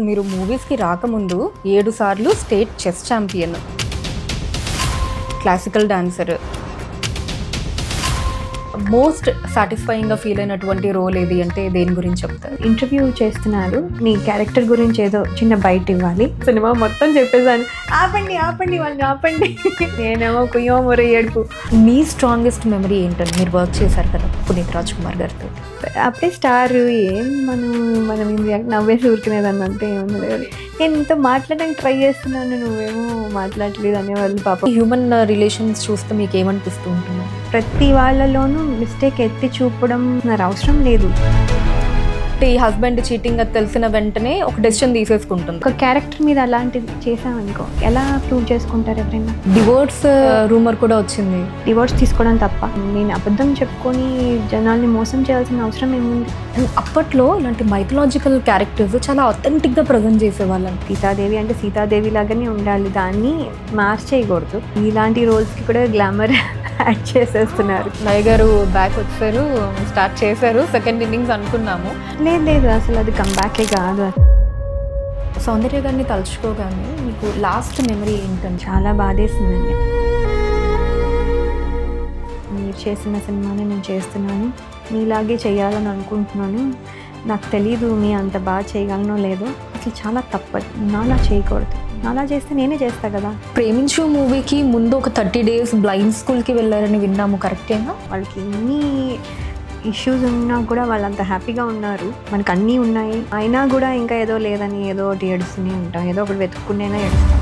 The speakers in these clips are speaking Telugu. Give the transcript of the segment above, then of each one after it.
మీరు మూవీస్కి రాకముందు 7 సార్లు state chess champion, classical dancer. Most సాటిస్ఫైయింగ్గా ఫీల్ అయినటువంటి రోల్ ఏది అంటే దేని గురించి చెప్తారు? ఇంటర్వ్యూ చేస్తున్నారు, నీ క్యారెక్టర్ గురించి ఏదో చిన్న బయట ఇవ్వాలి. సినిమా మొత్తం చెప్పేసాను, ఆపండి ఆపండి వాళ్ళని ఆపండి. నేనేమో కుయ్యో మొర ఏడుపు. మీ స్ట్రాంగెస్ట్ మెమరీ ఏంటంటే మీరు వర్క్ చేశారు కదా పునీత్ రాజ్ కుమార్ గారితో. అప్పుడే స్టార్ ఏం మనం నవ్వేసి ఊరుకునేదాన్ని అంతే, ఏమన్నది. నేను ఇంత మాట్లాడడానికి ట్రై చేస్తున్నాను, నువ్వేమో మాట్లాడలేదు అనేవాళ్ళు పాపం. హ్యూమన్ రిలేషన్స్ చూస్తే మీకు ఏమనిపిస్తూ ఉంటుంది? ప్రతి వాళ్ళలోనూ మిస్టేక్ ఎత్తి చూపడం నాకు అవసరం లేదు. ఈ హస్బెండ్ చీటింగ్ అది తెలిసిన వెంటనే ఒక డెసిషన్ తీసేసుకుంటుంది. ఒక క్యారెక్టర్ మీద అలాంటిది చేసామనుకో, ఎలా ప్రూవ్ చేసుకుంటారు ఎవరైనా? డివోర్స్ రూమర్ కూడా వచ్చింది. డివోర్స్ తీసుకోవడం తప్ప, నేను అబద్ధం చెప్పుకొని జనాల్ని మోసం చేయాల్సిన అవసరం ఏముంది? అప్పట్లో ఇలాంటి మైథలాజికల్ క్యారెక్టర్స్ చాలా అథెంటిక్గా ప్రజెంట్ చేసేవాళ్ళం. సీతాదేవి అంటే సీతాదేవి లాగానే ఉండాలి, దాన్ని మార్చేయకూడదు. ఇలాంటి రోల్స్కి కూడా గ్లామర్ యాడ్ చేసేస్తున్నారు. లయ గారు బ్యాక్ వచ్చారు, స్టార్ట్ చేశారు, సెకండ్ ఇన్నింగ్స్ అనుకున్నాము. లేదు అసలు అది కంబ్యాకే కాదు. సౌందర్య గారిని తలుచుకోగానే మీకు లాస్ట్ మెమరీ ఏంటంటే? చాలా బాధేసిందండి. మీరు చేసిన సినిమాని నేను చేస్తున్నాను, మీలాగే చేయాలని అనుకుంటున్నాను. నాకు తెలీదు మీ అంత బాగా చేయగలనో లేదో. అసలు చాలా తప్పదు, నాలా చేయకూడదు. నాలా చేస్తే నేనే చేస్తా కదా. ప్రేమించు మూవీకి ముందు ఒక 30 days బ్లైండ్ స్కూల్కి వెళ్ళారని విన్నాము, కరెక్టేనా? వాళ్ళకి ఎన్ని ఇష్యూస్ ఉన్నా కూడా వాళ్ళంత హ్యాపీగా ఉన్నారు. మనకు అన్నీ ఉన్నాయి, అయినా కూడా ఇంకా ఏదో లేదని ఏదో ఒకటి ఏడుస్తూనే ఉంటాం, ఏదో ఒకటి వెతుక్కునేనా ఏడుస్తాం.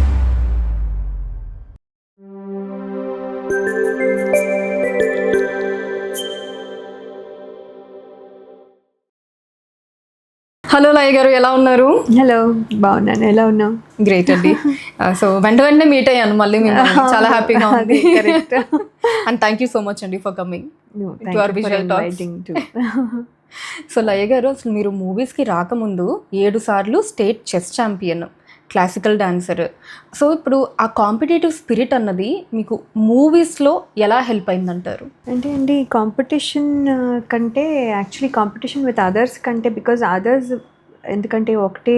హలో లయ గారు, ఎలా ఉన్నారు? హలో, బాగున్నాను. ఎలా ఉన్నావు? గ్రేట్ అండి. సో వెంటనే మీట్ అయ్యాను మళ్ళీ, మేము చాలా హ్యాపీగా ఉంది. Correct. And thank you so much అండి for coming to our visual talks. So Laya garu, అసలు మీరు మూవీస్కి రాకముందు 7 సార్లు state chess champion, classical dancer. So ఇప్పుడు ఆ కాంపిటేటివ్ స్పిరిట్ అన్నది మీకు మూవీస్లో ఎలా హెల్ప్ అయిందంటారు? అంటే అండి, కాంపిటీషన్ కంటే యాక్చువల్లీ కాంపిటీషన్ విత్ అదర్స్ కంటే, బికాజ్ అదర్స్ ఎందుకంటే ఒకటే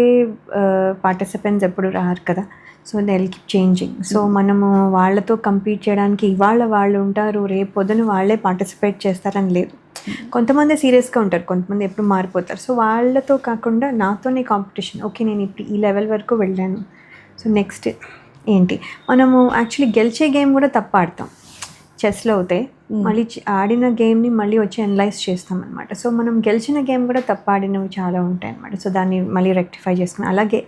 పార్టిసిపెంట్స్ ఎప్పుడు రారు కదా. So they will keep changing. So మనము వాళ్ళతో కంపీట్ చేయడానికి ఇవాళ వాళ్ళు ఉంటారు, రేపు పొద్దున వాళ్ళే పార్టిసిపేట్ చేస్తారని లేదు. కొంతమంది సీరియస్గా ఉంటారు, కొంతమంది ఎప్పుడు మారిపోతారు. సో వాళ్ళతో కాకుండా నాతోనే కాంపిటీషన్. ఓకే, నేను ఇప్పుడు ఈ లెవెల్ వరకు వెళ్ళాను, సో నెక్స్ట్ ఏంటి? మనము యాక్చువల్లీ గెలిచే గేమ్ కూడా తప్పు ఆడతాం చెస్లో అయితే. మళ్ళీ ఆడిన గేమ్ని మళ్ళీ వచ్చి అనలైజ్ చేస్తాం అనమాట. సో మనం గెలిచిన గేమ్ కూడా తప్పు ఆడినవి చాలా ఉంటాయి అనమాట. సో దాన్ని మళ్ళీ రెక్టిఫై చేసుకుని, అలాగే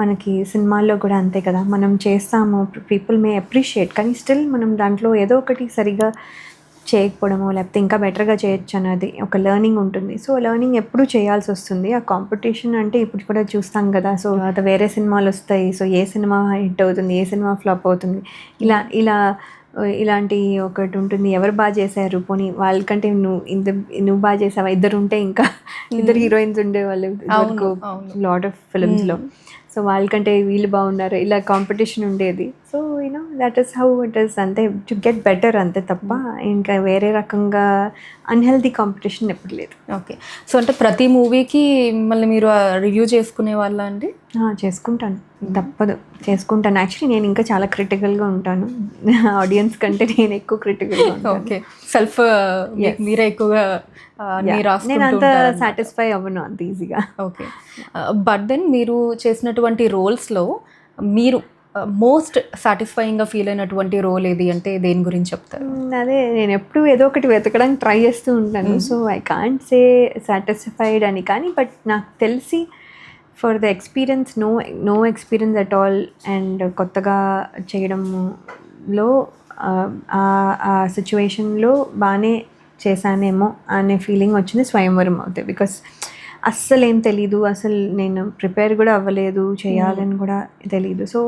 మనకి సినిమాల్లో కూడా అంతే కదా. మనం చేస్తాము, పీపుల్ మే అప్రిషియేట్, కానీ స్టిల్ మనం దాంట్లో ఏదో ఒకటి సరిగా చేయకపోవడమో లేకపోతే ఇంకా బెటర్గా చేయొచ్చు అన్నది ఒక లెర్నింగ్ ఉంటుంది. సో లెర్నింగ్ ఎప్పుడూ చేయాల్సి వస్తుంది. ఆ కాంపిటీషన్ అంటే ఇప్పుడు కూడా చూస్తాం కదా. సో అది వేరే సినిమాలు వస్తాయి, సో ఏ సినిమా హిట్ అవుతుంది, ఏ సినిమా ఫ్లాప్ అవుతుంది, ఇలాంటి ఒకటి ఉంటుంది. ఎవరు బాగా చేశారు, పోనీ వాళ్ళకంటే నువ్వు బాగా చేసావా, ఇద్దరు ఉంటే ఇంకా ఇద్దరు హీరోయిన్స్ ఉండేవాళ్ళు లాట్ ఆఫ్ ఫిల్మ్స్లో. సో వాళ్ళకంటే వీళ్ళు బాగున్నారు, ఇలా కాంపిటీషన్ ఉండేది. So you know that is how it is, అంతే, టు గెట్ బెటర్ అంతే తప్ప ఇంకా వేరే రకంగా అన్హెల్దీ కాంపిటీషన్ ఎప్పుడు లేదు. ఓకే. సో అంటే ప్రతి మూవీకి మిమ్మల్ని మీరు రివ్యూ చేసుకునే వాళ్ళ అండి? చేసుకుంటాను, తప్పదు, చేసుకుంటాను. యాక్చువల్లీ నేను ఇంకా చాలా క్రిటికల్గా ఉంటాను, ఆడియన్స్ కంటే నేను ఎక్కువ క్రిటికల్గా ఉంటాను. ఓకే, సెల్ఫ్ మీరే ఎక్కువగా నేను అంత సాటిస్ఫై అవ్వను అంత ఈజీగా. ఓకే, బట్ దెన్ మీరు చేసినటువంటి రోల్స్లో మీరు మోస్ట్ సాటిస్ఫైయింగ్గా ఫీల్ అయినటువంటి రోల్ ఏది అంటే దేని గురించి చెప్తారు? అదే, నేను ఎప్పుడు ఏదో ఒకటి వెతకడానికి ట్రై చేస్తూ ఉంటాను. So I can't say satisfied అని, కానీ బట్ నాకు తెలిసి for the experience, no experience at all, and కొత్తగా చేయడంలో ఆ సిచ్యువేషన్లో బాగానే చేశానేమో అనే ఫీలింగ్ వచ్చింది స్వయంవరం అవుతాయి. బికాస్ అస్సలు ఏం తెలీదు, అసలు నేను ప్రిపేర్ కూడా అవ్వలేదు, చేయాలని కూడా తెలీదు. సో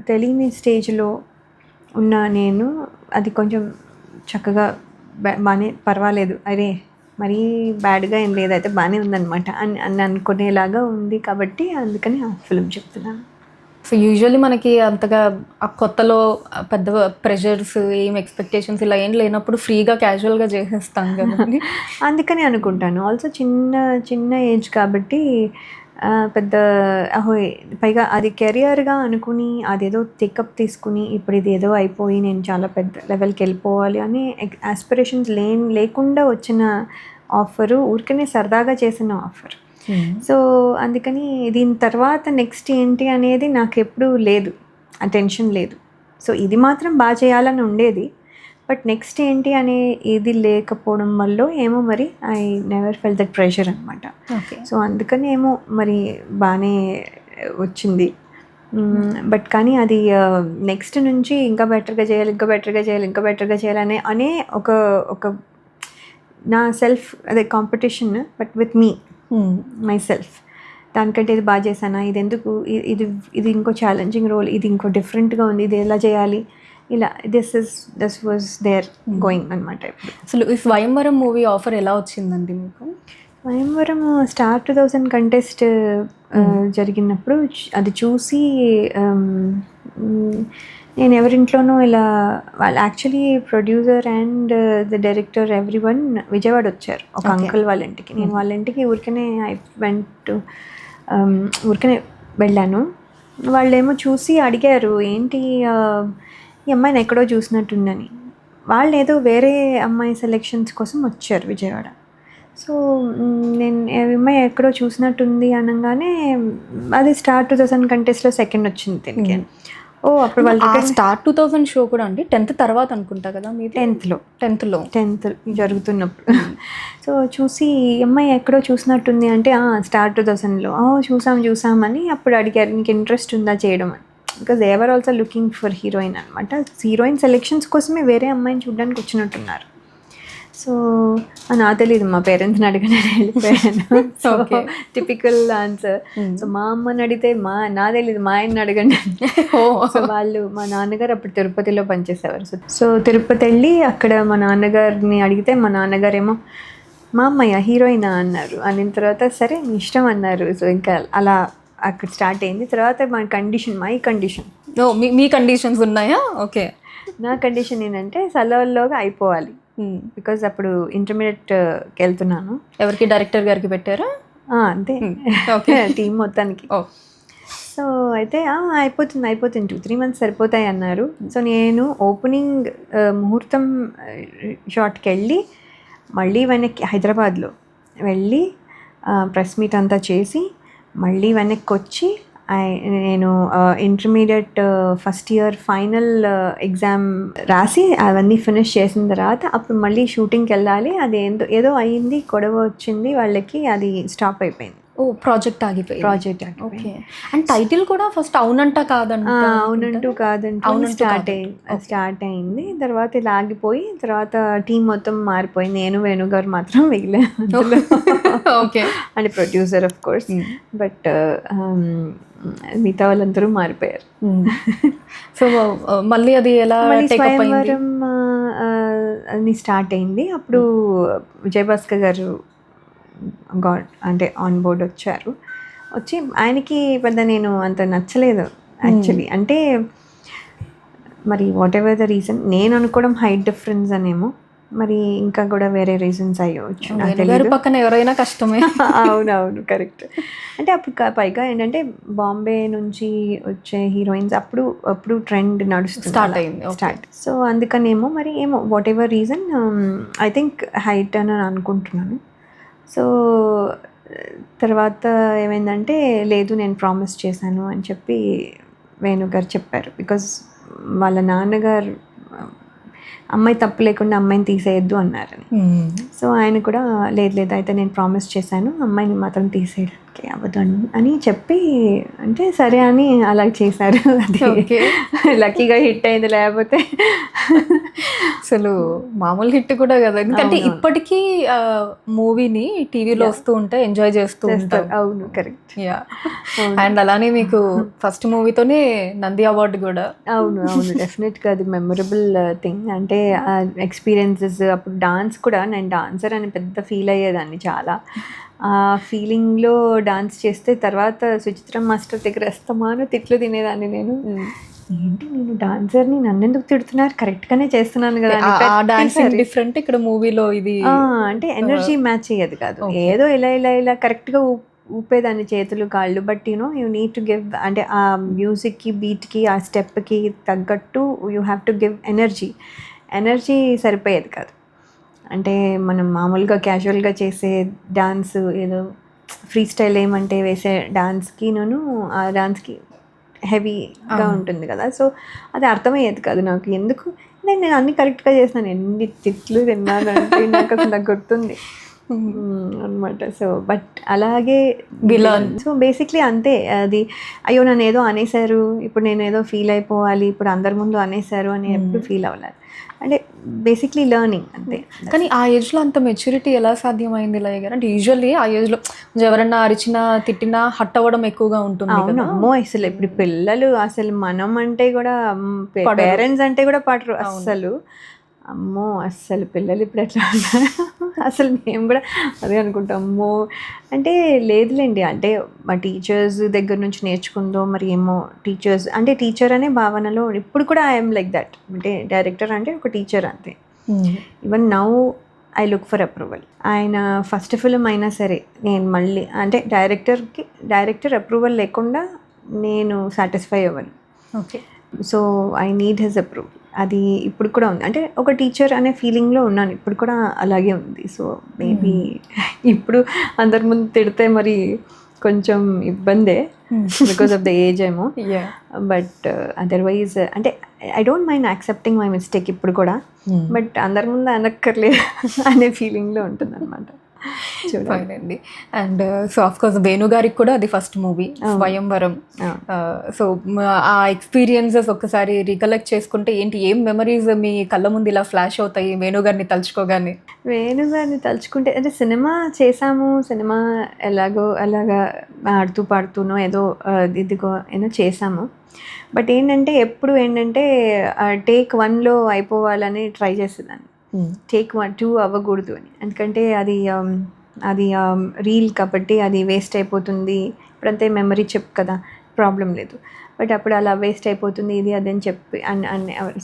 తెలియని స్టేజ్లో ఉన్న నేను అది కొంచెం చక్కగా బాగానే పర్వాలేదు, అరే మరీ బ్యాడ్గా ఏం లేదైతే బాగానే ఉందన్నమాట అని అనుకునేలాగా ఉంది. కాబట్టి అందుకని ఆ ఫిల్మ్ చెప్తున్నాను. సో యూజువల్లీ మనకి అంతగా ఆ కొత్తలో పెద్ద ప్రెషర్స్, ఏం ఎక్స్పెక్టేషన్స్ ఇలా ఏం లేనప్పుడు ఫ్రీగా క్యాజువల్గా చేసేస్తాం కదండి. అందుకని అనుకుంటాను. ఆల్సో చిన్న ఏజ్ కాబట్టి పెద్ద అహో పైగా అది కెరియర్గా అనుకుని అదేదో టేకప్ తీసుకుని ఇప్పుడు ఇది ఏదో అయిపోయి నేను చాలా పెద్ద లెవెల్కి వెళ్ళిపోవాలి అని ఆస్పిరేషన్స్ లేకుండా వచ్చిన ఆఫరు, ఊరికనే సరదాగా చేసిన ఆఫర్. సో అందుకని దీని తర్వాత నెక్స్ట్ ఏంటి అనేది నాకు ఎప్పుడూ లేదు, ఆ టెన్షన్ లేదు. సో ఇది మాత్రం బాగా చేయాలని ఉండేది, బట్ నెక్స్ట్ ఏంటి అనే ఇది లేకపోవడం వల్ల ఏమో మరి I never felt that pressure అనమాట. సో అందుకని ఏమో మరి బాగానే వచ్చింది. బట్ కానీ అది నెక్స్ట్ నుంచి ఇంకా బెటర్గా చేయాలి, ఇంకా బెటర్గా చేయాలి, ఇంకా బెటర్గా చేయాలి అనే ఒక నా సెల్ఫ్ అదే competition, but with me my self. దానికంటే ఇది బాగా చేశానా, ఇది ఎందుకు, ఇది ఇంకో ఛాలెంజింగ్ రోల్, ఇది ఇంకో డిఫరెంట్గా ఉంది, ఇది ఎలా చేయాలి, ఇలా దిస్ వాజ్ దేర్ గోయింగ్ అనమాట. అసలు ఈ స్వయంవరం మూవీ ఆఫర్ ఎలా వచ్చిందండి మీకు? స్వయంవరం స్టార్ 2000 కంటెస్ట్ జరిగినప్పుడు అది చూసి నేను ఎవరింట్లోనూ ఇలా వాళ్ళు actually producer and the director everyone Vijayawada వచ్చారు ఒక అంకుల్ వాళ్ళ ఇంటికి. నేను వాళ్ళ ఇంటికి ఊరికనే ఊరికనే వెళ్ళాను. వాళ్ళేమో చూసి అడిగారు ఏంటి ఈ అమ్మాయిని ఎక్కడో చూసినట్టుందని. వాళ్ళు ఏదో వేరే అమ్మాయి సెలెక్షన్స్ కోసం వచ్చారు విజయవాడ. సో నేను అమ్మాయి ఎక్కడో చూసినట్టుంది అనగానే అది స్టార్ 2000 కంటెస్ట్లో సెకండ్ వచ్చింది దీనికి. అప్పుడు వాళ్ళు స్టార్ 2000 షో కూడా అండి 10th తర్వాత అనుకుంటా కదా, మీ 10th జరుగుతున్నప్పుడు. సో చూసి అమ్మాయి ఎక్కడో చూసినట్టుంది అంటే స్టార్ 2000లో చూసామని అప్పుడు అడిగారు, నీకు ఇంట్రెస్ట్ ఉందా చేయడం అని. Because they are also looking for heroine అనమాట. హీరోయిన్ సెలెక్షన్స్ కోసమే వేరే అమ్మాయిని చూడడానికి వచ్చినట్టున్నారు. సో నాకు తెలీదు, మా పేరెంట్స్ని అడగని వెళ్ళిపోయాను. So typical answer. సో మా అమ్మని అడిగితే నా తెలీదు, మా ఆయన్ని అడగండి. సో వాళ్ళు, మా నాన్నగారు అప్పుడు తిరుపతిలో పనిచేసేవారు. సో తిరుపతి వెళ్ళి అక్కడ మా నాన్నగారిని అడిగితే మా నాన్నగారేమో మా అమ్మయ్య హీరోయినా అన్నారు. అనిన తర్వాత సరే మీ ఇష్టం అన్నారు. సో ఇంకా అలా అక్కడ స్టార్ట్ అయింది. తర్వాత మై కండిషన్ మీ కండిషన్స్ ఉన్నాయా? ఓకే. నా కండిషన్ ఏంటంటే సెలవుల్లోగా అయిపోవాలి, బికాజ్ అప్పుడు ఇంటర్మీడియట్కి వెళ్తున్నాను. ఎవరికి? డైరెక్టర్ గారికి పెట్టారా? అంతే, టీం మొత్తానికి. సో అయితే అయిపోతుంది 2-3 months సరిపోతాయి అన్నారు. సో నేను ఓపెనింగ్ ముహూర్తం షాట్కి వెళ్ళి మళ్ళీ వెనక్కి హైదరాబాద్లో వెళ్ళి ప్రెస్ మీట్ అంతా చేసి మళ్ళీ వెనక్కి వచ్చి నేను intermediate first year final exam రాసి అవన్నీ ఫినిష్ చేసిన తర్వాత అప్పుడు మళ్ళీ షూటింగ్కి వెళ్ళాలి. అది ఏదో అయ్యింది, గొడవ వచ్చింది వాళ్ళకి, అది స్టాప్ అయిపోయింది. ప్రాజెక్ట్ ఆగిపోయింది. ఓకే. అండ్ టైటిల్ కూడా ఫస్ట్ అవునంటూ కాదంటూ స్టార్ట్ అయింది. తర్వాత ఇలా ఆగిపోయి తర్వాత టీం మొత్తం మారిపోయింది. నేను వేణుగారు మాత్రం మిగిలిన okay. And producer of course, but మిగతా వాళ్ళందరూ మారిపోయారు. సో మళ్ళీ అది ఎలా స్వయంవరం అని స్టార్ట్ అయింది. అప్పుడు విజయభాస్కర్ గారు అంటే ఆన్ బోర్డ్ వచ్చి ఆయనకి పెద్ద నేను అంత నచ్చలేదు యాక్చువల్లీ. అంటే మరి వాట్ ఎవర్ ద రీజన్, నేను అనుకోవడం హైట్ డిఫరెన్స్ అనేమో, మరి ఇంకా కూడా వేరే రీజన్స్ అయ్యవచ్చు. పక్కన ఎవరైనా కష్టమే. అవునవును, కరెక్ట్. అంటే అప్పుడు పైగా ఏంటంటే బాంబే నుంచి వచ్చే హీరోయిన్స్ అప్పుడు ట్రెండ్ నడుస్తుంది, స్టార్ట్. సో అందుకనేమో మరి ఏమో what ever reason I think height అని అనుకుంటున్నాను. సో తర్వాత ఏమైందంటే లేదు నేను ప్రామిస్ చేశాను అని చెప్పి వేణుగారు చెప్పారు. బికాజ్ వాళ్ళ నాన్నగారు అమ్మాయి తప్పు లేకుండా అమ్మాయిని తీసేయద్దు అన్నారని. సో ఆయన కూడా లేదు అయితే నేను ప్రామిస్ చేశాను, అమ్మాయిని మాత్రం తీసేయడానికి అవ్వదు అని చెప్పి, అంటే సరే అని అలా చేశారు. అది లక్కీగా హిట్ అయింది, లేకపోతే అసలు మామూలు హిట్ కూడా కదా. ఎందుకంటే ఇప్పటికీ మూవీని టీవీలో వస్తూ ఉంటే ఎంజాయ్ చేస్తూ ఉంటారు. అవును, కరెక్ట్. అండ్ అలానే మీకు ఫస్ట్ మూవీతోనే నంది అవార్డు కూడా. అవును, డెఫినెట్గా అది మెమొరబుల్ థింగ్. అంటే ఎక్స్పీరియన్సెస్, అప్పుడు డాన్స్ కూడా, నేను డాన్సర్ అని పెద్ద ఫీల్ అయ్యేదాన్ని చాలా. ఆ ఫీలింగ్లో డాన్స్ చేస్తే తర్వాత సుచిత్ర మాస్టర్ దగ్గర అస్తమాను తిట్లు తినేదాన్ని నేను. ఏంటి నేను డాన్సర్ని, నన్ను ఎందుకు తిడుతున్నారు, కరెక్ట్గానే చేస్తున్నాను కదా. డిఫరెంట్ ఇక్కడ మూవీలో ఇది అంటే ఎనర్జీ మ్యాచ్ అయ్యేది కాదు. ఏదో ఇలా కరెక్ట్గా ఊపేదాన్ని చేతులు కాళ్ళు, but you need to give, అంటే ఆ మ్యూజిక్కి బీట్కి ఆ స్టెప్కి తగ్గట్టు you have to give energy సరిపోయేది కాదు. అంటే మనం మామూలుగా క్యాజువల్గా చేసే డాన్స్ ఏదో ఫ్రీ స్టైల్ ఏమంటే వేసే డాన్స్కి ఆ డాన్స్కి హెవీగా ఉంటుంది కదా, సో అది అర్థమయ్యేది కాదు నాకు. ఎందుకు నేను అన్ని కరెక్ట్గా చేసినాను, ఎన్ని తిట్లు తిన్నానంటే నాకు అసలు నాకు గుర్తుంది అనమాట. సో బట్ అలాగే సో బేసిక్లీ అంతే. అది అయ్యో నన్ను ఏదో అనేసారు, ఇప్పుడు నేను ఏదో ఫీల్ అయిపోవాలి, ఇప్పుడు అందరి ముందు అనేసారు అని ఎప్పుడు ఫీల్ అవ్వలేదు. అంటే బేసిక్లీ లెర్నింగ్ అంతే. కానీ ఆ ఏజ్లో అంత మెచ్యూరిటీ ఎలా సాధ్యమైంది లయ గారు? అంటే యూజువల్లీ ఆ ఏజ్లో ఎవరన్నా అరిచినా తిట్టినా హట్ అవ్వడం ఎక్కువగా ఉంటుంది కదా. అమ్మో అసలు ఇప్పుడు పిల్లలు అసలు మనం అంటే కూడా పేరెంట్స్ అంటే కూడా పడరు అస్సలు. అమ్మో అస్సలు పిల్లలు ఇప్పుడు ఎట్లా అసలు మేము కూడా అదే అనుకుంటాం. అమ్మో అంటే లేదులేండి, అంటే మా టీచర్స్ దగ్గర నుంచి నేర్చుకుందో మరి ఏమో. టీచర్స్ అంటే టీచర్ అనే భావనలో ఇప్పుడు కూడా ఐఎమ్ లైక్ దట్. అంటే డైరెక్టర్ అంటే ఒక టీచర్ అంతే. Even now I look for approval. ఆయన ఫస్ట్ ఫిల్మ్ అయినా సరే నేను మళ్ళీ అంటే డైరెక్టర్ అప్రూవల్ లేకుండా నేను సాటిస్ఫై అవ్వను. Okay, so I need his approval. అది ఇప్పుడు కూడా ఉంది. అంటే ఒక టీచర్ అనే ఫీలింగ్లో ఉన్నాను, ఇప్పుడు కూడా అలాగే ఉంది. సో మేబీ ఇప్పుడు అందరి ముందు తిడితే మరి కొంచెం ఇబ్బందే బికాస్ ఆఫ్ ద ఏజ్ ఏమో. బట్ అదర్వైజ్ అంటే I don't mind accepting my mistake ఇప్పుడు కూడా. బట్ అందరి ముందు అనక్కర్లేదు అనే ఫీలింగ్లో ఉంటుంది అనమాట. చూడండి. And so of course Venu గారికి కూడా అది ఫస్ట్ మూవీ స్వయంవరం. సో ఆ ఎక్స్పీరియన్సెస్ ఒక్కసారి రికలెక్ట్ చేసుకుంటే ఏం మెమరీస్ మీ కళ్ళ ముందు ఇలా ఫ్లాష్ అవుతాయి వేణు గారిని తలుచుకోగానే? వేణు గారిని తలుచుకుంటే అంటే సినిమా చేసాము, సినిమా అలాగా ఆడుతూ పాడుతూనో ఏదో ఇదిగో ఏదో చేసాము. బట్ ఎప్పుడు టేక్ 1లో అయిపోవాలని ట్రై చేసేదాన్ని. టేక్ 1, 2 అవ్వకూడదు అని. ఎందుకంటే అది రీల్ కాబట్టి అది వేస్ట్ అయిపోతుంది. ఇప్పుడంతే మెమరీ చెప్ కదా, ప్రాబ్లం లేదు. బట్ అప్పుడు అలా వేస్ట్ అయిపోతుంది ఇది అదని చెప్పి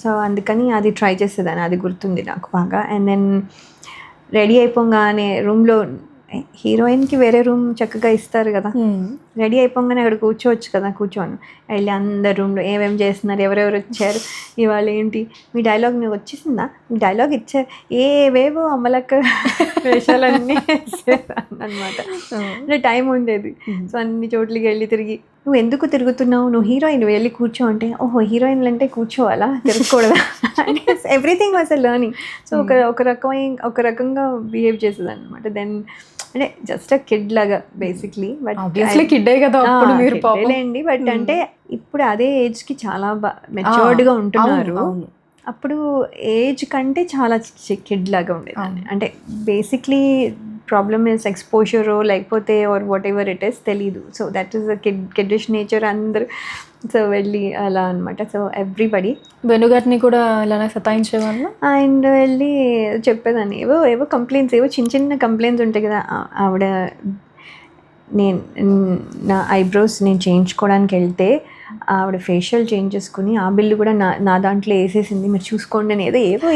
సో అందుకని అది ట్రై చేసేదాన్ని, అది గుర్తుంది నాకు బాగా. అండ్ దెన్ రెడీ అయిపోగానే రూమ్లో హీరోయిన్కి వేరే రూమ్ చక్కగా ఇస్తారు కదా, రెడీ అయిపోగానే అక్కడ కూర్చోవచ్చు కదా, కూర్చోను వెళ్ళి అందరు రూమ్లో ఏమేమి చేస్తున్నారు, ఎవరెవరు వచ్చారు, ఇవాళ ఏంటి, మీ డైలాగ్ మీకు వచ్చేసిందా, మీ డైలాగ్ ఇచ్చారు, ఏవేవో అమలక్క వేషాలన్నీ అనమాట. అంటే టైం ఉండేది. సో అన్ని చోట్లకి వెళ్ళి తిరిగి, నువ్వు ఎందుకు తిరుగుతున్నావు, నువ్వు హీరోయిన్ వెళ్ళి కూర్చో అంటే, ఓహో హీరోయిన్లు అంటే కూర్చోవాలా, తిరగకూడదా, అంటే everything was a learning. So ఒక రకంగా బిహేవ్ చేసేది అనమాట. దెన్ అంటే జస్ట్ అ కిడ్ లాగా బేసిక్లీ. బట్ కిడ్డే కదా లేండి. బట్ అంటే ఇప్పుడు అదే ఏజ్కి చాలా మెచ్యూర్డ్గా ఉంటున్నారు. అప్పుడు ఏజ్ కంటే చాలా కిడ్ లాగా ఉండేది. అంటే బేసిక్లీ ప్రాబ్లమ్ ఇస్ ఎక్స్పోజరో లేకపోతే or whatever it is తెలీదు. So that is a kiddish nature అందరు. సో వెళ్ళి అలా అనమాట. సో ఎవ్రీబడి వేణుగారిని కూడా ఇలానే సతాయించేవాళ్ళు. అండ్ వెళ్ళి చెప్పేదాన్ని ఏవో కంప్లైంట్స్, ఏవో చిన్న కంప్లైంట్స్ ఉంటాయి కదా. ఆవిడ నా ఐబ్రోస్ నేను చేయించుకోవడానికి వెళ్తే ఆవిడ ఫేషియల్ చేంజ్ చేసుకుని ఆ బిల్లు కూడా నా దాంట్లో వేసేసింది, మీరు చూసుకోండి అని ఏవో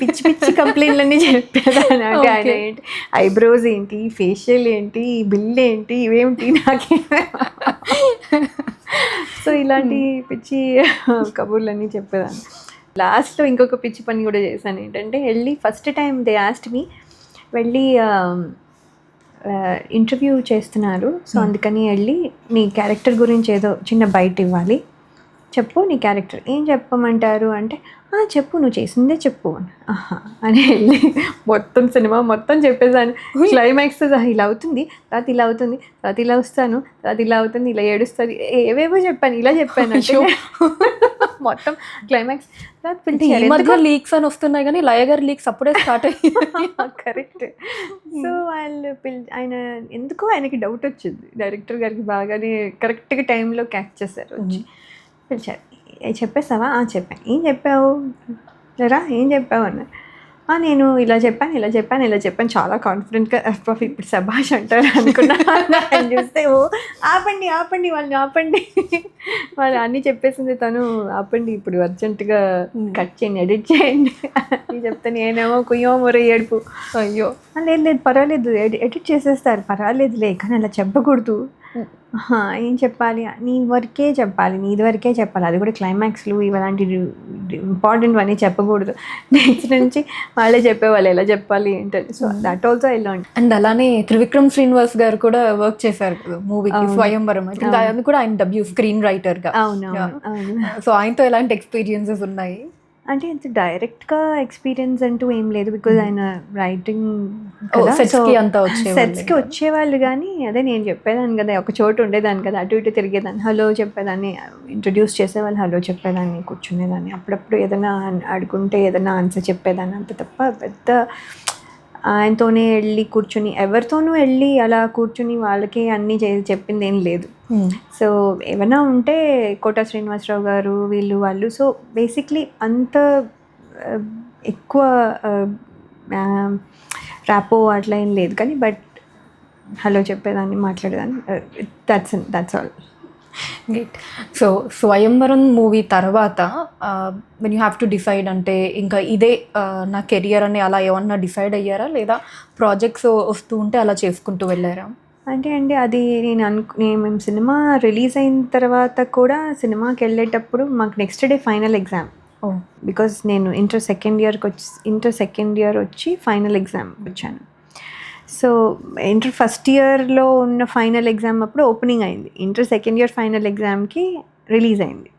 పిచ్చి పిచ్చి కంప్లైంట్లన్నీ చెప్పేదాన్ని. ఆయన ఏంటి ఐబ్రోస్ ఏంటి, ఫేషియల్ ఏంటి, బిల్ ఏంటి, ఇవేంటి నాకే. సో ఇలాంటి పిచ్చి కబుర్లన్నీ చెప్పేదాన్ని. లాస్ట్లో ఇంకొక పిచ్చి పని కూడా చేశాను. ఏంటంటే వెళ్ళి ఫస్ట్ టైం దే ఆస్క్డ్ మీ, వెళ్ళి ఇంటర్వ్యూ చేస్తున్నారు. సో అందుకని వెళ్ళి నీ క్యారెక్టర్ గురించి ఏదో చిన్న బయట ఇవ్వాలి, చెప్పు నీ క్యారెక్టర్ ఏం చెప్పమంటారు అంటే, చెప్పు నువ్వు చేసిందే చెప్పు అని వెళ్ళి మొత్తం సినిమా మొత్తం చెప్పేసాను. క్లైమాక్స్ ఇలా అవుతుంది, తర్వాత ఇలా అవుతుంది, తర్వాత ఇలా వస్తాను, తర్వాత ఇలా అవుతుంది, ఇలా ఏడుస్తుంది, ఏవేవో చెప్పాను, ఇలా చెప్పాను మొత్తం క్లైమాక్స్. లీక్స్ అని వస్తున్నాయి కానీ లయ గారి లీక్స్ అప్పుడే స్టార్ట్ అయ్యి కరెక్ట్. సో వాళ్ళు ఆయన ఎందుకో ఆయనకి డౌట్ వచ్చింది, డైరెక్టర్ గారికి బాగానే కరెక్ట్గా టైంలో క్యాచ్ చేశారు. వచ్చి పిలిచారు, చెప్పేస్తావా? చెప్పాను. ఏం చెప్పావు రా, ఏం చెప్పావు అన్నారు. నేను ఇలా చెప్పాను చాలా కాన్ఫిడెంట్గా ఇప్పుడు సభాష్ అంటారు అనుకున్నా. అని చూస్తే ఆపండి వాళ్ళని ఆపండి, వాళ్ళు అన్నీ చెప్పేసింది తను. ఆపండి ఇప్పుడు అర్జెంటుగా కట్ చేయండి, ఎడిట్ చేయండి అని చెప్తే నేనేమో కుయ్యో మొర ఏడుపు. అయ్యో లేదు పర్వాలేదు, ఎడిట్ చేసేస్తారు పర్వాలేదులే, కానీ అలా చెప్పకూడదు. ఏం చెప్పాలి, నీది వరకే చెప్పాలి, అది కూడా క్లైమాక్స్లు ఇలాంటి ఇంపార్టెంట్ అన్నీ చెప్పకూడదు. నెక్స్ట్ నుంచి వాళ్ళే చెప్పేవాళ్ళు ఎలా చెప్పాలి ఏంటంటే. So that also I learn. And అలానే త్రివిక్రమ్ శ్రీనివాస్ గారు కూడా వర్క్ చేశారు కదా మూవీకి, స్వయంవరం. అది కూడా ఆయన డబ్ల్యూ స్క్రీన్ రైటర్గా. అవును. సో ఆయనతో ఎలాంటి ఎక్స్పీరియన్సెస్ ఉన్నాయి? అంటే అంత డైరెక్ట్గా ఎక్స్పీరియన్స్ అంటూ ఏం లేదు, బికాజ్ ఆయన రైటింగ్ సెట్స్కి వచ్చేవాళ్ళు. కానీ అదే నేను చెప్పేదాన్ని కదా, ఒక చోటు ఉండేదాన్ని కదా, అటు ఇటు తిరిగేదాన్ని, హలో చెప్పేదాన్ని, ఇంట్రడ్యూస్ చేసేవాళ్ళు, హలో చెప్పేదాన్ని, కూర్చునేదాన్ని, అప్పుడప్పుడు ఏదైనా అడుగుంటే ఏదైనా ఆన్సర్ చెప్పేదాన్ని, అంత తప్ప పెద్ద ఆయనతోనే వెళ్ళి కూర్చుని, ఎవరితోనూ వెళ్ళి అలా కూర్చుని వాళ్ళకి అన్నీ చెప్పింది ఏం లేదు. సో ఏమైనా ఉంటే కోట శ్రీనివాసరావు గారు వాళ్ళు. సో బేసిక్లీ అంత ఎక్కువ ర్యాపో అట్లా ఏం లేదు, కానీ బట్ హలో చెప్పేదాన్ని, మాట్లాడేదాన్ని. That's all. గ్రేట్. సో స్వయంవరం మూవీ తర్వాత when you have to decide, అంటే ఇంకా ఇదే నా కెరియర్ అని అలా ఏమన్నా డిసైడ్ అయ్యారా, లేదా ప్రాజెక్ట్స్ వస్తూ ఉంటే అలా చేసుకుంటూ వెళ్ళారా? అంటే అది మేము సినిమా రిలీజ్ అయిన తర్వాత కూడా సినిమాకి వెళ్ళేటప్పుడు మాకు next day final exam. Because నేను ఇంటర్ సెకండ్ ఇయర్ వచ్చి ఫైనల్ ఎగ్జామ్ వచ్చాను. సో ఇంటర్ ఫస్ట్ ఇయర్లో ఉన్న ఫైనల్ ఎగ్జామ్ అప్పుడు ఓపెనింగ్ అయింది, ఇంటర్ సెకండ్ ఇయర్ ఫైనల్ ఎగ్జామ్కి రిలీజ్ అయింది.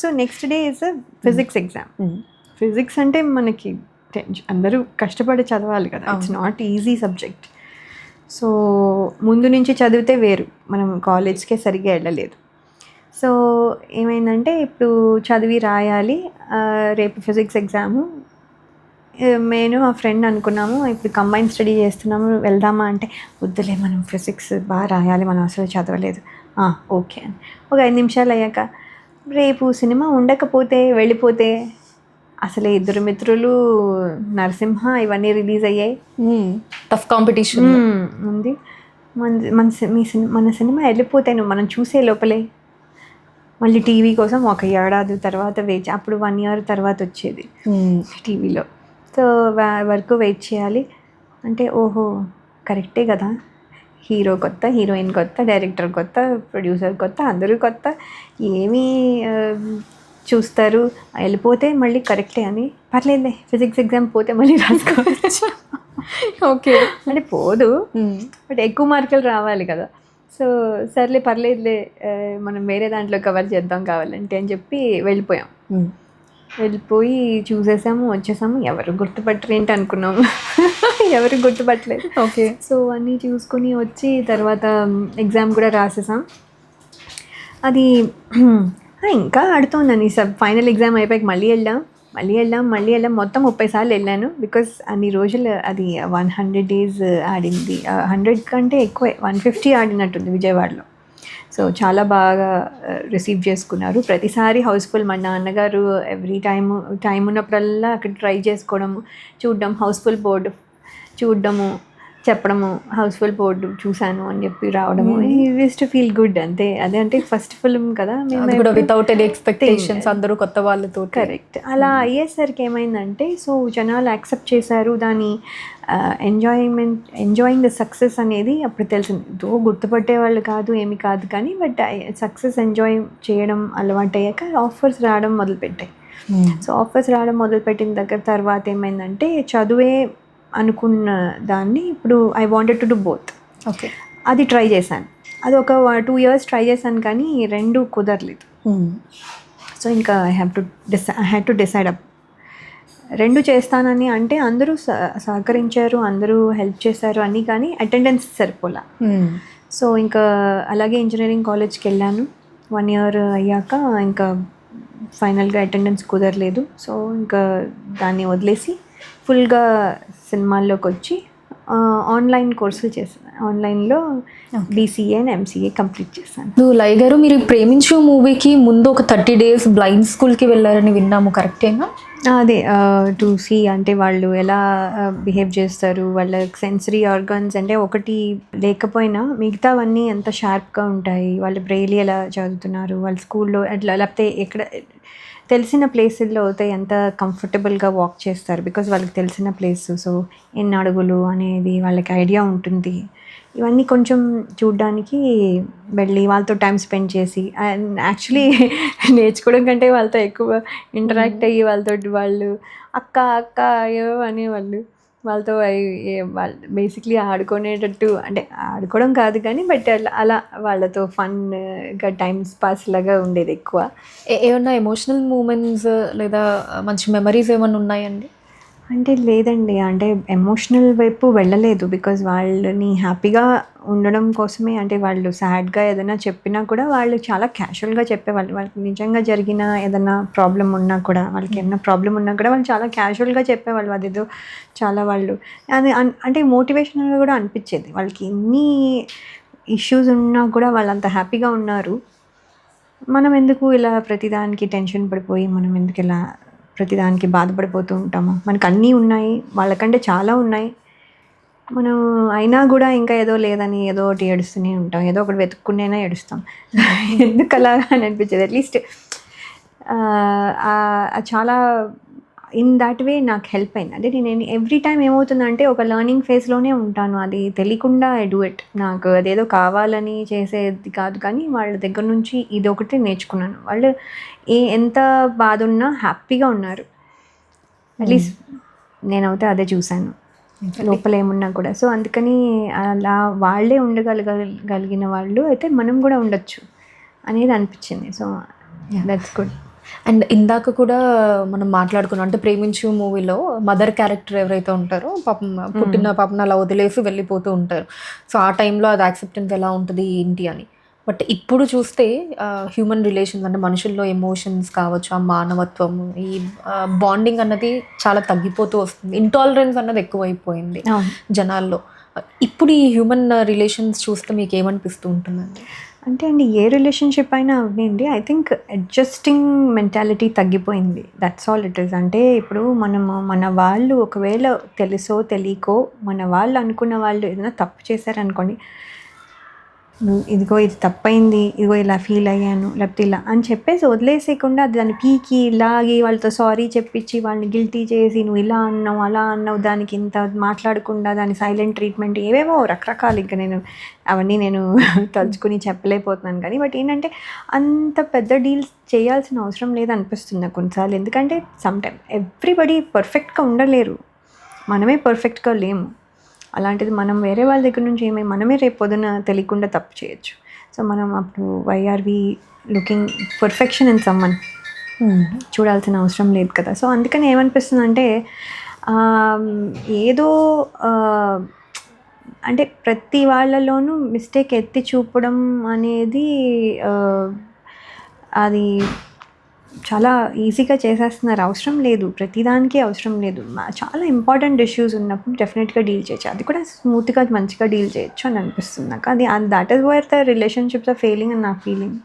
So next day is physics exam. Physics అంటే మనకి అందరూ కష్టపడి చదవాలి కదా, it's not easy subject. So ముందు నుంచి చదివితే వేరు, మనం కాలేజ్కే సరిగ్గా వెళ్ళలేదు. సో ఏమైందంటే ఇప్పుడు చదివి రాయాలి, రేపు ఫిజిక్స్ ఎగ్జాము. నేను మా ఫ్రెండ్ అనుకున్నాము ఇప్పుడు కంబైన్ స్టడీ చేస్తున్నాము, వెళ్దామా అంటే వద్దులే, మనం ఫిజిక్స్ బాగా రాయాలి, మనం అసలు చదవలేదు. ఓకే అని ఒక 5 నిమిషాలు అయ్యాక, రేపు సినిమా ఉండకపోతే వెళ్ళిపోతే, అసలే 2 మిత్రులు, నరసింహ ఇవన్నీ రిలీజ్ అయ్యాయి, టఫ్ కాంపిటీషన్ ఉంది, మన సినిమా వెళ్ళిపోతే మనం చూసే లోపలే మళ్ళీ టీవీ కోసం 1 ఏడాది తర్వాత వేచి, అప్పుడు 1 ఇయర్ తర్వాత వచ్చేది టీవీలో. సో వరకు వెయిట్ చేయాలి అంటే, ఓహో కరెక్టే కదా, హీరో కొత్త, హీరోయిన్ కొత్త, డైరెక్టర్ కొత్త, ప్రొడ్యూసర్ కొత్త, అందరూ కొత్త, ఏమీ చూస్తారు, వెళ్ళిపోతే మళ్ళీ కరెక్టే అని, పర్లేదులే ఫిజిక్స్ ఎగ్జామ్ పోతే మళ్ళీ రాసుకోవచ్చు. ఓకే అంటే పోదు, బట్ ఎక్కువ మార్కులు రావాలి కదా. సో సర్లే పర్లేదులే, మనం వేరే దాంట్లో కవర్ చేద్దాం కావాలంటే అని చెప్పి వెళ్ళిపోయి చూసేసాము, వచ్చేసాము. ఎవరు గుర్తుపట్టరు ఏంటి అనుకున్నాము, ఎవరు గుర్తుపట్టలేదు. ఓకే. సో అన్నీ చూసుకొని వచ్చి తర్వాత ఎగ్జామ్ కూడా రాసేసాం. అది ఇంకా ఆడుతోందని, ఫైనల్ ఎగ్జామ్ అయిపోయాక మళ్ళీ వెళ్ళాం మొత్తం 30 సార్లు వెళ్ళాను. బికాస్ అన్ని రోజులు అది 100 days ఆడింది, 100 కంటే ఎక్కువే, 150 ఆడినట్టుంది విజయవాడలో. సో చాలా బాగా రిసీవ్ చేసుకున్నారు. ప్రతిసారి హౌస్ఫుల్. మా నాన్నగారు ఎవ్రీ టైం ఉన్నప్పుడల్లా అక్కడ ట్రై చేసుకోవడము, చూడడం, హౌస్ఫుల్ బోర్డు చూడడము, చెప్పడము, హౌస్ఫుల్ బోర్డు చూశాను అని చెప్పి రావడము. Use to feel good. అంతే, అదే అంటే ఫస్ట్ ఫిల్మ్ కదా, వితౌట్ ఎనీ ఎక్స్పెక్టేషన్స్, అందరూ కొత్త వాళ్ళతో. కరెక్ట్. అలా అయ్యేసరికి ఏమైందంటే, సో జనాలు యాక్సెప్ట్ చేశారు దాని ఎంజాయింగ్ ద సక్సెస్ అనేది అప్పుడు తెలిసింది. గుర్తుపట్టే వాళ్ళు కాదు, ఏమి కాదు, కానీ బట్ సక్సెస్ ఎంజాయ్ చేయడం అలవాటు అయ్యాక ఆఫర్స్ రావడం మొదలుపెట్టాయి. సో ఆఫర్స్ రావడం మొదలుపెట్టిన తర్వాత ఏమైందంటే, చదువే అనుకున్న దాన్ని ఇప్పుడు I wanted to do both. Okay. అది ట్రై చేశాను, అది ఒక 2 years ట్రై చేశాను, కానీ 2 కుదరలేదు. సో ఇంకా I had to decide up 2 చేస్తానని. అంటే అందరూ సహకరించారు, అందరూ హెల్ప్ చేశారు అన్నీ, కానీ అటెండెన్స్ సరిపోలా. సో ఇంకా అలాగే ఇంజనీరింగ్ కాలేజ్కి వెళ్ళాను. 1 year అయ్యాక ఇంకా ఫైనల్గా అటెండెన్స్ కుదరలేదు. సో ఇంకా దాన్ని వదిలేసి ఫుల్గా సినిమాల్లోకి వచ్చి ఆన్లైన్ కోర్సులు చేశాను. ఆన్లైన్లో BCA అండ్ MCA కంప్లీట్ చేశాను. లయ గారు, మీరు ప్రేమించు మూవీకి ముందు ఒక 30 days బ్లైండ్ స్కూల్కి వెళ్ళారని విన్నాము, కరెక్టేనా? అదే టు సీ అంటే వాళ్ళు ఎలా బిహేవ్ చేస్తారు, వాళ్ళ సెన్సరీ ఆర్గాన్స్ అంటే ఒకటి లేకపోయినా మిగతావన్నీ ఎంత షార్ప్గా ఉంటాయి, వాళ్ళు బ్రెయిలీ ఎలా చదువుతున్నారు, వాళ్ళ స్కూల్లో అట్లా, లేకపోతే ఎక్కడ తెలిసిన ప్లేసుల్లో అయితే ఎంత కంఫర్టబుల్గా వాక్ చేస్తారు బికాజ్ వాళ్ళకి తెలిసిన ప్లేస్. సో ఎన్ని అడుగులు అనేది వాళ్ళకి ఐడియా ఉంటుంది. ఇవన్నీ కొంచెం చూడ్డానికి వెళ్ళి వాళ్ళతో టైం స్పెండ్ చేసి, అండ్ యాక్చువల్లీ నేర్చుకోవడం కంటే వాళ్ళతో ఎక్కువ ఇంటరాక్ట్ అయ్యి వాళ్ళతో వాళ్ళు అక్క అక్క అయ్యో అనేవాళ్ళు. వాళ్ళతో వాళ్ళు బేసిక్లీ ఆడుకునేటట్టు, అంటే ఆడుకోవడం కాదు కానీ బట్ అలా వాళ్ళతో ఫన్గా టైమ్స్ పాస్ లాగా ఉండేది ఎక్కువ. ఏమన్నా ఎమోషనల్ మూమెంట్స్ లేదా మంచి మెమరీస్ ఏమైనా ఉన్నాయండి? అంటే లేదండి, అంటే ఎమోషనల్ వైపు వెళ్ళలేదు బికాజ్ వాళ్ళని హ్యాపీగా ఉండడం కోసమే. అంటే వాళ్ళు సాడ్గా ఏదైనా చెప్పినా కూడా వాళ్ళు చాలా క్యాజువల్గా చెప్పేవాళ్ళు. వాళ్ళకి నిజంగా జరిగిన ఏదైనా ప్రాబ్లం ఉన్నా కూడా, వాళ్ళకి ఏమైనా ప్రాబ్లం ఉన్నా కూడా వాళ్ళు చాలా క్యాజువల్గా చెప్పేవాళ్ళు. అదేదో చాలా వాళ్ళు అది అంటే మోటివేషనల్గా కూడా అనిపించేది. వాళ్ళకి ఎన్ని ఇష్యూస్ ఉన్నా కూడా వాళ్ళు అంత హ్యాపీగా ఉన్నారు. మనం ఎందుకు ఇలా ప్రతిదానికి టెన్షన్ పడిపోయి, మనం ఎందుకు ఇలా ప్రతిదానికి బాధపడిపోతూ ఉంటాము? మనకు అన్నీ ఉన్నాయి, వాళ్ళకంటే చాలా ఉన్నాయి. మనం అయినా కూడా ఇంకా ఏదో లేదని ఏదో ఒకటి ఏడుస్తూనే ఉంటాం, ఏదో ఒకటి వెతుక్కునేనా ఏడుస్తాం. ఎందుకు అలా అని అనిపించేది. అట్లీస్ట్ చాలా ఇన్ దాట్ వే నాకు హెల్ప్ అయింది. అంటే నేను ఎవ్రీ టైం ఏమవుతుందంటే ఒక లెర్నింగ్ ఫేజ్లోనే ఉంటాను, అది తెలియకుండా ఐ డూ ఇట్. నాకు అదేదో కావాలని చేసేది కాదు, కానీ వాళ్ళ దగ్గర నుంచి ఇది ఒకటి నేర్చుకున్నాను. వాళ్ళు ఎంత బాధ ఉన్నా హ్యాపీగా ఉన్నారు. అట్లీస్ట్ నేనైతే అదే చూశాను లోపల ఏమున్నా కూడా. సో అందుకని అలా వాళ్ళే ఉండగలిగిన వాళ్ళు అయితే మనం కూడా ఉండొచ్చు అనేది అనిపించింది. So that's good. అండ్ ఇందాక కూడా మనం మాట్లాడుకున్నాం, అంటే ప్రేమించు మూవీలో మదర్ క్యారెక్టర్ ఎవరైతే ఉంటారో పాపం పుట్టిన పాపను అలా వదిలేసి వెళ్ళిపోతూ ఉంటారు. సో ఆ టైంలో అది యాక్సెప్టెన్స్ ఎలా ఉంటుంది ఏంటి అని. బట్ ఇప్పుడు చూస్తే హ్యూమన్ రిలేషన్స్ అంటే మనుషుల్లో ఎమోషన్స్ కావచ్చు, ఆ మానవత్వం, ఈ బాండింగ్ అన్నది చాలా తగ్గిపోతూ వస్తుంది. ఇంటాలరెన్స్ అన్నది ఎక్కువైపోయింది జనాల్లో. ఇప్పుడు ఈ హ్యూమన్ రిలేషన్స్ చూస్తే మీకు ఏమనిపిస్తూ ఉంటుందండి? అంటే అండి, ఏ రిలేషన్షిప్ అయినా అవ్వండి, ఐ థింక్ అడ్జస్టింగ్ మెంటాలిటీ తగ్గిపోయింది. That's all it is. అంటే ఇప్పుడు మన వాళ్ళు ఒకవేళ తెలుసో తెలియకో మన వాళ్ళు అనుకున్న వాళ్ళు ఏదైనా తప్పు చేశారనుకోండి, ఇదిగో ఇది తప్పైంది, ఇదిగో ఇలా ఫీల్ అయ్యాను, లేకపోతే ఇలా అని చెప్పేసి వదిలేసేయకుండా దాన్ని పీకి లాగి వాళ్ళతో సారీ చెప్పించి వాళ్ళని గిల్టీ చేసి నువ్వు ఇలా అన్నావు అలా అన్నావు, దానికి ఇంత మాట్లాడకుండా దాని సైలెంట్ ట్రీట్మెంట్, ఏవేవో రకరకాలు. ఇంకా అవన్నీ నేను తలుచుకుని చెప్పలేకపోతున్నాను. కానీ బట్ ఏంటంటే అంత పెద్ద డీల్స్ చేయాల్సిన అవసరం లేదనిపిస్తుంది నాకు కొన్నిసార్లు. ఎందుకంటే సమ్టైమ్ ఎవ్రీబడి పర్ఫెక్ట్గా ఉండలేరు, మనమే పర్ఫెక్ట్గా లేము. అలాంటిది మనం వేరే వాళ్ళ దగ్గర నుంచి మనమే రేపు పొద్దున తెలియకుండా తప్పు చేయొచ్చు. సో మనం అప్పుడు why are we looking perfection in someone, చూడాల్సిన అవసరం లేదు కదా. సో అందుకని ఏమనిపిస్తుంది అంటే ఏదో అంటే ప్రతి వాళ్ళలోనూ మిస్టేక్ ఎత్తి చూపడం అనేది అది చాలా ఈజీగా చేసేస్తున్నారు. అవసరం లేదు, ప్రతిదానికి అవసరం లేదు. చాలా ఇంపార్టెంట్ ఇష్యూస్ ఉన్నప్పుడు డెఫినెట్గా డీల్ చేయొచ్చు, అది కూడా స్మూత్గా మంచిగా డీల్ చేయొచ్చు అని అనిపిస్తుంది నాకు. అది that is where the relationships are failing అని నా ఫీలింగ్.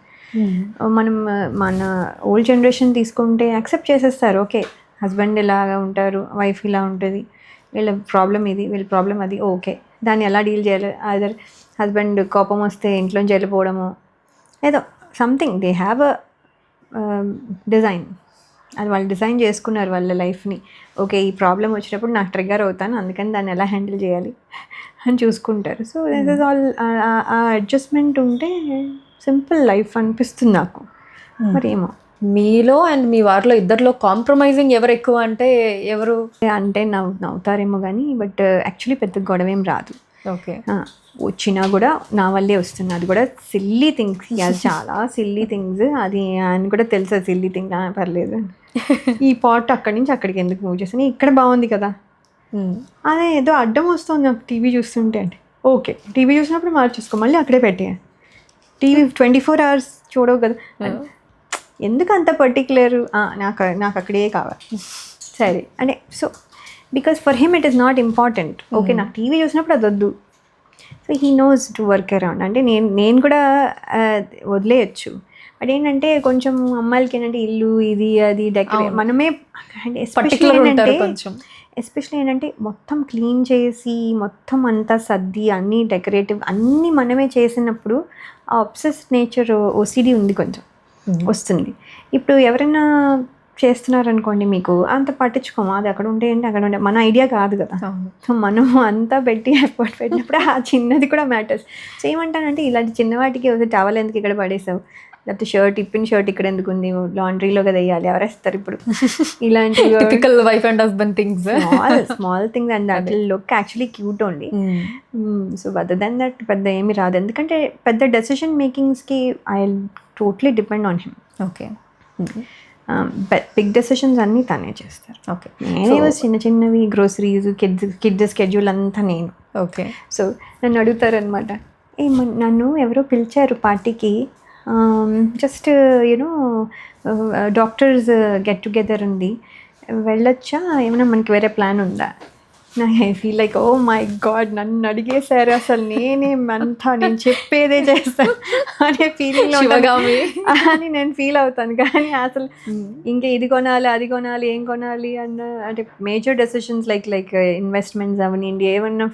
మనం మన ఓల్డ్ జనరేషన్ తీసుకుంటే యాక్సెప్ట్ చేసేస్తారు, ఓకే హస్బెండ్ ఇలాగా ఉంటారు, వైఫ్ ఇలా ఉంటుంది, వీళ్ళ ప్రాబ్లం ఇది, వీళ్ళ ప్రాబ్లం అది, ఓకే దాన్ని ఎలా డీల్ చేయాలి. అదర్ హస్బెండ్ కోపం వస్తే ఇంట్లోంచి వెళ్ళిపోవడము, ఏదో something they have a design, అది వాళ్ళు డిజైన్ చేసుకున్నారు వాళ్ళ లైఫ్ని. ఓకే ఈ ప్రాబ్లం వచ్చినప్పుడు నాకు ట్రిగ్గర్ అవుతాను, అందుకని దాన్ని ఎలా హ్యాండిల్ చేయాలి అని చూసుకుంటారు. So this is all. ఆ అడ్జస్ట్మెంట్ ఉంటే సింపుల్ లైఫ్ అనిపిస్తుంది నాకు. మరి ఏమో మీలో అండ్ మీ వారిలో ఇద్దరిలో కాంప్రమైజింగ్ ఎవరు ఎక్కువ అంటే ఎవరు? అంటే నవ్వుతారేమో కానీ బట్ యాక్చువల్లీ పెద్ద గొడవ ఏం రాదు. ఓకే వచ్చినా కూడా నా వల్లే వస్తుంది, అది కూడా సిల్లీ థింగ్స్, అది చాలా సిల్లీ థింగ్స్, అది ఆయన కూడా తెలుసా సిల్లీ థింగ్, పర్లేదు ఈ పాట్ అక్కడి నుంచి అక్కడికి ఎందుకు మూవ్ చేస్తాను, ఇక్కడ బాగుంది కదా, అదే ఏదో అడ్డం వస్తుంది నాకు టీవీ చూస్తుంటే అంటే, ఓకే టీవీ చూసినప్పుడు మార్చేసుకో, మళ్ళీ అక్కడే పెట్టే, టీవీ 24 hours చూడవు కదా, ఎందుకు అంత పర్టికులర్, నాకు అక్కడే కావాలి సరే అంటే. So because for him it is not important. Okay నాకు టీవీ చూసినప్పుడు అది వద్దు, so he knows to work around. అంటే నేను కూడా వదిలేయచ్చు. బట్ ఏంటంటే కొంచెం అమ్మాయిలకి ఏంటంటే ఇల్లు ఇది అది డెకరేట్ మనమే, అంటే ఎస్పెషల్లీ ఏంటంటే మొత్తం క్లీన్ చేసి మొత్తం అంతా సర్ది అన్నీ డెకరేటివ్ అన్నీ మనమే చేసినప్పుడు ఆ అబ్సెస్ నేచర్ ఓసిడి ఉంది కొంచెం వస్తుంది. ఇప్పుడు ఎవరైనా చేస్తున్నారనుకోండి, మీకు అంత పట్టించుకోము, అది అక్కడ ఉంటే ఏంటి అక్కడ ఉంటే మన ఐడియా కాదు కదా. సో మనం అంతా పెట్టి ఎఫర్ట్ పెట్టినప్పుడు ఆ చిన్నది కూడా మ్యాటర్స్. సో ఏమంటానంటే ఇలాంటి చిన్నవాటికి టవల్ ఎందుకు ఇక్కడ పడేసావు, లేకపోతే షర్ట్ ఇప్పిన షర్ట్ ఇక్కడ ఎందుకు ఉంది, లాండ్రీలో కదా వేయాలి, ఎవరేస్తారు ఇప్పుడు, ఇలాంటి wife and husband things, small things and that will look actually cute only. So other than that పెద్ద ఏమి రాదు, ఎందుకంటే పెద్ద డెసిషన్ మేకింగ్స్కి I totally depend on him. Okay. Big decisions అన్నీ తనే చేస్తారు. ఓకే. నేనే చిన్న చిన్నవి గ్రోసరీస్ కిడ్స్ స్కెడ్యూల్ అంతా నేను. ఓకే. సో నన్ను అడుగుతారనమాట, నన్ను ఎవరో పిలిచారు పార్టీకి, just you know doctors get together ఉంది, వెళ్ళొచ్చా, ఏమైనా మనకి వేరే ప్లాన్ ఉందా? నాకు I feel like oh my God, నన్ను అడిగేశారు, అసలు నేనేమంతా నేను చెప్పేదే చేస్తాను అనే ఫీలింగ్లో అని నేను ఫీల్ అవుతాను. కానీ అసలు ఇంకా ఇది కొనాలి అది కొనాలి ఏం కొనాలి అన్న, అంటే మేజర్ డెసిషన్స్ లైక్ ఇన్వెస్ట్మెంట్స్ అవనండి, ఏమన్నా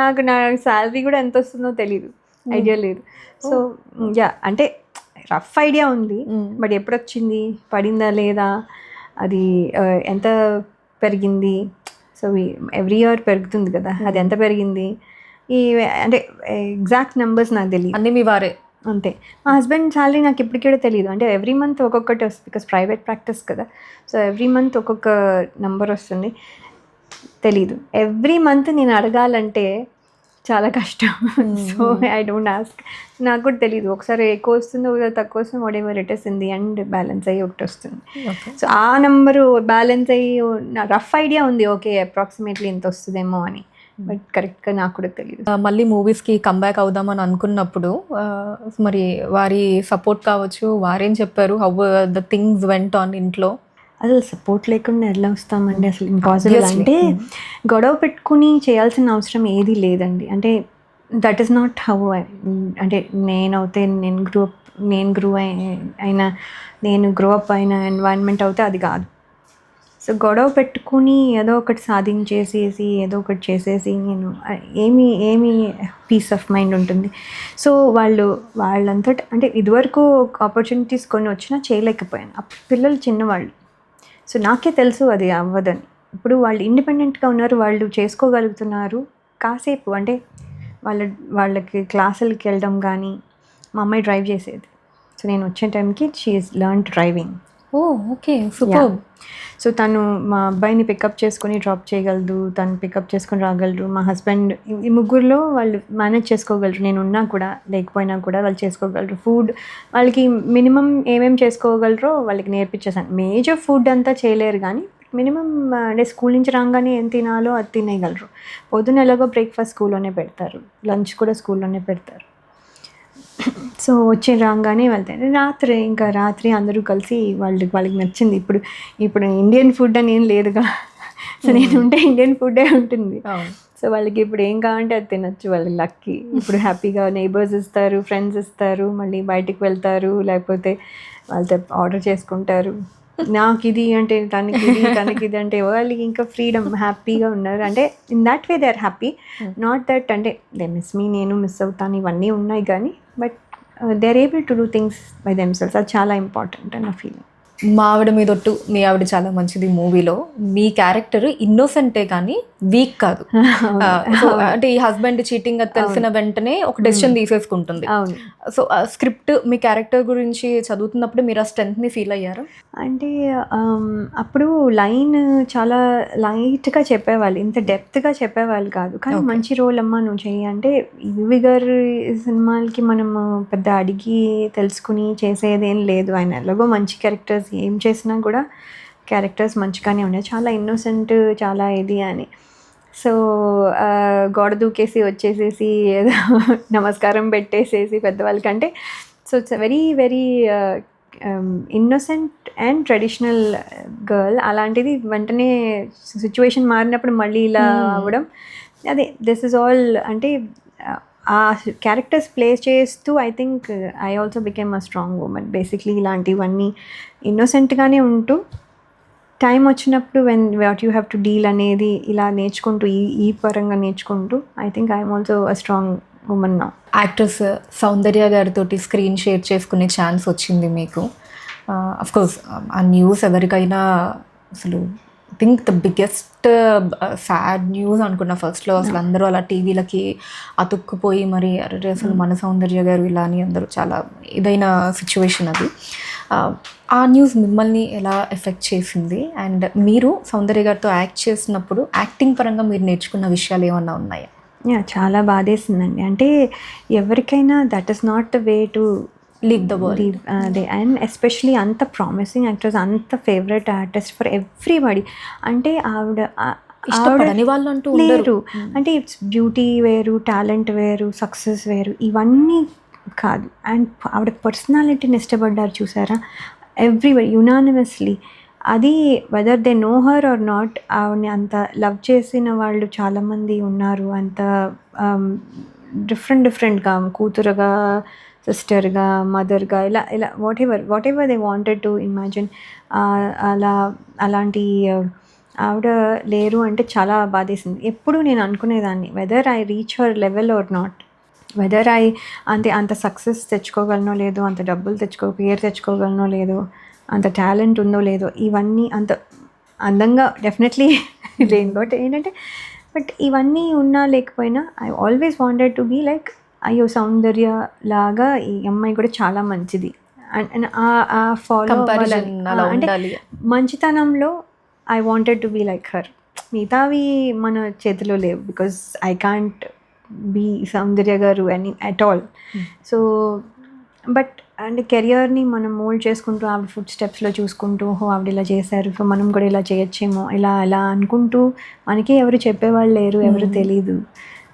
నాకు నా శాలరీ కూడా ఎంత వస్తుందో తెలీదు, ఐడియా లేదు. సో యా, అంటే రఫ్ ఐడియా ఉంది, బట్ ఎప్పుడు వచ్చింది, పడిందా లేదా, అది ఎంత పెరిగింది, సో ఎవ్రీ ఇయర్ పెరుగుతుంది కదా, అది ఎంత పెరిగింది, ఈ అంటే ఎగ్జాక్ట్ నెంబర్స్ నాకు తెలియదు, అన్నీ మీ వారే. అంతే. మా హస్బెండ్ శాలరీ నాకు ఇప్పటికీ కూడా తెలియదు, అంటే ఎవ్రీ మంత్ ఒక్కొక్కటి వస్తుంది, బికాస్ ప్రైవేట్ ప్రాక్టీస్ కదా, సో ఎవ్రీ మంత్ ఒక్కొక్క నెంబర్ వస్తుంది, తెలీదు. ఎవ్రీ మంత్ నేను అడగాలంటే చాలా కష్టం. సో ఐ డోంట్ ఆస్క్, నాకు కూడా తెలియదు, ఒకసారి ఎక్కువ వస్తుంది ఒకసారి తక్కువ వస్తుంది, what ever it is in the end balance అయ్యి ఒకటి వస్తుంది. సో ఆ నెంబరు బ్యాలెన్స్ అయ్యి రఫ్ ఐడియా ఉంది, ఓకే అప్రాక్సిమేట్లీ ఇంత వస్తుందేమో అని, బట్ కరెక్ట్గా నాకు కూడా తెలియదు. మళ్ళీ మూవీస్కి కంబ్యాక్ అవుదామని అనుకున్నప్పుడు మరి వారి సపోర్ట్ కావచ్చు, వారేం చెప్పారు, how the things went on ఇంట్లో? అసలు సపోర్ట్ లేకుండా ఎలా వస్తామండి, అసలు ఇంపాసిబుల్. అంటే గొడవ పెట్టుకుని చేయాల్సిన అవసరం ఏది లేదండి, అంటే దట్ ఈస్ నాట్ హౌ అంటే నేను గ్రో అప్ అయిన ఎన్వైరన్మెంట్ అవుతే అది కాదు. సో గొడవ పెట్టుకుని ఏదో ఒకటి సాధించేసేసి ఏదో ఒకటి చేసేసి నేను ఏమి పీస్ ఆఫ్ మైండ్ ఉంటుంది. సో వాళ్ళంతటా, అంటే ఇదివరకు ఆపర్చునిటీస్ కొన్ని వచ్చినా చేయలేకపోయాను, అప్పుడు పిల్లలు చిన్నవాళ్ళు, సో నాకే తెలుసు అది అవ్వదని. ఇప్పుడు వాళ్ళు ఇండిపెండెంట్గా ఉన్నారు, వాళ్ళు చేసుకోగలుగుతున్నారు కాసేపు, అంటే వాళ్ళకి క్లాసులకి వెళ్ళడం కానీ, మా అమ్మాయి డ్రైవ్ చేసేది, సో నేను వచ్చే టైంకి she is learn driving. Oh okay, super. So తను మా అబ్బాయిని పికప్ చేసుకొని డ్రాప్ చేయగలదు, తను పికప్ చేసుకొని రాగలరు, మా హస్బెండ్, ఈ ముగ్గురులో వాళ్ళు మేనేజ్ చేసుకోగలరు, నేను ఉన్నా కూడా లేకపోయినా కూడా వాళ్ళు చేసుకోగలరు. ఫుడ్ వాళ్ళకి మినిమం ఏమేమి చేసుకోగలరో వాళ్ళకి నేర్పించేసాను. మేజర్ ఫుడ్ అంతా చేయలేరు కానీ మినిమం, అంటే స్కూల్ నుంచి రాగానే ఏం తినాలో అది తినేయగలరు. పొద్దున్న ఎలాగో బ్రేక్ఫాస్ట్ స్కూల్లోనే పెడతారు, లంచ్ కూడా స్కూల్లోనే పెడతారు. సో వచ్చి రాగానే వెళ్తాయి. రాత్రి అందరూ కలిసి వాళ్ళకి నచ్చింది. ఇప్పుడు ఇండియన్ ఫుడ్ అని ఏం లేదుగా, సో నేను ఉంటే ఇండియన్ ఫుడ్డే ఉంటుంది. సో వాళ్ళకి ఇప్పుడు ఏం కావాలంటే అది తినచ్చు, వాళ్ళకి లక్కీ. ఇప్పుడు హ్యాపీగా నైబర్స్ ఇస్తారు, ఫ్రెండ్స్ ఇస్తారు, మళ్ళీ బయటికి వెళ్తారు, లేకపోతే వాళ్ళతో ఆర్డర్ చేసుకుంటారు. నాకు ఇది అంటే తనకి ఇది అంటే వాళ్ళకి ఇంకా ఫ్రీడమ్, హ్యాపీగా ఉన్నారు. అంటే in that way they are happy. Not that అంటే దే మిస్ మీ, నేను మిస్ అవుతాను, ఇవన్నీ ఉన్నాయి కానీ, but they are able to do things by themselves. అది చాలా ఇంపార్టెంట్ అని నా ఫీలింగ్. మా ఆవిడ మీదొట్టు మీ ఆవిడ చాలా మంచిది మూవీలో మీ క్యారెక్టర్ ఇన్నోసెంటే కానీ వీక్ కాదు. అంటే ఈ హస్బెండ్ చీటింగ్ అది తెలిసిన వెంటనే ఒక డెసిషన్ తీసేసుకుంటుంది. సో స్క్రిప్ట్ మీ క్యారెక్టర్ గురించి చదువుతున్నప్పుడు మీరు ఆ స్ట్రెంగ్త్ని ఫీల్ అయ్యారు? అంటే అప్పుడు లైన్ చాలా లైట్గా చెప్పేవాళ్ళు, ఇంత డెప్త్గా చెప్పేవాళ్ళు కాదు. కానీ మంచి రోల్ అమ్మా నువ్వు చెయ్యి అంటే, యువి గారి సినిమాలకి మనము పెద్ద అడిగి తెలుసుకుని చేసేదేం లేదు. ఆయన ఎలాగో మంచి క్యారెక్టర్స్ ఏం చేసినా కూడా క్యారెక్టర్స్ మంచిగానే ఉన్నాయి, చాలా ఇన్నోసెంట్, చాలా ఇది అని. సో గోడ దూకేసి వచ్చేసేసి ఏదో నమస్కారం పెట్టేసేసి పెద్దవాళ్ళకంటే, so it's very very innocent and traditional girl. అలాంటిది వెంటనే సిచ్యువేషన్ మారినప్పుడు మళ్ళీ ఇలా అవ్వడం, అదే దిస్ ఇస్ ఆల్. అంటే ఆ క్యారెక్టర్స్ ప్లే చేస్తూ I think I also became a strong woman. Basically ఇలాంటివన్నీ ఇన్నోసెంట్గానే ఉంటూ టైం వచ్చినప్పుడు what you have to deal అనేది ఇలా నేర్చుకుంటూ ఈ పరంగా నేర్చుకుంటూ I think I'm also a strong woman now. Actress Soundarya గారితో స్క్రీన్ షేర్ చేసుకునే ఛాన్స్ వచ్చింది మీకు. కోర్స్ ఆ న్యూస్ ఎవరికైనా అసలు think the biggest sad news అనుకున్నా ఫస్ట్లో. అసలు అందరూ అలా టీవీలకి అతుక్కుపోయి మరి అరే అసలు మన సౌందర్య గారు ఇలా అని అందరూ చాలా ఇదైన సిచ్యువేషన్ అది. ఆ న్యూస్ మిమ్మల్ని ఎలా ఎఫెక్ట్ చేసింది? అండ్ మీరు సౌందర్య గారితో యాక్ట్ చేసినప్పుడు యాక్టింగ్ పరంగా మీరు నేర్చుకున్న విషయాలు ఏమన్నా ఉన్నాయా? చాలా బాధేసిందండి. అంటే ఎవరికైనా that is not the way to leave the world. అదే, అండ్ ఎస్పెషలీ అంత ప్రామిసింగ్ యాక్ట్రెస్, అంత ఫేవరెట్ ఆర్టిస్ట్ ఫర్ ఎవ్రీబడి. అంటే ఇష్టపడని వాళ్ళు అంటూ లేరు. అంటే ఇట్స్ బ్యూటీ వేరు, టాలెంట్ వేరు, సక్సెస్ వేరు, ఇవన్నీ కాదు. అండ్ ఆవిడ పర్సనాలిటీని ఇష్టపడ్డారు చూసారా ఎవ్రీబడి యునానిమస్లీ. అది whether they know her or not, ఆవిడని అంత లవ్ చేసిన వాళ్ళు చాలామంది ఉన్నారు. అంత డిఫరెంట్గా కూతురుగా, సిస్టర్గా, మదర్గా, ఇలా whatever they wanted to imagine, అలాంటి ఆవిడ లేరు అంటే చాలా బాధేసింది. ఎప్పుడు నేను అనుకునేదాన్ని whether I reach her level or not, whether అంత సక్సెస్ తెచ్చుకోగలనో లేదో, అంత డబ్బులు పేరు తెచ్చుకోగలనో లేదో, అంత టాలెంట్ ఉందో లేదో, ఇవన్నీ అంత అందంగా డెఫినెట్లీ లేను. బట్ ఏంటంటే బట్ ఇవన్నీ ఉన్నా లేకపోయినా I always wanted to be like అయ్యో సౌందర్య లాగా ఈ అమ్మాయి కూడా చాలా మంచిది. అండ్ ఫాలో అంటే మంచితనంలో I wanted to be like her. మిగతావి మన చేతిలో లేవు because I can't be Soundarya garu at all. So but అంటే కెరియర్ని మనం మోల్డ్ చేసుకుంటూ ఆవిడ ఫుడ్ స్టెప్స్లో చూసుకుంటూ ఆవిడ ఇలా చేశారు సో మనం కూడా ఇలా చేయొచ్చేమో ఇలా అనుకుంటూ, మనకి ఎవరు చెప్పేవాళ్ళు లేరు, ఎవరు తెలీదు.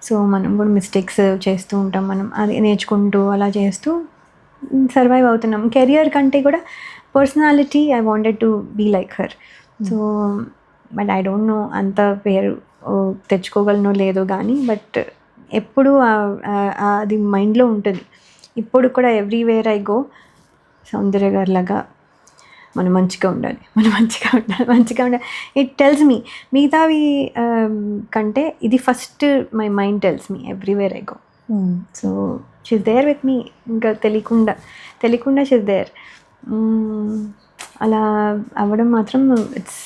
సో మనం కూడా మిస్టేక్స్ చేస్తూ ఉంటాం, మనం అది నేర్చుకుంటూ అలా చేస్తూ సర్వైవ్ అవుతున్నాం. కెరియర్ కంటే కూడా personality I wanted to be like her. So but I don't know అంత పేరు తెచ్చుకోగలనో లేదో కానీ, బట్ ఎప్పుడు అది మైండ్లో ఉంటుంది. ఇప్పుడు కూడా ఎవ్రీవేర్ ఐ గో సౌందర్య గారి లాగా మనం మంచిగా ఉండాలి. ఇట్ టెల్స్ మీ మిగతావి కంటే ఇది first my mind tells me everywhere I go. So she's there with me, ఇంకా తెలియకుండా షీస్ దేర్. అలా అవ్వడం మాత్రం ఇట్స్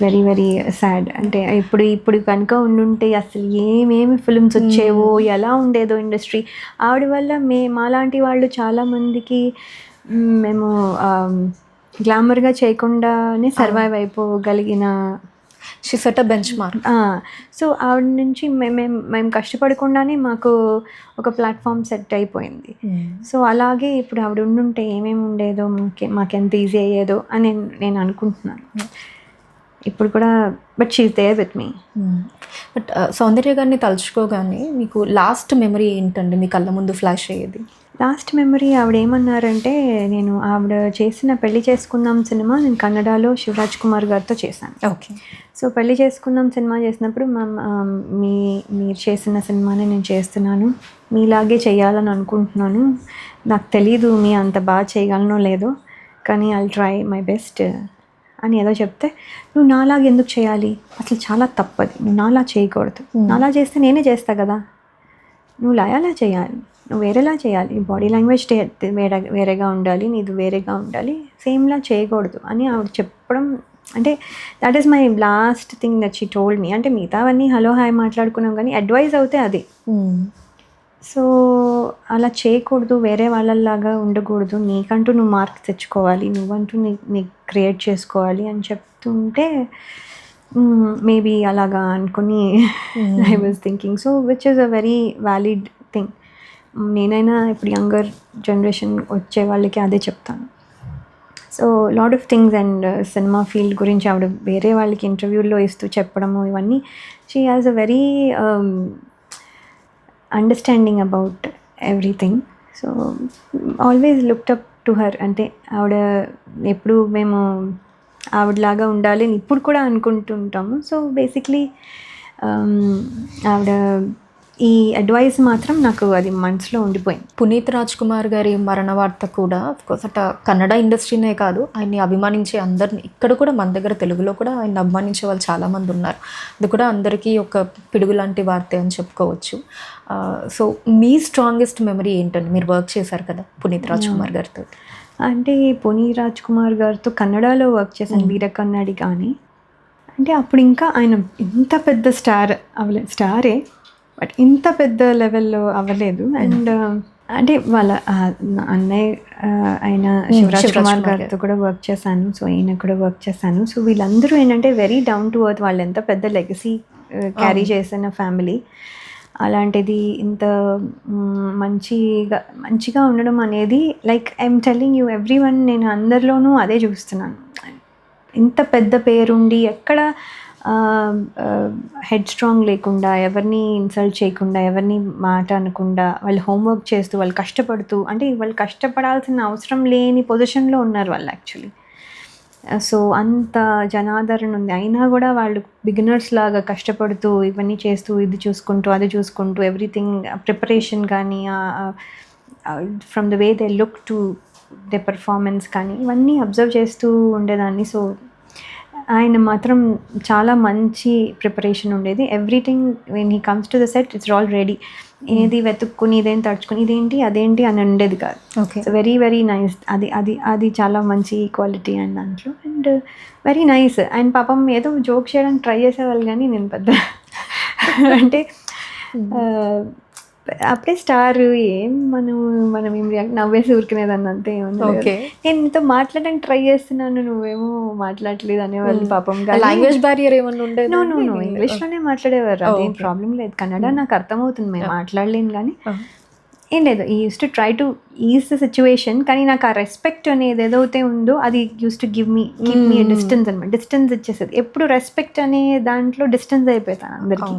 వెరీ వెరీ సాడ్. అంటే ఇప్పుడు కనుక ఉండుంటే అసలు ఏమేమి ఫిల్మ్స్ వచ్చేవో, ఎలా ఉండేదో ఇండస్ట్రీ. ఆవిడ వల్ల మాలాంటి వాళ్ళు చాలామందికి మేము గ్లామర్గా చేయకుండానే సర్వైవ్ అయిపోగలిగిన she set a benchmark. So ఆవిడ నుంచి మేము కష్టపడకుండానే మాకు ఒక ప్లాట్ఫామ్ సెట్ అయిపోయింది. సో అలాగే ఇప్పుడు ఆవిడ ఉండుంటే ఏమేమి ఉండేదో, మాకెంత ఈజీ అయ్యేదో అని నేను అనుకుంటున్నాను ఇప్పుడు కూడా. But she is there with me. But Soundarya గారిని తలుచుకోగానే మీకు లాస్ట్ మెమరీ ఏంటండి మీ కళ్ళ ముందు ఫ్లాష్ అయ్యేది? లాస్ట్ మెమరీ ఆవిడ ఏమన్నారంటే, నేను ఆవిడ చేసిన పెళ్లి చేసుకుందాం సినిమా నేను కన్నడలో శివరాజ్ కుమార్ గారితో చేశాను. ఓకే. సో పెళ్లి చేసుకుందాం సినిమా చేసినప్పుడు మీరు చేసిన సినిమానే నేను చేస్తున్నాను, మీలాగే చేయాలని అనుకుంటున్నాను, నాకు తెలీదు మీ అంత బాగా చేయగలనో లేదో కానీ ఐల్ ట్రై మై బెస్ట్ అని ఏదో చెప్తే, నువ్వు నాలాగా ఎందుకు చేయాలి, అసలు చాలా తప్పది, నువ్వు నాలా చేయకూడదు, నాలా చేస్తే నేనే చేస్తా కదా, నువ్వు అలా చేయాలి, నువ్వు వేరేలా చేయాలి, బాడీ లాంగ్వేజ్ వేరేగా ఉండాలి, నీది వేరేగా ఉండాలి, సేమ్లా చేయకూడదు అని ఆవిడ చెప్పడం. అంటే that is my last thing that she told me. అంటే మిగతావన్నీ హలో హాయ్ మాట్లాడుకున్నాం కానీ అడ్వైజ్ అవుతే అది. సో అలా చేయకూడదు, వేరే వాళ్ళలాగా ఉండకూడదు, నీకంటూ నువ్వు మార్క్స్ తెచ్చుకోవాలి, నువ్వంటూ నీ క్రియేట్ చేసుకోవాలి అని చెప్తుంటే మేబీ అలాగా అనుకుని I was thinking. So which is a very valid thing. నేనైనా ఇప్పుడు యంగర్ జనరేషన్ వచ్చే వాళ్ళకి అదే చెప్తాను. So lot of things and cinema field గురించి ఆవిడ వేరే వాళ్ళకి ఇంటర్వ్యూల్లో ఇస్తూ చెప్పడము ఇవన్నీ, she has a very understanding about everything. So always looked up to her. అంటే ఆవిడ ఎప్పుడు మేము ఆవిడలాగా ఉండాలి అని ఇప్పుడు కూడా అనుకుంటుంటాము. సో బేసిక్లీ ఆవిడ ఈ అడ్వైస్ మాత్రం నాకు అది మనసులో ఉండిపోయింది. పునీత్ రాజ్ కుమార్ గారి మరణ వార్త కూడా అఫ్కోర్స్ అట కన్నడ ఇండస్ట్రీనే కాదు, ఆయన్ని అభిమానించే అందరిని, ఇక్కడ కూడా మన దగ్గర తెలుగులో కూడా ఆయన అభిమానించే వాళ్ళు చాలామంది ఉన్నారు. అది కూడా అందరికీ ఒక పిడుగు లాంటి వార్తే అని చెప్పుకోవచ్చు. సో మీ స్ట్రాంగెస్ట్ మెమరీ ఏంటండి? మీరు వర్క్ చేశారు కదా పునీత్ రాజ్ కుమార్ గారితో. అంటే పునీత్ రాజ్ కుమార్ గారితో కన్నడలో వర్క్ చేశాను, వీర కన్నడి. కానీ అంటే అప్పుడు ఇంకా ఆయన ఇంత పెద్ద స్టారే బట్ ఇంత పెద్ద లెవెల్లో అవ్వలేదు. అండ్ అంటే వాళ్ళ అన్నయ్య అయిన శివరాజ్ కుమార్ గారితో కూడా వర్క్ చేశాను. సో ఈయన కూడా వర్క్ చేశాను. సో వీళ్ళందరూ ఏంటంటే వెరీ డౌన్ టు ఎర్త్. వాళ్ళు ఎంత పెద్ద క్యారీ చేసిన ఫ్యామిలీ, అలాంటిది ఇంత మంచిగా ఉండడం అనేది like I'm telling you every one, నేను అందరిలోనూ అదే చూస్తున్నాను. ఇంత పెద్ద పేరుండి ఎక్కడ హెడ్ స్ట్రాంగ్ లేకుండా, ఎవరిని ఇన్సల్ట్ చేయకుండా, ఎవరిని మాట అనకుండా, వాళ్ళు హోంవర్క్ చేస్తూ, వాళ్ళు కష్టపడుతూ, అంటే వాళ్ళు కష్టపడాల్సిన అవసరం లేని పొజిషన్లో ఉన్నారు వాళ్ళు యాక్చువల్లీ. సో అంత జనాదరణ ఉంది. అయినా కూడా వాళ్ళు బిగినర్స్ లాగా కష్టపడుతూ ఇవన్నీ చేస్తూ, ఇది చూసుకుంటూ అది చూసుకుంటూ, ఎవ్రీథింగ్ ప్రిపరేషన్ కానీ, from the way they look to they performance కానీ, ఇవన్నీ అబ్జర్వ్ చేస్తూ ఉండేదాన్ని. సో ఆయన మాత్రం చాలా మంచి ప్రిపరేషన్ ఉండేది. Everything when he comes to the set it's all ready. ఏది వెతుక్కుని ఇదేం తడుచుకుని ఇదేంటి అదేంటి అని ఉండేది కాదు. So very very nice. అది చాలా మంచి క్వాలిటీ అండ్ దాంట్లో. And very nice. అండ్ పాపం ఏదో జోక్ చేయడానికి ట్రై చేసేవాళ్ళు, కానీ నేను పెద్ద అంటే అప్పుడే స్టార్ ఏం మనం ఏం నవ్వేసి ఊరుకునేదాన్ని అంతే. నేను నీతో మాట్లాడడానికి ట్రై చేస్తున్నాను, నువ్వేమో మాట్లాడలేదు అనేవాళ్ళు పాపం. లాంగ్వేజ్ బ్యారియర్ ఏమన్నా ఉండేది? నో ఇంగ్లీష్లోనే మాట్లాడేవారు, అదేం ప్రాబ్లం లేదు. కన్నడ నాకు అర్థమవుతుంది, మేము మాట్లాడలేను. కానీ ఏం లేదు, ఈ use to try to is the situation. కానీ నాకు ఆ రెస్పెక్ట్ అనేది ఏదైతే ఉందో అది use to give me distance అనమాట. డిస్టెన్స్ ఇచ్చేసేది. ఎప్పుడు రెస్పెక్ట్ అనే దాంట్లో డిస్టెన్స్ అయిపోతాను అందరికీ.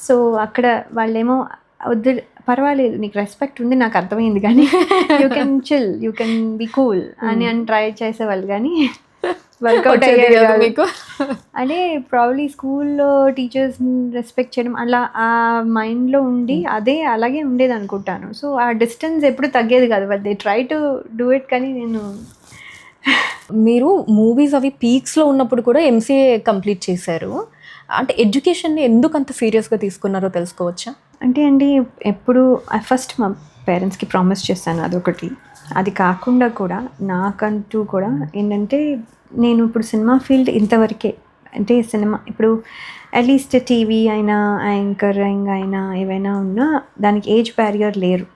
సో అక్కడ వాళ్ళేమో వద్దు పర్వాలేదు నీకు రెస్పెక్ట్ ఉంది నాకు అర్థమైంది, కానీ you can chill, you can be cool అని ట్రై చేసేవాళ్ళు. కానీ వర్కౌట్ అయ్యేది మీకు. అంటే ప్రాబ్లీ స్కూల్లో టీచర్స్ని రెస్పెక్ట్ చేయడం అలా ఆ మైండ్లో ఉండి అదే అలాగే ఉండేది అనుకుంటాను. సో ఆ డిస్టెన్స్ ఎప్పుడు తగ్గేది కాదు. But they try to do it. కానీ మీరు మూవీస్ అవి పీక్స్లో ఉన్నప్పుడు కూడా ఎంసీఏ కంప్లీట్ చేశారు. అంటే ఎడ్యుకేషన్ని ఎందుకు అంత సీరియస్గా తీసుకున్నారో తెలుసుకోవచ్చా? అంటే అండి, ఎప్పుడు ఫస్ట్ మా పేరెంట్స్కి ప్రామిస్ చేశాను అదొకటి. అది కాకుండా కూడా నాకంటూ కూడా ఏంటంటే, నేను ఇప్పుడు సినిమా ఫీల్డ్ ఇంతవరకే. అంటే సినిమా ఇప్పుడు అట్లీస్ట్ టీవీ అయినా యాంకరింగ్ అయినా ఏవైనా ఉన్నా దానికి ఏజ్ బ్యారియర్ లేరు.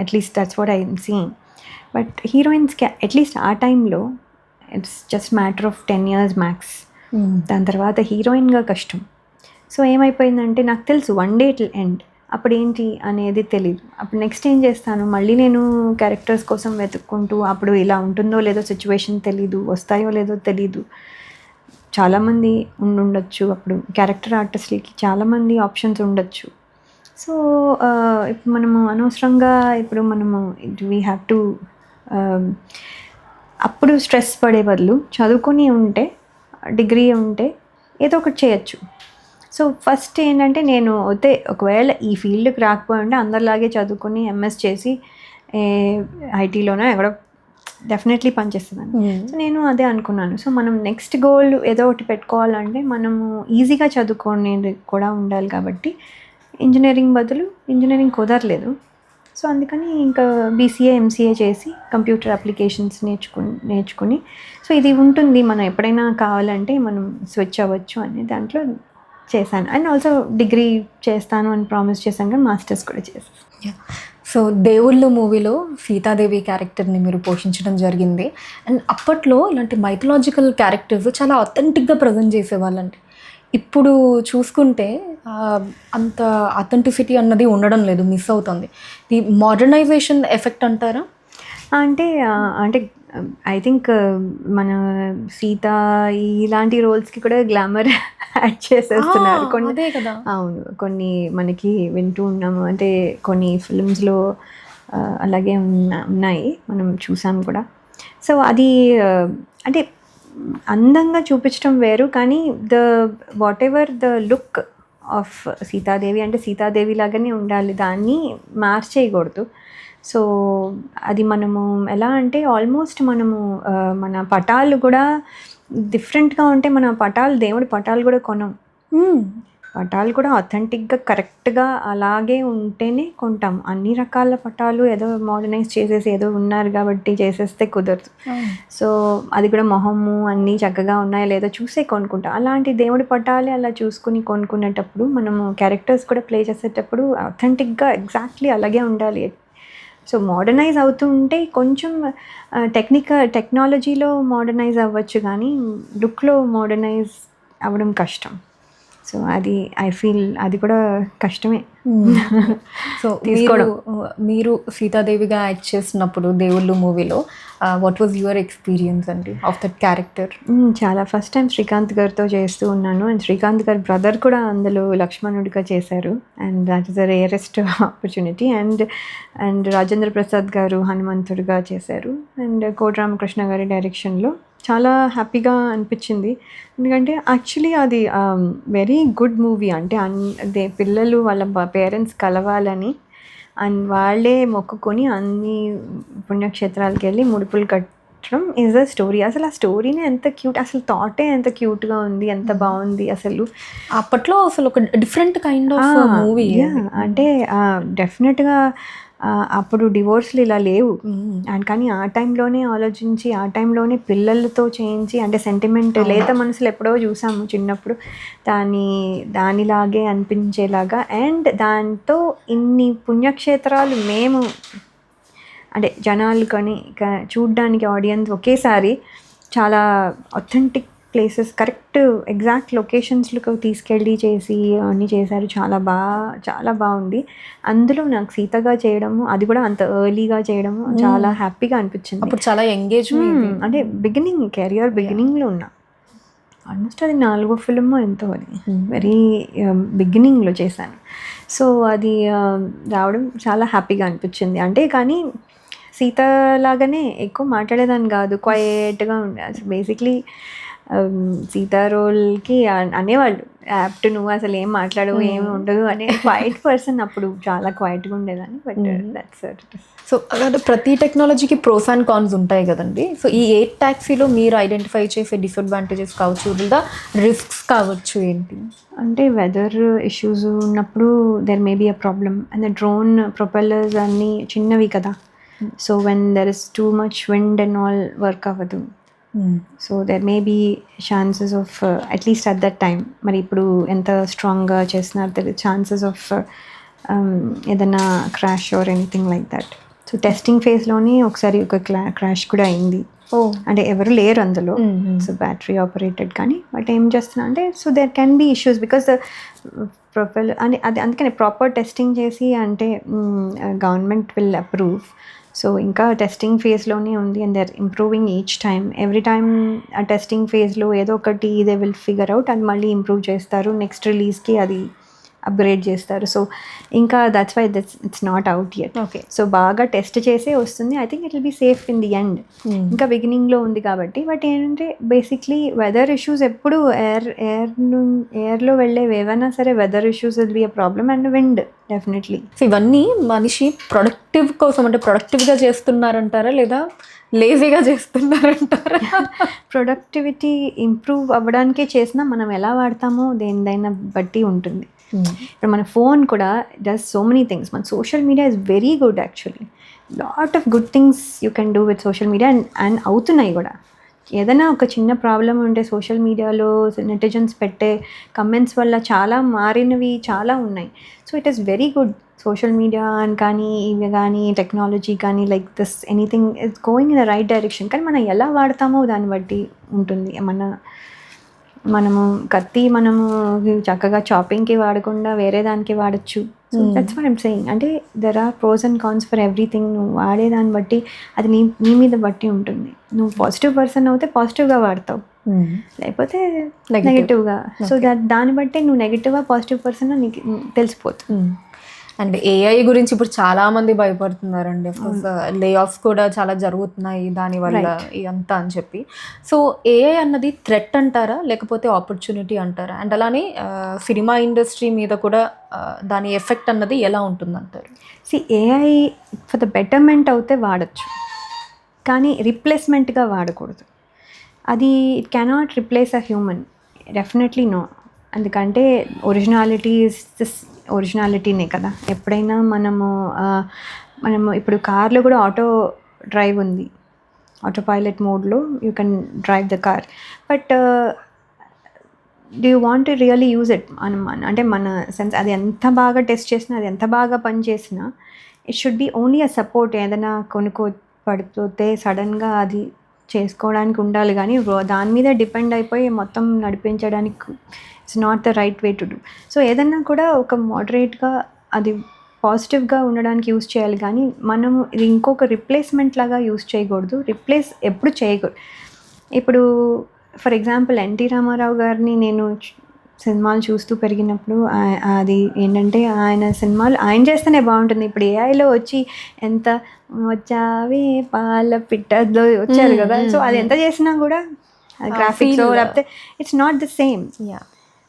At least that's what I'm seeing. But హీరోయిన్స్కి అట్లీస్ట్ ఆ టైంలో it's just matter of 10 years max. దాని తర్వాత హీరోయిన్గా కష్టం. సో ఏమైపోయిందంటే నాకు తెలుసు one day it will end. అప్పుడు ఏంటి అనేది తెలియదు. అప్పుడు నెక్స్ట్ ఏం చేస్తాను, మళ్ళీ నేను క్యారెక్టర్స్ కోసం వెతుక్కుంటూ, అప్పుడు ఇలా ఉంటుందో లేదో సిచ్యువేషన్ తెలీదు, వస్తాయో లేదో తెలీదు. చాలామంది ఉండొచ్చు, అప్పుడు క్యారెక్టర్ ఆర్టిస్ట్లకి చాలామంది ఆప్షన్స్ ఉండొచ్చు. సో ఇప్పుడు మనము అనవసరంగా వీ హ్యావ్ టు అప్పుడు స్ట్రెస్ పడే బదులు చదువుకొని ఉంటే, డిగ్రీ ఉంటే ఏదో ఒకటి చేయొచ్చు. సో ఫస్ట్ ఏంటంటే, నేను ఒకవేళ ఈ ఫీల్డ్కి రాకపోయి ఉంటే అందరిలాగే చదువుకొని ఎంఎస్ చేసి ఐటీలోనే ఎక్కడో డెఫినెట్లీ పనిచేస్తున్నాను. సో నేను అదే అనుకున్నాను. సో మనం నెక్స్ట్ గోల్ ఏదో ఒకటి పెట్టుకోవాలంటే మనము ఈజీగా చదువుకునేది కూడా ఉండాలి. కాబట్టి ఇంజనీరింగ్ కుదరలేదు. సో అందుకని ఇంకా బీసీఏ ఎంసీఏ చేసి కంప్యూటర్ అప్లికేషన్స్ నేర్చుకుని సో ఇది ఉంటుంది, మనం ఎప్పుడైనా కావాలంటే మనం స్విచ్ అవ్వచ్చు అనే దాంట్లో చేశాను. అండ్ ఆల్సో డిగ్రీ చేస్తాను అని ప్రామిస్ చేశాను, కానీ మాస్టర్స్ కూడా చేశాను. సో దేవుళ్ళు మూవీలో సీతాదేవి క్యారెక్టర్ని మీరు పోషించడం జరిగింది. అండ్ అప్పట్లో ఇలాంటి మైథలాజికల్ క్యారెక్టర్స్ చాలా అథెంటిక్గా ప్రజెంట్ చేసేవాళ్ళండి. ఇప్పుడు చూసుకుంటే అంత అథెంటిసిటీ అన్నది ఉండడం లేదు, మిస్ అవుతుంది. ఈ మోడర్నైజేషన్ ఎఫెక్ట్ అంటారా? అంటే ఐ థింక్ మన సీత ఇలాంటి రోల్స్కి కూడా గ్లామర్ యాడ్ చేసేస్తున్నారు అదే కదా. అవును, కొన్ని మనకి వింటూ ఉన్నాము. అంటే కొన్ని ఫిల్మ్స్లో అలాగే ఉన్నాయి, మనం చూసాం కూడా. సో అది అంటే అందంగా చూపించడం వేరు, కానీ what ever the look of Sitadevi అంటే సీతాదేవి లాగానే ఉండాలి, దాన్ని మార్చేయకూడదు. సో అది మనము ఎలా అంటే ఆల్మోస్ట్ మనము మన పటాలు కూడా డిఫరెంట్గా ఉంటే మన పటాలు, దేవుడి పటాలు కూడా కొనం. పటాలు కూడా అథెంటిక్గా కరెక్ట్గా అలాగే ఉంటేనే కొంటాం. అన్ని రకాల పటాలు ఏదో మోడర్నైజ్ చేసేసి ఏదో ఉన్నారు కాబట్టి చేసేస్తే కుదరదు. సో అది కూడా మొహము అన్నీ చక్కగా ఉన్నాయో లేదో చూసే కొనుక్కుంటాం. అలాంటి దేవుడి పటాలే అలా చూసుకుని కొనుక్కునేటప్పుడు మనము క్యారెక్టర్స్ కూడా ప్లే చేసేటప్పుడు అథెంటిక్గా ఎగ్జాక్ట్లీ అలాగే ఉండాలి. సో మోడర్నైజ్ అవుతూ ఉంటే కొంచెం టెక్నాలజీలో మోడర్నైజ్ అవ్వచ్చు, కానీ లుక్లో మోడర్నైజ్ అవ్వడం కష్టం. సో అది ఐ ఫీల్ అది కూడా కష్టమే. సో మీరు సీతాదేవిగా యాక్ట్ చేసినప్పుడు దేవుళ్ళు మూవీలో వాట్ వాజ్ యువర్ ఎక్స్పీరియన్స్ అండి ఆఫ్ దట్ క్యారెక్టర్? చాలా ఫస్ట్ టైం శ్రీకాంత్ గారితో చేస్తూ ఉన్నాను. అండ్ శ్రీకాంత్ గారి బ్రదర్ కూడా అందులో లక్ష్మణుడిగా చేశారు. And that is the rarest opportunity. And Rajendra Prasad గారు హనుమంతుడిగా చేశారు. అండ్ కోటి రామకృష్ణ గారి డైరెక్షన్లో చాలా హ్యాపీగా అనిపించింది. ఎందుకంటే యాక్చువల్లీ అది వెరీ గుడ్ మూవీ. అంటే అదే పిల్లలు వాళ్ళ పేరెంట్స్ కలవాలని అండ్ వాళ్ళే మొక్కుకొని అన్ని పుణ్యక్షేత్రాలకు వెళ్ళి ముడుపులు కట్టడం ఈజ్ అ స్టోరీ. అసలు ఆ స్టోరీనే ఎంత క్యూట్, అసలు థాటే ఎంత క్యూట్గా ఉంది, ఎంత బాగుంది అసలు. అప్పట్లో అసలు ఒక డిఫరెంట్ కైండ్ ఆఫ్ మూవీ. అంటే డెఫినెట్గా అప్పుడు డివోర్స్లు ఇలా లేవు. అండ్ కానీ ఆ టైంలోనే ఆలోచించి ఆ టైంలోనే పిల్లలతో చేయించి, అంటే సెంటిమెంట్ లేత మనసులు ఎప్పుడో చూసాము చిన్నప్పుడు, దానిలాగే అనిపించేలాగా. అండ్ దాంతో ఇన్ని పుణ్యక్షేత్రాలు మేము అంటే జనాలు కానీ చూడ్డానికి ఆడియన్స్ ఒకేసారి చాలా అథెంటిక్ ప్లేసెస్, కరెక్ట్ ఎగ్జాక్ట్ లొకేషన్స్లకు తీసుకెళ్ళి చేసి అన్నీ చేశారు. చాలా బాగుంది. అందులో నాకు సీతగా చేయడము, అది కూడా అంత ఎర్లీగా చేయడము చాలా హ్యాపీగా అనిపించింది. అప్పుడు చాలా ఎంగేజ్మెంట్, అంటే కెరియర్ బిగినింగ్లో ఉన్నా. ఆల్మోస్ట్ అది 4వ ఫిల్మ్ ఎంతో, అది వెరీ బిగినింగ్లో చేశాను. సో అది రావడం చాలా హ్యాపీగా అనిపించింది. అంటే కానీ సీతలాగానే ఎక్కువ మాట్లాడేదాన్ని కాదు, క్వైట్గా ఉండే. అసలు బేసిక్లీ సీతా రోల్కి అనేవాళ్ళు యాప్ట్, నువ్వు అసలు ఏం మాట్లాడవు, ఏమి ఉండదు అనే క్వైట్ పర్సన్. అప్పుడు చాలా క్వైట్గా ఉండేదాన్ని. But that's it. సో అలాగే ప్రతి టెక్నాలజీకి ప్రోస్ అండ్ కాన్స్ ఉంటాయి కదండి. సో ఈ 8 ట్యాక్సీలో మీరు ఐడెంటిఫై చేసే డిసడ్వాంటేజెస్ కావచ్చు, లేదా రిస్క్స్ కావచ్చు ఏంటి? అంటే వెదర్ ఇష్యూస్ ఉన్నప్పుడు there may be a problem. And the drone propellers అన్నీ చిన్నవి కదా. So when there is too much wind and all work అవ్వదు. So there may be chances of at least at that time, మరి ఇప్పుడు ఎంత స్ట్రాంగ్గా చేస్తున్నారు తెలియదు, ఛాన్సెస్ ఆఫ్ ఏదైనా crash or anything like that. So testing ఫేజ్లోనే ఒకసారి ఒక క్రాష్ కూడా అయింది. అంటే ఎవరు లేరు అందులో, సో బ్యాటరీ ఆపరేటెడ్. కానీ బట్ ఏం చేస్తున్నా అంటే so there can be issues because the propeller అని అది అందుకని ప్రాపర్ టెస్టింగ్ చేసి అంటే గవర్నమెంట్ విల్ అప్రూవ్. సో ఇంకా టెస్టింగ్ ఫేజ్లోనే ఉంది. And they are improving each time. Every time ఆ టెస్టింగ్ ఫేజ్లో ఏదో ఒకటి they will figure out and మళ్ళీ ఇంప్రూవ్ చేస్తారు. నెక్స్ట్ రిలీజ్కి అది అప్గ్రేడ్ చేస్తారు. సో ఇంకా that's why it's not out yet. Okay. So బాగా టెస్ట్ చేసే వస్తుంది. I think it will be safe in the end. ఇంకా బిగినింగ్లో ఉంది కాబట్టి. బట్ ఏంటంటే బేసిక్లీ వెదర్ ఇష్యూస్ ఎప్పుడు ఎయిర్లో వెళ్ళేవి ఏవైనా సరే weather issues will be a problem. And wind definitely. So ఇవన్నీ మనిషి ప్రొడక్టివ్ కోసం, అంటే ప్రొడక్టివ్గా చేస్తున్నారంటారా లేదా లేజీగా చేస్తున్నారంటారా? ప్రొడక్టివిటీ ఇంప్రూవ్ అవ్వడానికే చేసినా మనం ఎలా వాడతామో దేనిదైనా బట్టి ఉంటుంది. ఇప్పుడు మన ఫోన్ కూడా డస్ సో మెనీ థింగ్స్. మన social media is very good actually. Lot of good things you can do with social media and అవుతున్నాయి కూడా. ఏదైనా ఒక చిన్న ప్రాబ్లం ఉంటే సోషల్ మీడియాలో నెటిజన్స్ పెట్టే కమెంట్స్ వల్ల చాలా మారినవి చాలా ఉన్నాయి. So it is very good social media అని కానీ ఇవి కానీ టెక్నాలజీ కానీ like this anything is going in the right direction. కానీ మనం ఎలా వాడతామో దాన్ని బట్టి ఉంటుంది. మనము కత్తి మనము చక్కగా చాపింగ్కి వాడకుండా వేరే దానికి వాడచ్చు. So that's what I'm saying. అంటే there are pros and cons for everything. నువ్వు వాడేదాన్ని బట్టి అది నీ మీద బట్టి ఉంటుంది. నువ్వు పాజిటివ్ పర్సన్ అయితే పాజిటివ్గా వాడతావు, లేకపోతే నెగిటివ్గా. సో దాన్ని బట్టి నువ్వు నెగిటివ్గా పాజిటివ్ పర్సన్ నీకు తెలిసిపోతుంది. అండ్ ఏఐ గురించి ఇప్పుడు చాలా మంది భయపడుతున్నారండి. లే ఆఫ్స్ కూడా చాలా జరుగుతున్నాయి దానివల్ల ఇదంతా అని చెప్పి. సో ఏఐ అన్నది థ్రెట్ అంటారా లేకపోతే ఆపర్చునిటీ అంటారా? అండ్ అలానే సినిమా ఇండస్ట్రీ మీద కూడా దాని ఎఫెక్ట్ అన్నది ఎలా ఉంటుందంటారు? ఏఐ ఫర్ ద బెటర్మెంట్ అవుతే వాడచ్చు, కానీ రిప్లేస్మెంట్గా వాడకూడదు. అది it cannot replace a human, definitely no. ఎందుకంటే ఒరిజినాలిటీనే కదా. ఎప్పుడైనా మనము ఇప్పుడు కార్లో కూడా ఆటో డ్రైవ్ ఉంది, ఆటో పైలట్ మోడ్లో you can drive the car. But do you want to really use it? అంటే మన సెన్స్ అది ఎంత బాగా టెస్ట్ చేసినా, అది ఎంత బాగా పనిచేసినా, it should be only a support. ఏదైనా పడిపోతే సడన్గా అది చేసుకోవడానికి ఉండాలి, కానీ దాని మీద డిపెండ్ అయిపోయి మొత్తం నడిపించడానికి it's not the right way to do. So ఏదన్నా కూడా ఒక మోడరేట్గా అది పాజిటివ్గా ఉండడానికి యూస్ చేయాలి, కానీ మనము ఇది ఇంకొక రిప్లేస్మెంట్ లాగా యూస్ చేయకూడదు. రిప్లేస్ ఎప్పుడు చేయకూడదు. ఇప్పుడు ఫర్ ఎగ్జాంపుల్ ఎన్టీ రామారావు గారిని నేను సినిమాలు చూస్తూ పెరిగినప్పుడు అది ఏంటంటే ఆయన సినిమాలు ఆయన చేస్తేనే బాగుంటుంది. ఇప్పుడు ఏఐలో వచ్చి ఎంత వచ్చావే పాల పిట్టలో వచ్చారు కదా, సో అది ఎంత చేసినా కూడా గ్రాఫిక్స్ లేకపోతే it's not the same.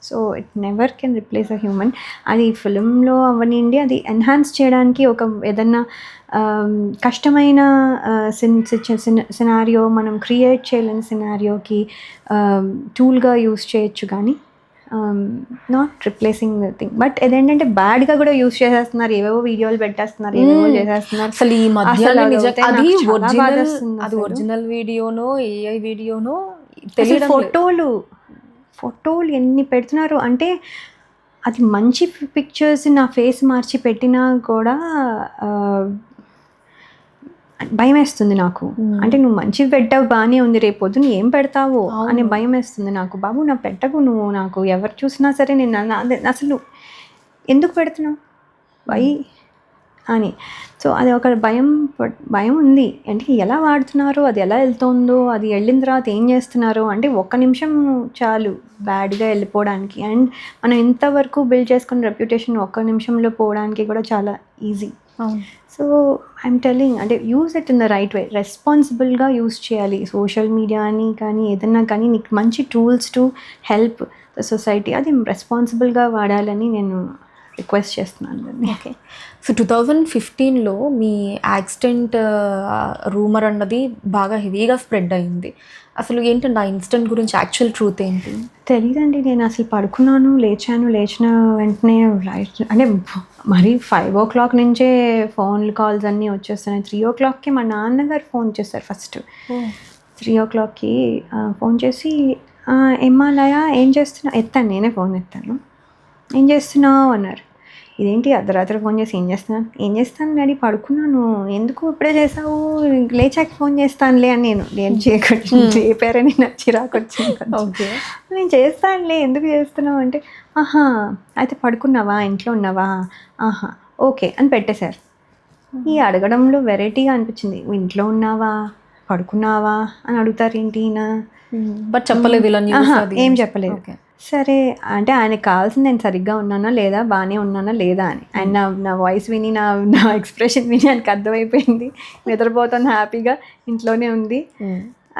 So it never can replace a human. అది ఫిలింలో అవనండి, అది ఎన్హాన్స్ చేయడానికి ఒక ఏదన్నా కష్టమైన సినారియో మనం క్రియేట్ చేయలేని సినారియోకి టూల్గా యూస్ చేయొచ్చు, కానీ not replacing the thing. But ఇదేంటంటే బ్యాడ్గా కూడా యూస్ చేసేస్తున్నారు, ఏవేవో వీడియోలు పెట్టేస్తున్నారు, ఏవేవో చేసేస్తున్నారు. అసలు ఈ మధ్య అది ఒరిజినల్ వీడియోనో ఏఐ వీడియోనో తెలియదు. ఫోటోలు ఎన్ని పెడుతున్నారు అంటే, అది మంచి పిక్చర్స్ నా ఫేస్ మార్చి పెట్టినా కూడా భయం వేస్తుంది నాకు. అంటే నువ్వు మంచివి పెట్టావు, బాగానే ఉంది, రేపు పొద్దున ఏం పెడతావో అనే భయం వేస్తుంది నాకు. బాబు నా పెట్టకు, నువ్వు నాకు ఎవరు చూసినా సరే నేను అసలు ఎందుకు పెడుతున్నావు వై అని. సో అది ఒక భయం ఉంది. అంటే ఎలా వాడుతున్నారో, అది ఎలా వెళ్తుందో, అది వెళ్ళిన తర్వాత ఏం చేస్తున్నారో, అంటే ఒక్క నిమిషం చాలు బ్యాడ్గా వెళ్ళిపోవడానికి. అండ్ మనం ఇంతవరకు బిల్డ్ చేసుకున్న రెప్యుటేషన్ ఒక్క నిమిషంలో పోవడానికి కూడా చాలా ఈజీ. సో ఐఎమ్ టెల్లింగ్, అంటే use it in the right way, రెస్పాన్సిబుల్గా యూజ్ చేయాలి. సోషల్ మీడియా అని కానీ ఏదన్నా కానీ నీకు మంచి tools to help the society, అది రెస్పాన్సిబుల్గా వాడాలని నేను రిక్వెస్ట్ చేస్తున్నాను. ఓకే. సో 2015లో మీ యాక్సిడెంట్ రూమర్ అన్నది బాగా హెవీగా స్ప్రెడ్ అయింది. అసలు ఏంటండి ఆ ఇన్సిడెంట్ గురించి యాక్చువల్ ట్రూత్ ఏంటి? తెలీదండి. నేను అసలు పడుకున్నాను, లేచిన వెంటనే అంటే మరి 5 o'clock నుంచే ఫోన్ కాల్స్ అన్నీ వచ్చేస్తున్నాయి. 3 o'clockకి మా నాన్నగారు ఫోన్ చేశారు. ఫస్ట్ 3 o'clockకి ఫోన్ చేసి, ఏమాలయ ఏం చేస్తున్నా, ఎత్తాను, నేనే ఫోన్ ఎత్తాను. ఏం చేస్తున్నావు అన్నారు. ఇదేంటి అర్ధరాత్రి ఫోన్ చేసి ఏం చేస్తాను డాడీ, పడుకున్నాను, ఎందుకు ఇప్పుడే చేసావు, లేచాక ఫోన్ చేస్తానులే అని నేను చెప్పారని నాకు చిరాకు వచ్చింది. ఓకే, నేను చేస్తానులే, ఎందుకు చేస్తున్నావు అంటే, ఆహా అయితే పడుకున్నావా, ఇంట్లో ఉన్నావా, ఆహా ఓకే అని పెట్టేశారు. ఈ అడగడంలో వెరైటీగా అనిపించింది. ఇంట్లో ఉన్నావా, పడుకున్నావా అని అడుగుతారు ఏంటి నా. బట్ చెప్పలేదు ఇలా, ఏం చెప్పలేదు. సరే అంటే ఆయనకు కావాల్సింది నేను సరిగ్గా ఉన్నానా లేదా, బాగానే ఉన్నానా లేదా అని. ఆయన నా వాయిస్ విని, నా ఎక్స్ప్రెషన్ విని ఆయనకు అర్థమైపోయింది నిద్రపోతాను, హ్యాపీగా ఇంట్లోనే ఉంది,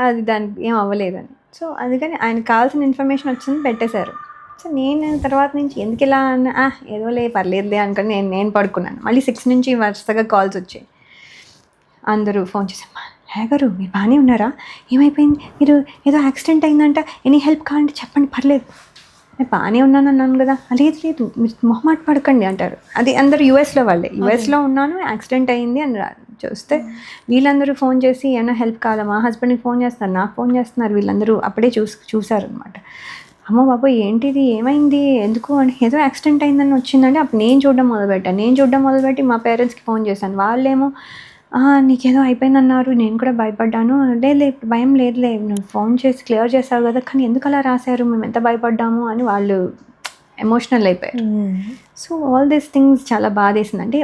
అది దానికి ఏం అవ్వలేదని. సో అందుకని ఆయనకు కావాల్సిన ఇన్ఫర్మేషన్ వచ్చింది, పెట్టేశారు. సో నేను తర్వాత నుంచి ఎందుకు ఇలా అన్న, ఏదోలే పర్లేదులే అనుకుని నేను పడుకున్నాను. మళ్ళీ 6 నుంచి వరుసగా కాల్స్ వచ్చాయి. అందరూ ఫోన్ చేసామ్మా, గారు మీరు బాగానే ఉన్నారా, ఏమైపోయింది, మీరు ఏదో యాక్సిడెంట్ అయిందంట, ఎనీ హెల్ప్ కావాలంటే చెప్పండి, పర్లేదు, నేను బాగానే ఉన్నాను అన్నాను కదా, లేదు మీరు మొహమాట పడకండి అంటారు. అది అందరూ యూఎస్లో వాళ్ళే, యూఎస్లో ఉన్నాను, యాక్సిడెంట్ అయింది అని చూస్తే వీళ్ళందరూ ఫోన్ చేసి ఏమైనా హెల్ప్ కావాలా, మా హస్బెండ్కి ఫోన్ చేస్తున్నారు, నాకు ఫోన్ చేస్తున్నారు, వీళ్ళందరూ అప్పుడే చూసారనమాట. అమ్మో బాబోయ్ ఏంటిది, ఏమైంది, ఎందుకు అని, ఏదో యాక్సిడెంట్ అయిందని వచ్చిందంటే అప్పుడు నేను చూడడం మొదలుపెట్టి మా పేరెంట్స్కి ఫోన్ చేశాను. వాళ్ళేమో నీకేదో అయిపోయిందన్నారు, నేను కూడా భయపడ్డాను, లేదు భయం లేదులే, నువ్వు ఫోన్ చేసి క్లియర్ చేసావు కదా, కానీ ఎందుకు అలా రాశారు, మేము ఎంత భయపడ్డాము అని వాళ్ళు ఎమోషనల్ అయిపోయారు. సో ఆల్ దీస్ థింగ్స్ చాలా బాధేసింది. అంటే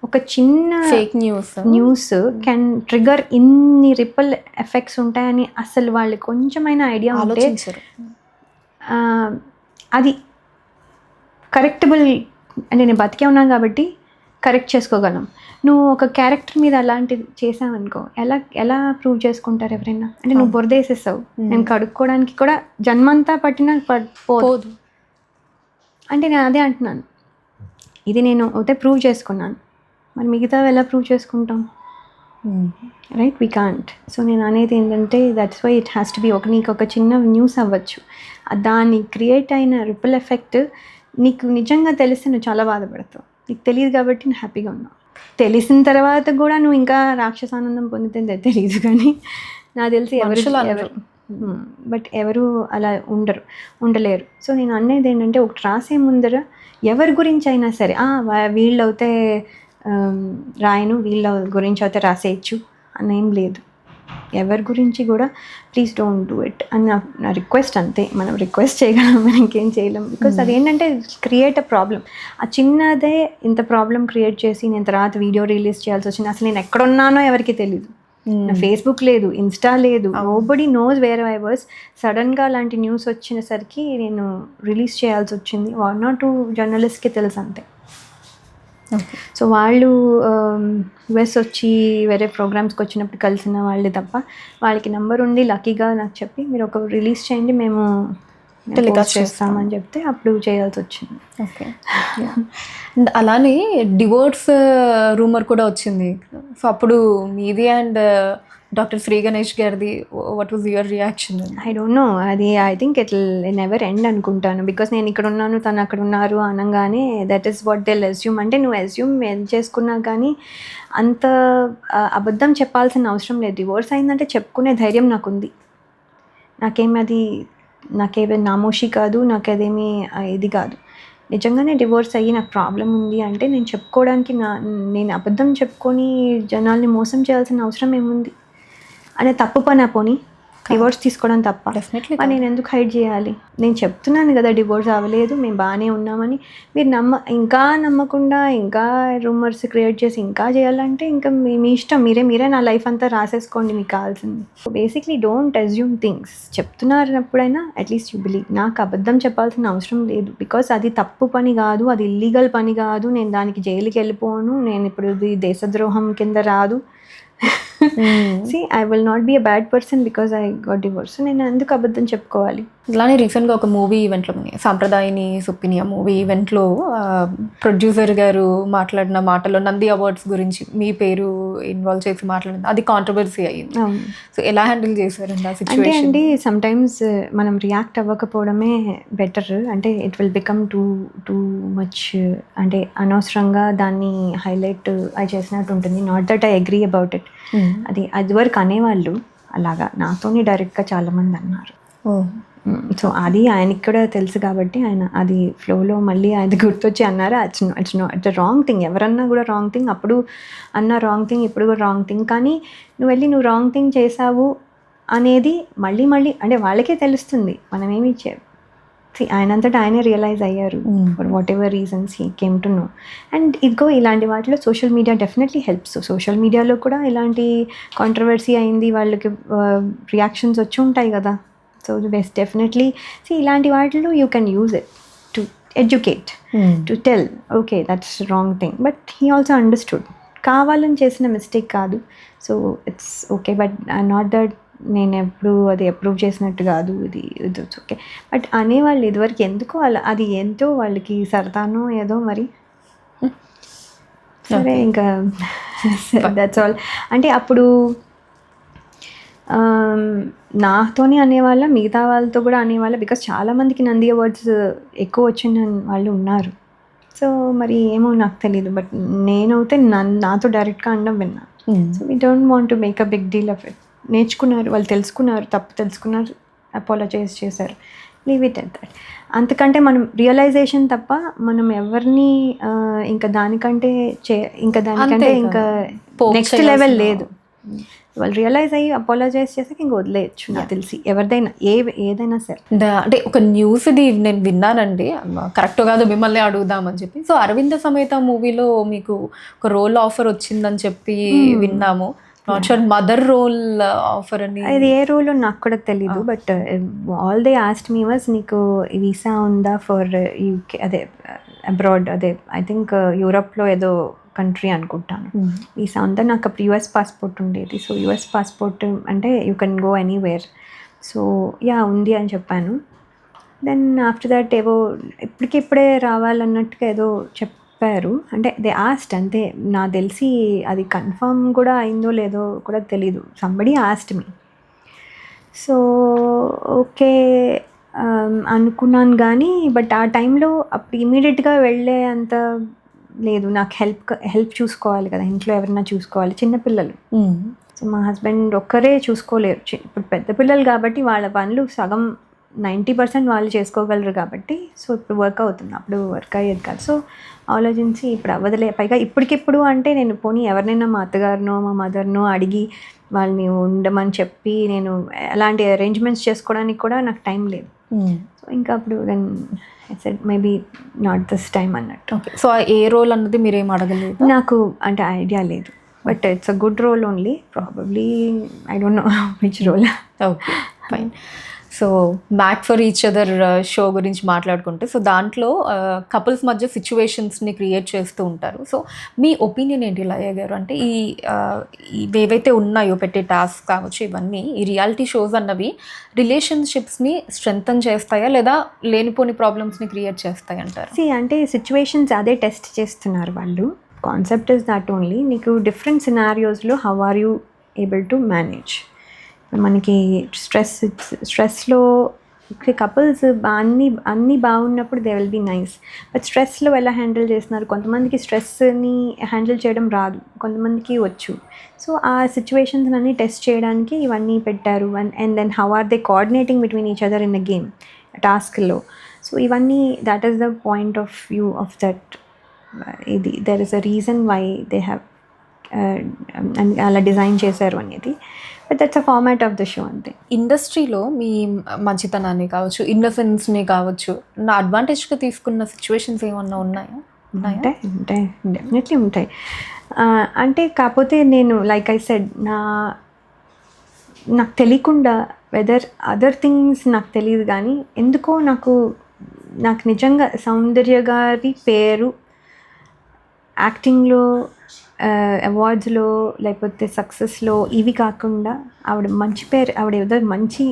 ఒక చిన్న ఫేక్ న్యూస్ కెన్ ట్రిగర్ ఇన్ని రిపల్ ఎఫెక్ట్స్ ఉంటాయని అసలు వాళ్ళు కొంచెమైనా ఐడియా ఉంటే అది కరెక్టబుల్ అంటే నేను బతికే ఉన్నాను కాబట్టి కరెక్ట్ చేసుకోగలం. నువ్వు ఒక క్యారెక్టర్ మీద అలాంటిది చేసావనుకో ఎలా ప్రూవ్ చేసుకుంటారు ఎవరైనా? అంటే నువ్వు బురద వేసేస్తావు, నేను కడుక్కోవడానికి కూడా జన్మంతా పట్టినా పోదు. అంటే నేను అదే అంటున్నాను, ఇది నేను అయితే ప్రూవ్ చేసుకున్నాను, మరి మిగతా ఎలా ప్రూవ్ చేసుకుంటాం? Right, we can't. సో నేను అనేది ఏంటంటే that's why it has to be నీకు ఒక చిన్న న్యూస్ అవ్వచ్చు, దాన్ని క్రియేట్ అయిన రిపుల్ ఎఫెక్ట్ నీకు నిజంగా తెలిస్తే నువ్వు చాలా బాధపడతావు. నీకు తెలియదు కాబట్టి నువ్వు హ్యాపీగా ఉన్నావు. తెలిసిన తర్వాత కూడా నువ్వు ఇంకా రాక్షసానందం పొందుతుందే తెలియదు, కానీ నాకు తెలిసి ఎవరు బట్ ఎవరు అలా ఉండలేరు. సో నేను అనేది ఏంటంటే ఒకటి రాసే ముందర ఎవరి గురించి అయినా సరే వీళ్ళు అయితే రాయను, వీళ్ళ గురించి అయితే రాసేయచ్చు అనేం లేదు. ఎవరి గురించి కూడా ప్లీజ్ డోంట్ డూ ఇట్ అని నా రిక్వెస్ట్. అంతే, మనం రిక్వెస్ట్ చేయగలం, మనం ఇంకేం చేయలేం. బికాస్ అదేంటంటే క్రియేట్ అ ప్రాబ్లం. ఆ చిన్నదే ఇంత ప్రాబ్లం క్రియేట్ చేసి నేను తర్వాత వీడియో రిలీజ్ చేయాల్సి వచ్చింది. అసలు నేను ఎక్కడున్నానో ఎవరికి తెలీదు. నా ఫేస్బుక్ లేదు, ఇన్స్టా లేదు, nobody nose where I was. సడన్గా అలాంటి న్యూస్ వచ్చినసరికి నేను రిలీజ్ చేయాల్సి వచ్చింది. 1 or 2 జర్నలిస్ట్కి తెలుసు అంతే. సో వాళ్ళు యుఎస్ వచ్చి వేరే ప్రోగ్రామ్స్కి వచ్చినప్పుడు కలిసిన వాళ్ళే తప్ప వాళ్ళకి నెంబర్ ఉండి లక్కీగా నాకు చెప్పి మీరు ఒక రిలీజ్ చేయండి, మేము టెలికాస్ట్ చేస్తామని చెప్తే అప్పుడు చేయాల్సి వచ్చింది. ఓకే. అలానే డివోర్స్ రూమర్ కూడా వచ్చింది. సో అప్పుడు మీది అండ్ డాక్టర్ శ్రీ గణేష్ గారిది what was your reaction? I don't know, అది I think it never end అనుకుంటాను. బికాస్ నేను ఇక్కడ ఉన్నాను, తను అక్కడ ఉన్నారు అనగానే that is what they assume. అంటే నువ్వు అస్యూమ్ చేసుకున్నా కానీ అంత అబద్ధం చెప్పాల్సిన అవసరం లేదు. డివోర్స్ అయిందంటే చెప్పుకునే ధైర్యం నాకుంది. నాకేమీ నామోషి కాదు, నాకేదేమీ ఇది కాదు. నిజంగానే డివోర్స్ అయ్యి నాకు ప్రాబ్లం ఉంది అంటే నేను చెప్పుకోవడానికి నేను అబద్ధం చెప్పుకొని జనాల్ని మోసం చేయాల్సిన అవసరం ఏముంది? అనే తప్పు పని పోనీ డివోర్స్ తీసుకోవడం తప్ప. డెఫినెట్లీ. నేను ఎందుకు హైడ్ చేయాలి? నేను చెప్తున్నాను కదా డివోర్స్ అవ్వలేదు, మేము బాగానే ఉన్నామని. మీరు ఇంకా నమ్మకుండా ఇంకా రూమర్స్ క్రియేట్ చేసి ఇంకా చేయాలంటే ఇంకా మీ ఇష్టం. మీరే నా లైఫ్ అంతా రాసేసుకోండి మీకు కావాల్సింది. Basically don't assume things. చెప్తున్నారన్నప్పుడైనా అట్లీస్ట్ యూ బిలీవ్. నాకు అబద్ధం చెప్పాల్సిన అవసరం లేదు. బికాస్ అది తప్పు పని కాదు, అది ఇల్లీగల్ పని కాదు. నేను దానికి జైలుకి వెళ్ళిపోను. నేను ఇప్పుడు ఇది దేశద్రోహం కింద రాదు. See, I will not be a bad person because I got divorced. నేను ఎందుకు అబద్ధం చెప్పుకోవాలి? ఇలానే రీసెంట్గా ఒక మూవీ ఈవెంట్లో సాంప్రదాయని సుప్పినియా మూవీ ఈవెంట్లో ప్రొడ్యూసర్ గారు మాట్లాడిన మాటలో నంది అవార్డ్స్ గురించి మీ పేరు ఇన్వాల్వ్ చేసి మాట్లాడింది, అది కాంట్రవర్సీ అయ్యింది. సో ఎలా హ్యాండిల్ చేశారండి ఆ సిచ్యువేషన్? అంటే అండి సమ్టైమ్స్ మనం రియాక్ట్ అవ్వకపోవడమే బెటర్. అంటే it will become too much, అంటే అనవసరంగా దాన్ని హైలైట్ చేసినట్టు ఉంటుంది. Not that I agree about it. అది వరకు అనేవాళ్ళు అలాగా, నాతోనే డైరెక్ట్గా చాలామంది అన్నారు. సో అది ఆయనకి కూడా తెలుసు కాబట్టి ఆయన అది ఫ్లోలో మళ్ళీ అది గుర్తొచ్చి అన్నారు. It's wrong thing. ఎవరన్నా కూడా రాంగ్ థింగ్. అప్పుడు అన్న రాంగ్ థింగ్, ఇప్పుడు కూడా రాంగ్ థింగ్. కానీ నువ్వు రాంగ్ థింగ్ చేసావు అనేది మళ్ళీ అంటే వాళ్ళకే తెలుస్తుంది. మనమేమి ఆయనంతటా ఆయనే రియలైజ్ అయ్యారు for what ever reasons he came to know. And ఇలాంటి వాటిలో social media definitely helps. Social మీడియాలో కూడా ఇలాంటి కాంట్రవర్సీ అయింది, వాళ్ళకి రియాక్షన్స్ వచ్చి ఉంటాయి కదా. సో డెఫినెట్లీ ఇలాంటి వాటిలో you can use it to educate, to tell okay that's wrong thing. But he also understood కావాలని చేసిన మిస్టేక్ కాదు. So it's okay. But not that నేను ఎప్పుడు అది అప్రూవ్ చేసినట్టు కాదు, ఇది ఓకే. బట్ అనేవాళ్ళు ఇదివరకు ఎందుకో అలా, అది ఎంతో వాళ్ళకి సరదానో ఏదో మరి. సరే ఇంకా దట్స్ ఆల్. అంటే అప్పుడు నాతోనే అనేవాళ్ళ, మిగతా వాళ్ళతో కూడా అనేవాళ్ళ. బికాస్ చాలామందికి నంది అవార్డ్స్ ఎక్కువ వచ్చిన వాళ్ళు ఉన్నారు. సో మరి ఏమో నాకు తెలియదు. బట్ నేనైతే నాతో డైరెక్ట్గా అనడం విన్నా. So we don't want to make a big deal of it. నేర్చుకున్నారు, వాళ్ళు తెలుసుకున్నారు, తప్పు తెలుసుకున్నారు, అపాలజైజ్ చేశారు, లీవ్ ఇట్ అట్ దట్. అంతకంటే మనం రియలైజేషన్ తప్ప మనం ఎవరిని ఇంకా దానికంటే ఇంకా నెక్స్ట్ లెవెల్ లేదు. వాళ్ళు రియలైజ్ అయ్యి అపాలజైజ్ చేసాక ఇంక వదిలేయచ్చు నాకు తెలిసి, ఎవరిదైనా ఏదైనా సరే. అంటే ఒక న్యూస్ ఇది నేను విన్నానండి, కరెక్ట్ కాదు మిమ్మల్ని అడుగుదామని చెప్పి. సో అరవింద సమేత మూవీలో మీకు ఒక రోల్ ఆఫర్ వచ్చిందని చెప్పి విన్నాము. Not sure mother role offer అని. అది ఏ రోల్ నాకు కూడా తెలీదు. But all they asked me was నీకు వీసా ఉందా ఫర్ యూకే, అదే అబ్రాడ్, అదే ఐ థింక్ యూరప్లో ఏదో కంట్రీ అనుకుంటాను. వీసా అంతా నాకు అప్పుడు యుఎస్ పాస్పోర్ట్ ఉండేది. సో యుఎస్ పాస్పోర్ట్ అంటే you can go anywhere. So yeah ఉంది అని చెప్పాను. దెన్ ఆఫ్టర్ దట్ ఏవో ఇప్పటికిప్పుడే రావాలన్నట్టుగా ఏదో చెప్పారు. అంటే దే ఆస్ట్ అంతే. నాకు తెలిసి అది కన్ఫర్మ్ కూడా అయిందో లేదో కూడా తెలీదు. సంబడి ఆస్ట్ మీ. సో ఓకే అనుకున్నాను కానీ బట్ ఆ టైంలో అప్పుడు ఇమీడియట్గా వెళ్ళే అంత లేదు. నాకు హెల్ప్ చూసుకోవాలి కదా, ఇంట్లో ఎవరైనా చూసుకోవాలి, చిన్నపిల్లలు. సో మా హస్బెండ్ ఒక్కరే చూసుకోలేరు. ఇప్పుడు పెద్ద పిల్లలు కాబట్టి వాళ్ళ పనులు సగం 90% వాళ్ళు చేసుకోగలరు కాబట్టి సో ఇప్పుడు వర్క్ అవుతుంది, అప్పుడు వర్క్ అయ్యేది కాదు. సో ఆలోచించి ఇప్పుడు అవ్వదులే. పైగా ఇప్పటికిప్పుడు అంటే నేను పోనీ ఎవరినైనా మా అత్తగారినో మా మదర్నో అడిగి వాళ్ళని ఉండమని చెప్పి నేను అలాంటి అరేంజ్మెంట్స్ చేసుకోవడానికి కూడా నాకు టైం లేదు. సో ఇంకా అప్పుడు then I said maybe not this time అన్నట్టు. సో ఏ రోల్ అన్నది మీరేం అడగలేదు? నాకు అంటే ఐడియా లేదు, but it's a good role only. Probably I don't know which role. Okay fine. So back for each other show గురించి మాట్లాడుకుంటే, సో దాంట్లో కపుల్స్ మధ్య సిచ్యువేషన్స్ని క్రియేట్ చేస్తూ ఉంటారు. సో మీ ఒపీనియన్ ఏంటి లయ గారు? అంటే ఇవేవైతే ఉన్నాయో పెట్టే టాస్క్ కావచ్చు, ఇవన్నీ ఈ రియాలిటీ షోస్ అన్నవి రిలేషన్షిప్స్ని స్ట్రెంగ్తన్ చేస్తాయా లేదా లేనిపోని ప్రాబ్లమ్స్ని క్రియేట్ చేస్తాయి అంటారు? అంటే సిచ్యువేషన్స్ అదే టెస్ట్ చేస్తున్నారు వాళ్ళు. Concept is that only. నీకు డిఫరెంట్ సినారియోస్లో how are you able to manage. మనకి స్ట్రెస్లో కపుల్స్ అన్నీ బాగున్నప్పుడు they will be nice. But స్ట్రెస్లో ఎలా హ్యాండిల్ చేస్తున్నారు? కొంతమందికి స్ట్రెస్ని హ్యాండిల్ చేయడం రాదు, కొంతమందికి వచ్చు. సో ఆ సిచ్యువేషన్స్ అన్నీ టెస్ట్ చేయడానికి ఇవన్నీ పెట్టారు. And then how are they coordinating between each other in the game టాస్క్లో. సో ఇవన్నీ that is the point of view of that. ఇది there is a reason why they have అలా డిజైన్ చేశారు అనేది. But that's a format of the show అంతే. ఇండస్ట్రీలో మీ మంచితనాన్ని కావచ్చు, ఇన్నోసెన్స్ని కావచ్చు, నా అడ్వాంటేజ్గా తీసుకున్న సిచ్యువేషన్స్ ఏమన్నా ఉన్నాయా? ఉంటాయి, డెఫినెట్లీ ఉంటాయి. అంటే కాకపోతే నేను లైక్ ఐ సెడ్ నాకు తెలియకుండా వెదర్ అదర్ థింగ్స్ నాకు తెలియదు కానీ ఎందుకో నాకు నిజంగా సౌందర్య గారి పేరు యాక్టింగ్లో, అవార్డ్స్లో, లేకపోతే సక్సెస్లో ఇవి కాకుండా ఆవిడ మంచి పేరు, ఆవిడ ఏదో మంచి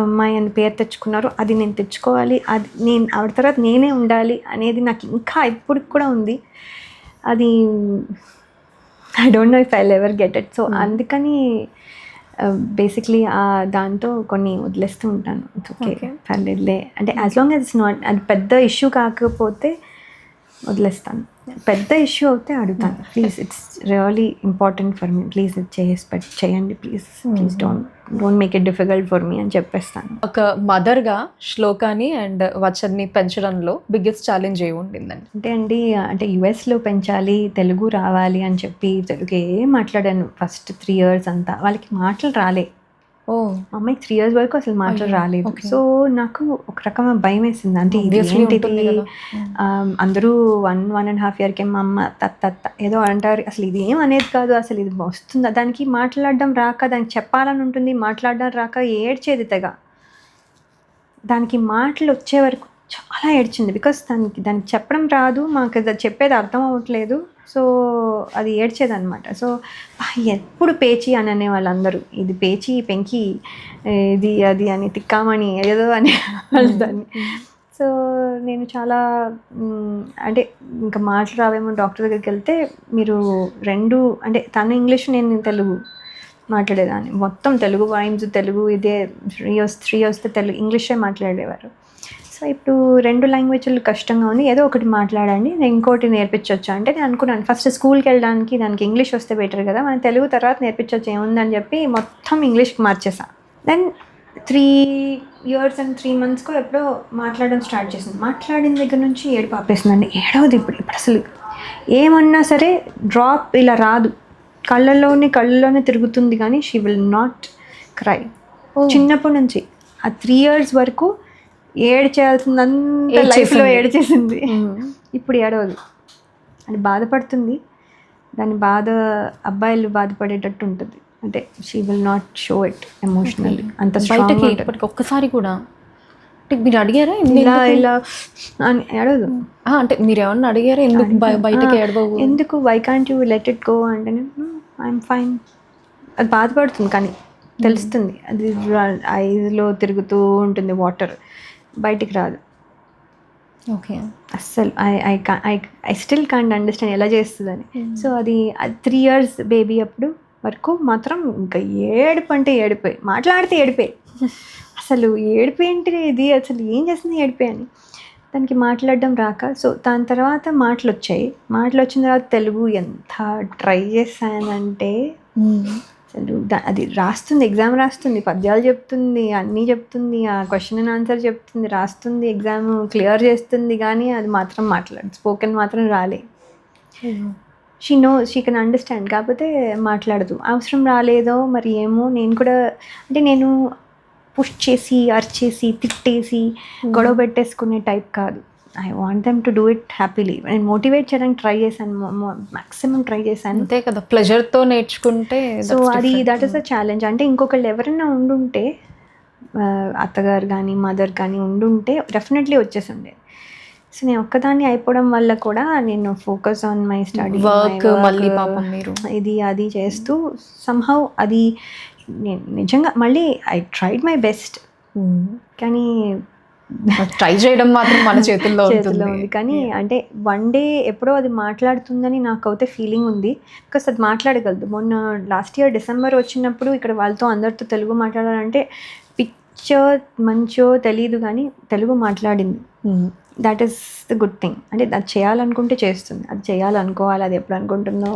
అమ్మాయి అని పేరు తెచ్చుకున్నారు, అది నేను తెచ్చుకోవాలి, అది నేను ఆవిడ తర్వాత నేనే ఉండాలి అనేది నాకు ఇంకా ఇప్పటికి కూడా ఉంది. అది I don't no if I will ever get it. So అందుకని బేసిక్లీ దాంతో కొన్ని వదిలేస్తూ ఉంటాను. ఓకే పర్లేదులే అంటే as long as it's not, అది పెద్ద ఇష్యూ కాకపోతే వదిలేస్తాను. పెద్ద ఇష్యూ అవుతే అడుగుతాను, please it's really important for me, please ఇది చేయండి please don't make it difficult for me అని చెప్పేస్తాను. ఒక మదర్గా శ్లోకాని అండ్ వచన్ని పెంచడంలో బిగ్గెస్ట్ ఛాలెంజ్ ఏమి ఉండిందండి? అంటే యుఎస్లో పెంచాలి, తెలుగు రావాలి అని చెప్పి తెలుగే మాట్లాడాను ఫస్ట్ 3 years అంతా. వాళ్ళకి మాటలు రాలే. అమ్మాయికి 3 years వరకు అసలు మాటలు రాలేదు. సో నాకు ఒక రకమైన భయం వేసింది. అంటే ఏంటిది, అందరూ 1.5 yearకి మా అమ్మ తత్త ఏదో అంటారు, అసలు ఇది ఏం అనేది కాదు, అసలు ఇది వస్తుందా, దానికి మాట్లాడడం రాక, దానికి చెప్పాలని ఉంటుంది, మాట్లాడడం రాక ఏడ్చేది తెగ. దానికి మాటలు వచ్చే వరకు చాలా ఏడ్చింది. బికాస్ దానికి చెప్పడం రాదు, మాకు చెప్పేది అర్థం అవ్వట్లేదు. సో అది ఏడ్చేది అనమాట. సో ఎప్పుడు పేచి అని అనే వాళ్ళందరూ, ఇది పేచి పెంకి ఇది అది అని తిక్కామని ఏదో అనేవాళ్ళు దాన్ని. సో నేను చాలా అంటే ఇంకా మాటలు రావేమో, డాక్టర్ దగ్గరికి వెళ్తే మీరు 2 అంటే తను ఇంగ్లీష్ నేను తెలుగు మాట్లాడేదాన్ని, మొత్తం తెలుగు వైమ్స్ తెలుగు, ఇదే 3 వస్తే తెలుగు ఇంగ్లీషే మాట్లాడేవారు. సో ఇప్పుడు 2 లాంగ్వేజ్లు కష్టంగా ఉంది, ఏదో ఒకటి మాట్లాడండి, నేను ఇంకోటి నేర్పించవచ్చు అంటే నేను అనుకున్నాను ఫస్ట్ స్కూల్కి వెళ్ళడానికి దానికి ఇంగ్లీష్ వస్తే బెటర్ కదా, మనం తెలుగు తర్వాత నేర్పించవచ్చు ఏముందని చెప్పి మొత్తం ఇంగ్లీష్కి మార్చేసా. దెన్ 3 years and 3 monthsకో ఎప్పుడో మాట్లాడడం స్టార్ట్ చేసింది. మాట్లాడిన దగ్గర నుంచి ఏడుపు ఆపేసిందండి. ఏడవది ఇప్పుడు అసలు ఏమన్నా సరే డ్రాప్ ఇలా రాదు, కళ్ళల్లోనే తిరుగుతుంది కానీ షీ విల్ నాట్ క్రై. చిన్నప్పటి నుంచి ఆ 3 years వరకు ఏడ్చేయాల్సిందంతా లైఫ్లో ఏడ్చేసింది. ఇప్పుడు ఏడవదు. అది బాధపడుతుంది, దాని బాధ అబ్బాయిలు బాధపడేటట్టు ఉంటుంది. అంటే she will not show it emotionally అంత బయటకి ఒక్కసారి కూడా. మీరు అడిగారా ఇలా అని అడగదు. అంటే మీరు ఏమన్నా అడిగారా ఎందుకు బయటకి ఏడవవు, ఎందుకు why can't you let it go అంటే ఐఎమ్ ఫైన్. అది బాధపడుతుంది కానీ తెలుస్తుంది, అది ఐజ్లో తిరుగుతూ ఉంటుంది వాటర్, బయటికి రాదు. ఓకే అస్సలు ఐ స్టిల్ కాంట్ అండర్స్టాండ్ ఎలా చేస్తుందని. సో అది 3 years బేబీ అప్పుడు వరకు మాత్రం ఇంకా ఏడుపు అంటే ఏడిపోయి, మాట్లాడితే ఏడిపోయి, అసలు ఏడిపోయి ఏంటి ఇది, అసలు ఏం చేస్తుంది ఏడిపోయి అని. దానికి మాట్లాడడం రాక, సో దాని తర్వాత మాటలు వచ్చాయి. మాటలు వచ్చిన తర్వాత తెలుగు ఎంత ట్రై చేశానంటే అసలు అది రాస్తుంది, ఎగ్జామ్ రాస్తుంది, పద్యాలు చెప్తుంది, అన్నీ చెప్తుంది, ఆ క్వశ్చన్ అండ్ ఆన్సర్ చెప్తుంది, రాస్తుంది, ఎగ్జామ్ క్లియర్ చేస్తుంది, కానీ అది మాత్రం మాట్లాడు, స్పోకెన్ మాత్రం రాలే. షీ కెన్ అండర్స్టాండ్, కాకపోతే మాట్లాడదు. అవసరం రాలేదో మరి ఏమో, నేను కూడా అంటే నేను పుష్ చేసి అరిచేసి తిట్టేసి గొడవ పెట్టేసుకునే టైప్ కాదు. I want them to do it happily. నేను మోటివేట్ చేయడానికి ట్రై చేశాను, మ్యాక్సిమం ట్రై చేశాను. అంతే కదా, ప్లెజర్తో నేర్చుకుంటే. సో అది దట్ ఈస్ అ ఛాలెంజ్. అంటే ఇంకొకళ్ళు ఎవరైనా ఉండుంటే, అత్తగారు కానీ మదర్ కానీ ఉండుంటే డెఫినెట్లీ వచ్చేసి ఉండేది. సో నేను ఒక్కదాన్ని అయిపోవడం వల్ల కూడా నేను focus on my study, work, మళ్ళీ పాపం మీరు ఇది అది చేస్తూ సమ్హౌ అది నేను నిజంగా మళ్ళీ ఐ ట్రైడ్ మై బెస్ట్, కానీ ట్రై చేయడం మాత్రం మన చేతుల్లో ఉంది. కానీ అంటే వన్ డే ఎప్పుడో అది మాట్లాడుతుందని నాకు అయితే ఫీలింగ్ ఉంది, బికాస్ అది మాట్లాడగలదు. మొన్న లాస్ట్ ఇయర్ డిసెంబర్ వచ్చినప్పుడు ఇక్కడ వాళ్ళతో అందరితో తెలుగు మాట్లాడాలంటే పిచ్చో మంచో తెలీదు, కానీ తెలుగు మాట్లాడింది. That is the good thing. అంటే అది చేయాలనుకుంటే చేస్తుంది, అది చేయాలనుకోవాలి, అది ఎప్పుడు అనుకుంటుందో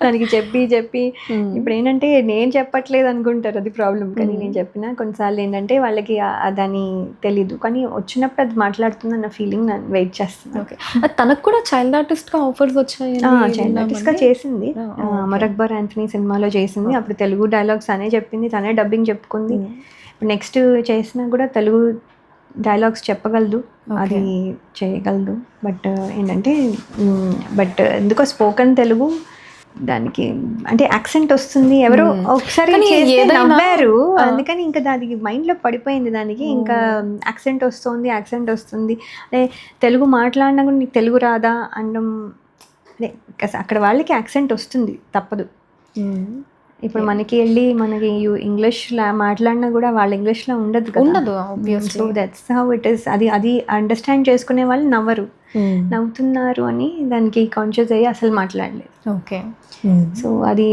దానికి చెప్పి ఇప్పుడు ఏంటంటే నేను చెప్పట్లేదు అనుకుంటారు, అది ప్రాబ్లం. కానీ నేను చెప్పినా కొన్నిసార్లు ఏంటంటే వాళ్ళకి దాని తెలీదు, కానీ వచ్చినప్పుడు అది మాట్లాడుతుందన్న ఫీలింగ్ నేను వెయిట్ చేస్తున్నాను. ఓకే, తనకు కూడా చైల్డ్ ఆర్టిస్ట్గా ఆఫర్స్ వచ్చాయి. చైల్డ్ ఆర్టిస్ట్గా చేసింది, అమర్ అక్బర్ యాంథనీ సినిమాలో చేసింది. అప్పుడు తెలుగు డైలాగ్స్ అనే చెప్పింది, తనే డబ్బింగ్ చెప్పుకుంది. నెక్స్ట్ చేసినా కూడా తెలుగు డైలాగ్స్ చెప్పగలదు, అది చేయగలదు. బట్ ఏంటంటే ఎందుకో స్పోకెన్ తెలుగు దానికి అంటే యాక్సెంట్ వస్తుంది, ఎవరో ఒకసారి నవ్వారు, అందుకని ఇంకా దానికి మైండ్లో పడిపోయింది దానికి. ఇంకా యాక్సెంట్ వస్తుంది అంటే తెలుగు మాట్లాడినా కూడా నీకు తెలుగు రాదా అనడం, అక్కడ వాళ్ళకి యాక్సెంట్ వస్తుంది, తప్పదు. ఇప్పుడు మనకి వెళ్ళి మనకి ఇంగ్లీష్ మాట్లాడినా కూడా వాళ్ళ ఇంగ్లీష్లో ఉండదు కదా. So that's how it is. అది అండర్స్టాండ్ చేసుకునే వాళ్ళు నవ్వుతున్నారు అని దానికి కాన్షియస్ అయ్యి అసలు మాట్లాడలేదు. ఓకే, సో అది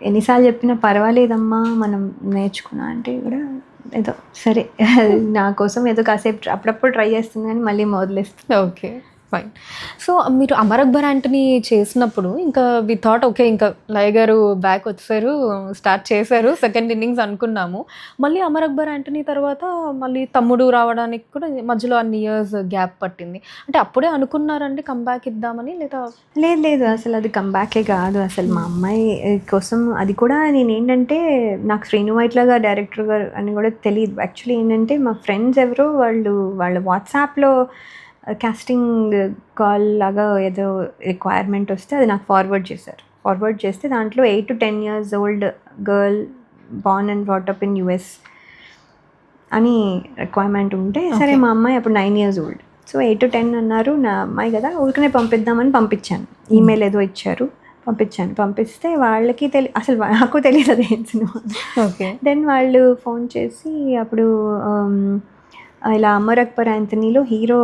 ఎన్నిసార్లు చెప్పినా పర్వాలేదమ్మా మనం నేర్చుకున్నా అంటే కూడా ఏదో సరే నా కోసం ఏదో కాసేపు అప్పుడప్పుడు ట్రై చేస్తుంది కానీ మళ్ళీ మొదలేస్తుంది. Okay, fine. సో మీరు అమర్ అక్బర్ యాంటనీ చేసినప్పుడు ఇంకా వి థాట్ ఓకే, ఇంకా లయ గారు బ్యాక్ వచ్చారు, స్టార్ట్ చేశారు, సెకండ్ ఇన్నింగ్స్ అనుకున్నాము. మళ్ళీ అమర్ అక్బర్ యాంటనీ తర్వాత మళ్ళీ తమ్ముడు రావడానికి కూడా మధ్యలో అన్ని ఇయర్స్ గ్యాప్ పట్టింది. అంటే అప్పుడే అనుకున్నారండి కంబ్యాక్ ఇద్దామని, లేదా? లేదు, అసలు అది కంబ్యాకే కాదు. అసలు మా అమ్మాయి కోసం అది కూడా నేనేంటంటే నాకు శ్రీను వైట్ల డైరెక్టర్ గారు అని కూడా తెలియదు. యాక్చువల్లీ ఏంటంటే మా ఫ్రెండ్స్ ఎవరో వాళ్ళ వాట్సాప్లో కాస్టింగ్ కాల్ లాగా ఏదో రిక్వైర్మెంట్ వస్తే అది నాకు ఫార్వర్డ్ చేస్తే దాంట్లో 8 to 10 years old girl born and brought up in US అని రిక్వైర్మెంట్ ఉంటే, సరే మా అమ్మాయి అప్పుడు 9 years old, సో 8 to 10 అన్నారు. నా అమ్మాయి కదా ఊరికనే పంపిద్దామని పంపించాను, ఈమెయిల్ ఏదో ఇచ్చారు, పంపిస్తే వాళ్ళకి అసలు నాకు తెలియదు అది ఏం సినిమా. ఓకే, దెన్ వాళ్ళు ఫోన్ చేసి అప్పుడు ఇలా అమర్ అక్బర్ యాంథనీలో హీరో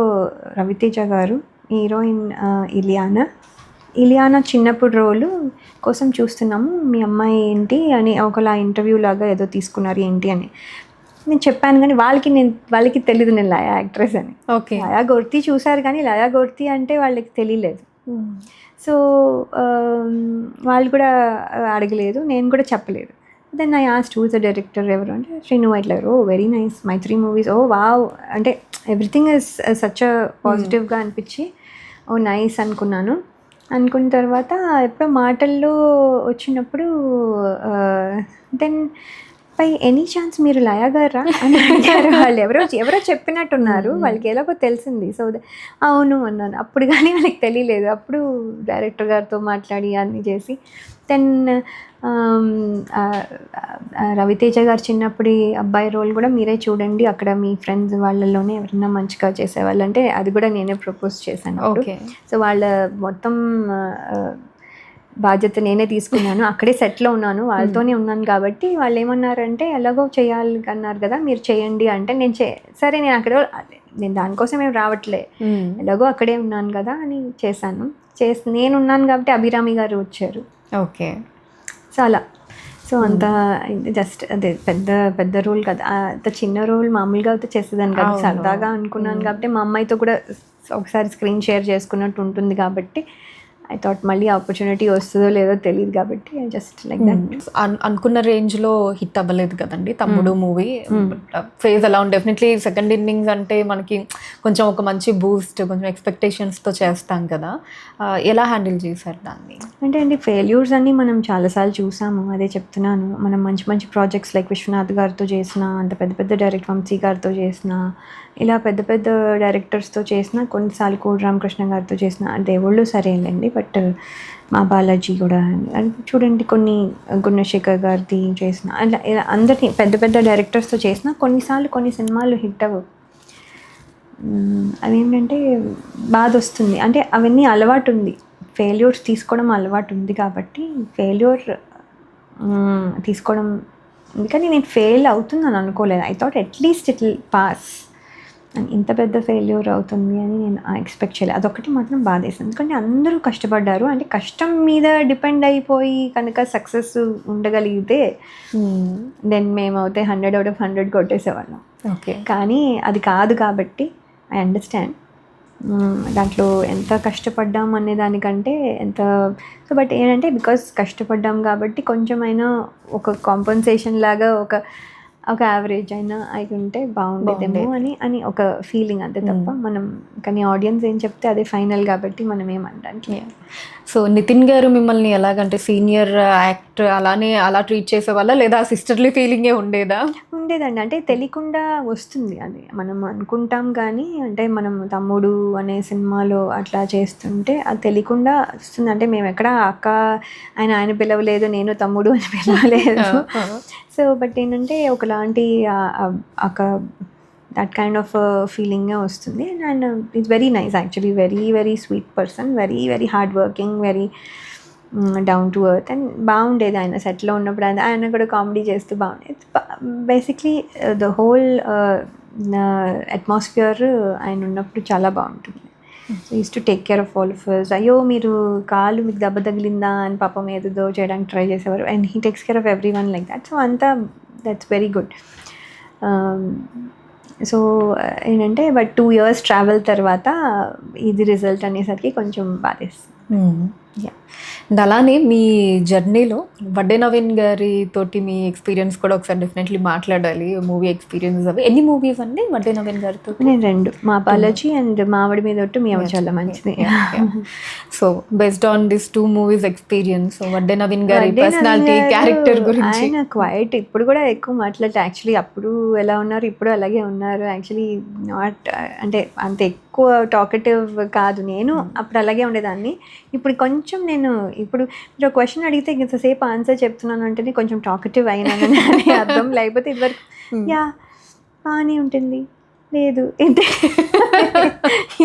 రవితేజ గారు, హీరోయిన్ ఇలియానా చిన్నప్పుడు రోలు కోసం చూస్తున్నాము, మీ అమ్మాయి ఏంటి అని ఒకలా ఇంటర్వ్యూ లాగా ఏదో తీసుకున్నారు ఏంటి అని నేను చెప్పాను. కానీ వాళ్ళకి తెలీదు నేను లయా యాక్ట్రెస్ అని. ఓకే, లయా గోర్తి చూశారు కానీ లయా గోర్తి అంటే వాళ్ళకి తెలియలేదు. సో వాళ్ళు కూడా అడగలేదు, నేను కూడా చెప్పలేదు. Then I asked who is the director, ఎవరు అంటే శ్రీను వైట్ల గారు. Oh very nice, my 3 movies, oh wow, అంటే ఎవ్రీథింగ్ ఇస్ సచ్ అ పాజిటివ్గా అనిపించి ఓ నైస్ అనుకున్న తర్వాత ఎప్పుడో మాటల్లో వచ్చినప్పుడు దెన్ బై ఎనీ ఛాన్స్ మీరు లయ గారా అని అడిగారు. వాళ్ళు ఎవరో చెప్పినట్టున్నారు, వాళ్ళకి ఎలాగో తెలిసింది. సో అవును అన్నాను. అప్పుడు కానీ వాళ్ళకి తెలియలేదు. అప్పుడు డైరెక్టర్ గారితో మాట్లాడి అన్నీ చేసి దెన్ రవితేజ గారు చిన్నప్పుడు అబ్బాయి రోల్ కూడా మీరే చూడండి, అక్కడ మీ ఫ్రెండ్స్ వాళ్ళలోనే ఎవరైనా మంచిగా చేసేవాళ్ళు అంటే అది కూడా నేనే ప్రపోజ్ చేశాను. ఓకే. సో వాళ్ళ మొత్తం బాధ్యత నేనే తీసుకున్నాను. అక్కడే సెట్లో ఉన్నాను, వాళ్ళతోనే ఉన్నాను కాబట్టి వాళ్ళు ఏమన్నారంటే ఎలాగో చేయాలి అన్నారు కదా మీరు చేయండి అంటే సరే నేను దానికోసం ఏం రావట్లే, ఎలాగో అక్కడే ఉన్నాను కదా అని చేశాను. నేను ఉన్నాను కాబట్టి అభిరామి గారు వచ్చారు. ఓకే. సో అలా అంత జస్ట్ అదే పెద్ద రోల్ కదా, అంత చిన్న రోల్ మామూలుగా అయితే చేసేదాన్ని కదా, సరదాగా అనుకున్నాను కాబట్టి మా అమ్మాయితో కూడా ఒకసారి స్క్రీన్ షేర్ చేసుకున్నట్టు ఉంటుంది కాబట్టి ఐ థాట్ మళ్ళీ ఆపర్చునిటీ వస్తుందో లేదో తెలియదు కాబట్టి జస్ట్ లైక్ దట్. అనుకున్న రేంజ్లో హిట్ అవ్వలేదు కదండి తమ్ముడు మూవీ. ఫేజ్ అలా ఉంది. డెఫినెట్లీ సెకండ్ ఇన్నింగ్స్ అంటే మనకి కొంచెం ఒక మంచి బూస్ట్, కొంచెం ఎక్స్పెక్టేషన్స్తో చేస్తాం కదా, ఎలా హ్యాండిల్ చేశారు దాన్ని? అంటే అండి ఫెయిల్యూర్స్ అన్నీ మనం చాలాసార్లు చూసాము, అదే చెప్తున్నాను. మనం మంచి మంచి ప్రాజెక్ట్స్ లైక్ విశ్వనాథ్ గారితో చేసిన, అంత పెద్ద డైరెక్టర్ వంశీ గారితో చేసిన, ఇలా పెద్ద డైరెక్టర్స్తో చేసిన, కొన్నిసార్లు కోడి రామకృష్ణ గారితో చేసిన, దేవుళ్ళు సరేలేండి, బట్ మా బాలాజీ కూడా చూడండి, కొన్ని గుణశేఖర్ గారిది చేసిన, అలా ఇలా అందరినీ పెద్ద డైరెక్టర్స్తో చేసిన కొన్నిసార్లు కొన్ని సినిమాలు హిట్ అవ్వవు. అవేంటంటే బాధ వస్తుంది. అంటే అవన్నీ అలవాటు ఉంది, ఫెయిల్యూర్స్ తీసుకోవడం అలవాటు ఉంది కాబట్టి ఫెయిల్యూర్ తీసుకోవడం, అందుకని నేను ఫెయిల్ అవుతుందని అనుకోలేదు. I thought at least it will pass. ఇంత పెద్ద ఫెయిల్యూర్ అవుతుంది అని నేను ఎక్స్పెక్ట్ చేయలేదు. అదొకటి మాత్రం బాధేసింది, ఎందుకంటే అందరూ కష్టపడ్డారు. అంటే కష్టం మీద డిపెండ్ అయిపోయి కనుక సక్సెస్ ఉండగలిగితే దెన్ మేమైతే 100 out of 100 కొట్టేసేవాళ్ళం. ఓకే. కానీ అది కాదు కాబట్టి ఐ అండర్స్టాండ్ దాంట్లో ఎంత కష్టపడ్డాం అనే దానికంటే సో బట్ ఏంటంటే బికాస్ కష్టపడ్డాం కాబట్టి కొంచెమైనా ఒక కాంపన్సేషన్ లాగా ఒక యావరేజ్ అయినా అయి ఉంటే బాగుండేదేమో అని ఒక ఫీలింగ్, అంతే తప్ప మనం కానీ ఆడియన్స్ ఏం చెప్తే అదే ఫైనల్ కాబట్టి మనం ఏమంటానికి. సో నితిన్ గారు మిమ్మల్ని ఎలాగంటే సీనియర్ యాక్టర్ అలా ట్రీట్ చేసేవాళ్ళ, లేదా సిస్టర్లీ ఫీలింగే ఉండేదండి. అంటే తెలియకుండా వస్తుంది, అది మనం అనుకుంటాం కానీ అంటే మనం తమ్ముడు అనే సినిమాలో అట్లా చేస్తుంటే అది తెలియకుండా వస్తుంది. అంటే మేము ఎక్కడ అక్క ఆయన పిలవలేదు, నేను తమ్ముడు అని పిలవలేదు. సో బట్ ఏంటంటే ఒకలాంటి దట్ కైండ్ ఆఫ్ ఫీలింగే వస్తుంది. And it's very nice actually, very very sweet person, very very hard working, very down to earth. And బాగుండేది ఆయన సెట్లో ఉన్నప్పుడు. ఆయన కూడా కామెడీ చేస్తూ బాగుండేది. బేసిక్లీ ద హోల్ అట్మాస్ఫియర్ ఆయన ఉన్నప్పుడు చాలా బాగుంటుంది. So use to take care of all of us. అయ్యో మీరు కాలు మీకు దెబ్బ తగిలిందా అని పాపం ఏదో చేయడానికి ట్రై చేసేవారు. And he takes care of every one like that. So అంతా దట్స్ వెరీ గుడ్. సో ఏంటంటే బట్ 2 years ట్రావెల్ తర్వాత ఇది రిజల్ట్ అనేసరికి కొంచెం బాధేస్తుంది. అండ్ అలానే మీ జర్నీలో వడ్డే నవీన్ గారి తోటి మీ ఎక్స్పీరియన్స్ కూడా ఒకసారి డెఫినెట్లీ మాట్లాడాలి. మూవీ ఎక్స్పీరియన్స్ అవి ఎన్ని మూవీస్ అండి వడ్డే నవీన్ గారితో? నేను 2, మా బాలాజీ అండ్ మావిడి మీద ఒట్టు మీ చాలా మంచిది. So based on this 2 movies experience, Vadde Naveen గారి పర్సనాలిటీ, క్యారెక్టర్ గురించి. ఆయన క్వైట్, ఇప్పుడు కూడా ఎక్కువ మాట్లాడితే యాక్చువల్లీ అప్పుడు ఎలా ఉన్నారు ఇప్పుడు అలాగే ఉన్నారు. యాక్చువల్లీ నాట్ అంటే అంత ఎక్కువ టాకటివ్ కాదు, నేను అప్పుడు అలాగే ఉండేదాన్ని. ఇప్పుడు కొంచెం నేను ఇప్పుడు మీరు ఒక క్వశ్చన్ అడిగితే ఇంతసేపు ఆన్సర్ చెప్తున్నాను అంటేనే కొంచెం టాకటివ్ అయినానని అర్థం. లేకపోతే ఇదివరకు యా బాగానే ఉంటుంది, లేదు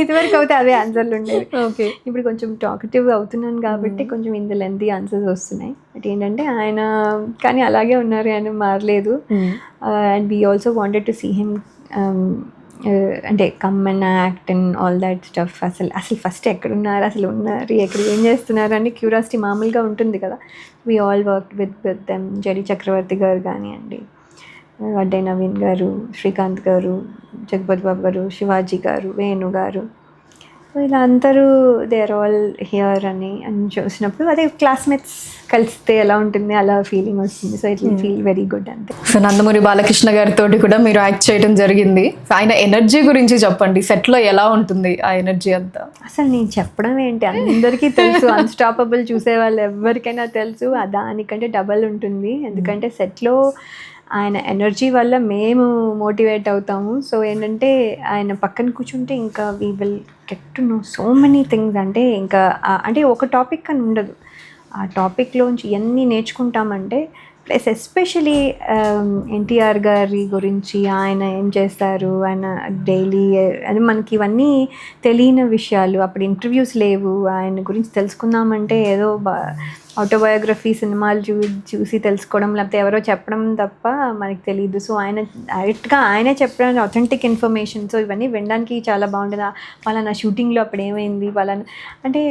ఇదివరకు అయితే అదే ఆన్సర్లు ఉండేవి. ఓకే. ఇప్పుడు కొంచెం టాకటివ్ అవుతున్నాను కాబట్టి కొంచెం ఇంత లెంతీ ఆన్సర్స్ వస్తున్నాయి. బట్ ఏంటంటే ఆయన కానీ అలాగే ఉన్నారు, ఆయన మారలేదు. And we also wanted to see him అంటే come and act and all that stuff. అసలు ఫస్ట్ ఎక్కడున్నారు, అసలు ఉన్నారు ఎక్కడ, ఏం చేస్తున్నారు అని క్యూరియాసిటీ మామూలుగా ఉంటుంది కదా. We all work with them. JD Chakravarthy గారు కానివ్వండి, వడ్డే నవీన్ గారు, శ్రీకాంత్ గారు, జగపతి బాబు గారు, శివాజీ గారు, వేణు గారు, ఇలా అందరూ దే ఆర్ ఆల్ హియర్ అని చూసినప్పుడు అదే క్లాస్మేట్స్ కలిస్తే ఎలా ఉంటుంది అలా ఫీలింగ్ వస్తుంది. So it will feel very good అంతే. సో నందమూరి బాలకృష్ణ గారితో కూడా మీరు యాక్ట్ చేయడం జరిగింది. ఆయన ఎనర్జీ గురించి చెప్పండి, సెట్లో ఎలా ఉంటుంది ఆ ఎనర్జీ అంతా? అసలు నేను చెప్పడం ఏంటి, అందరికీ తెలుసు. అన్స్టాపబుల్ చూసే వాళ్ళు ఎవరికైనా తెలుసు, దానికంటే డబల్ ఉంటుంది. ఎందుకంటే సెట్లో ఆయన ఎనర్జీ వల్ల మేము మోటివేట్ అవుతాము. సో ఏంటంటే ఆయన పక్కన కూర్చుంటే ఇంకా we will get to know so many things. అంటే ఇంకా అంటే ఒక టాపిక్ అని ఉండదు, ఆ టాపిక్లోంచి ఎన్ని నేర్చుకుంటామంటే. ప్లస్ ఎస్పెషలీ ఎన్టీఆర్ గారి గురించి, ఆయన ఏం చేస్తారు, ఆయన డైలీ అది మనకి ఇవన్నీ తెలియని విషయాలు. అప్పుడు ఇంటర్వ్యూస్ లేవు, ఆయన గురించి తెలుసుకుందామంటే ఏదో ఆటోబయోగ్రఫీ సినిమాలు చూసి తెలుసుకోవడం, లేకపోతే ఎవరో చెప్పడం తప్ప మనకి తెలియదు. సో ఆయన డైరెక్ట్గా ఆయనే చెప్పడం అథెంటిక్ ఇన్ఫర్మేషన్. సో ఇవన్నీ వినడానికి చాలా బాగుంటుంది. వాళ్ళ షూటింగ్లో అప్పుడు ఏమైంది అంటే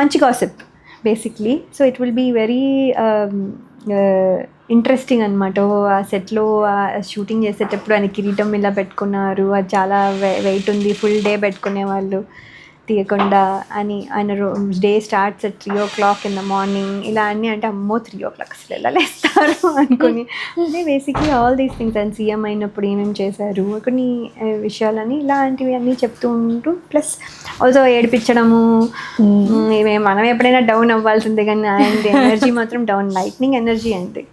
మంచి gossip basically. So it will be very interesting అనమాట. ఆ సెట్లో షూటింగ్ చేసేటప్పుడు ఆయన కిరీటం ఇలా పెట్టుకున్నారు, అది చాలా వెయిట్ ఉంది, ఫుల్ డే పెట్టుకునేవాళ్ళు తీయకుండా అని. ఆయన day starts at 3 o'clock in the morning ఇలా అన్నీ. అంటే అమ్మో 3 o'clock అసలు ఎలా లేస్తారు అనుకుని. అంటే బేసిక్లీ ఆల్ దీస్ థింగ్స్. ఆయన సీఎం అయినప్పుడు ఏమేమి చేశారు కొన్ని విషయాలని ఇలాంటివి అన్నీ చెప్తూ ఉంటూ, ప్లస్ ఆల్సో ఏడిపించడము. మనం ఎప్పుడైనా డౌన్ అవ్వాల్సిందే, కానీ ఆయన ఎనర్జీ మాత్రం డౌన్, లైట్నింగ్ ఎనర్జీ అంతే.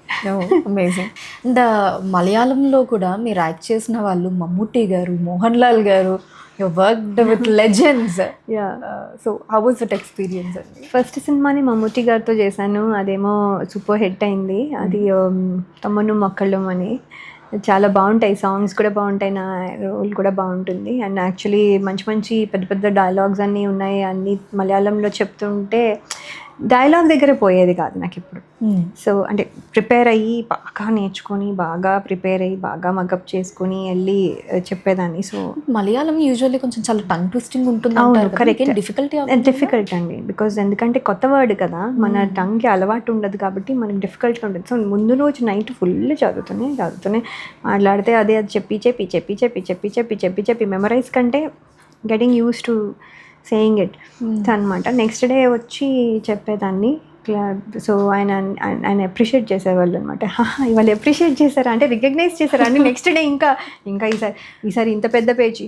అమేజింగ్. అండ్ మలయాళంలో కూడా మీరు యాక్ట్ చేసిన వాళ్ళు మమ్ముట్టి గారు, మోహన్ లాల్ గారు, you worked with legends. So how was that experience? First సినిమాని మమ్ముట్టి గారితో చేశాను, అదేమో సూపర్ హిట్ అయింది. అది తమ్మును మొక్కళ్ళం అని. చాలా బాగుంటాయి, సాంగ్స్ కూడా బాగుంటాయి, నా రోల్ కూడా బాగుంటుంది. అండ్ యాక్చువల్లీ మంచి మంచి పెద్ద పెద్ద డైలాగ్స్ అన్నీ ఉన్నాయి. అన్నీ మలయాళంలో చెప్తుంటే డైలాగ్ దగ్గర పోయేది కాదు నాకు ఇప్పుడు. సో అంటే ప్రిపేర్ అయ్యి బాగా నేర్చుకొని, బాగా ప్రిపేర్ అయ్యి, బాగా మగప్ చేసుకొని వెళ్ళి చెప్పేదాన్ని. సో మలయాళం యూజువల్లీ కొంచెం చాలా టంగ్ ట్విస్టింగ్ ఉంటుంది. అవును, కరెక్ట్. డిఫికల్ట్ అండి, బికాజ్ ఎందుకంటే కొత్త వర్డ్ కదా, మన టంగ్కి అలవాటు ఉండదు కాబట్టి మనకి డిఫికల్ట్గా ఉంటుంది. సో ముందు రోజు నైట్ ఫుల్ చదువుతూనే మాట్లాడితే అది చెప్పి మెమరైజ్ కంటే getting use to saying it అనమాట. నెక్స్ట్ డే వచ్చి చెప్పేదాన్ని. సో ఆయన అప్రిషియేట్ చేసేవాళ్ళు అనమాట. ఇవాళ అప్రిషియేట్ చేశారా అంటే రికగ్నైజ్ చేశారా అంటే నెక్స్ట్ డే ఇంకా ఈసారి ఇంత పెద్ద పేజీ.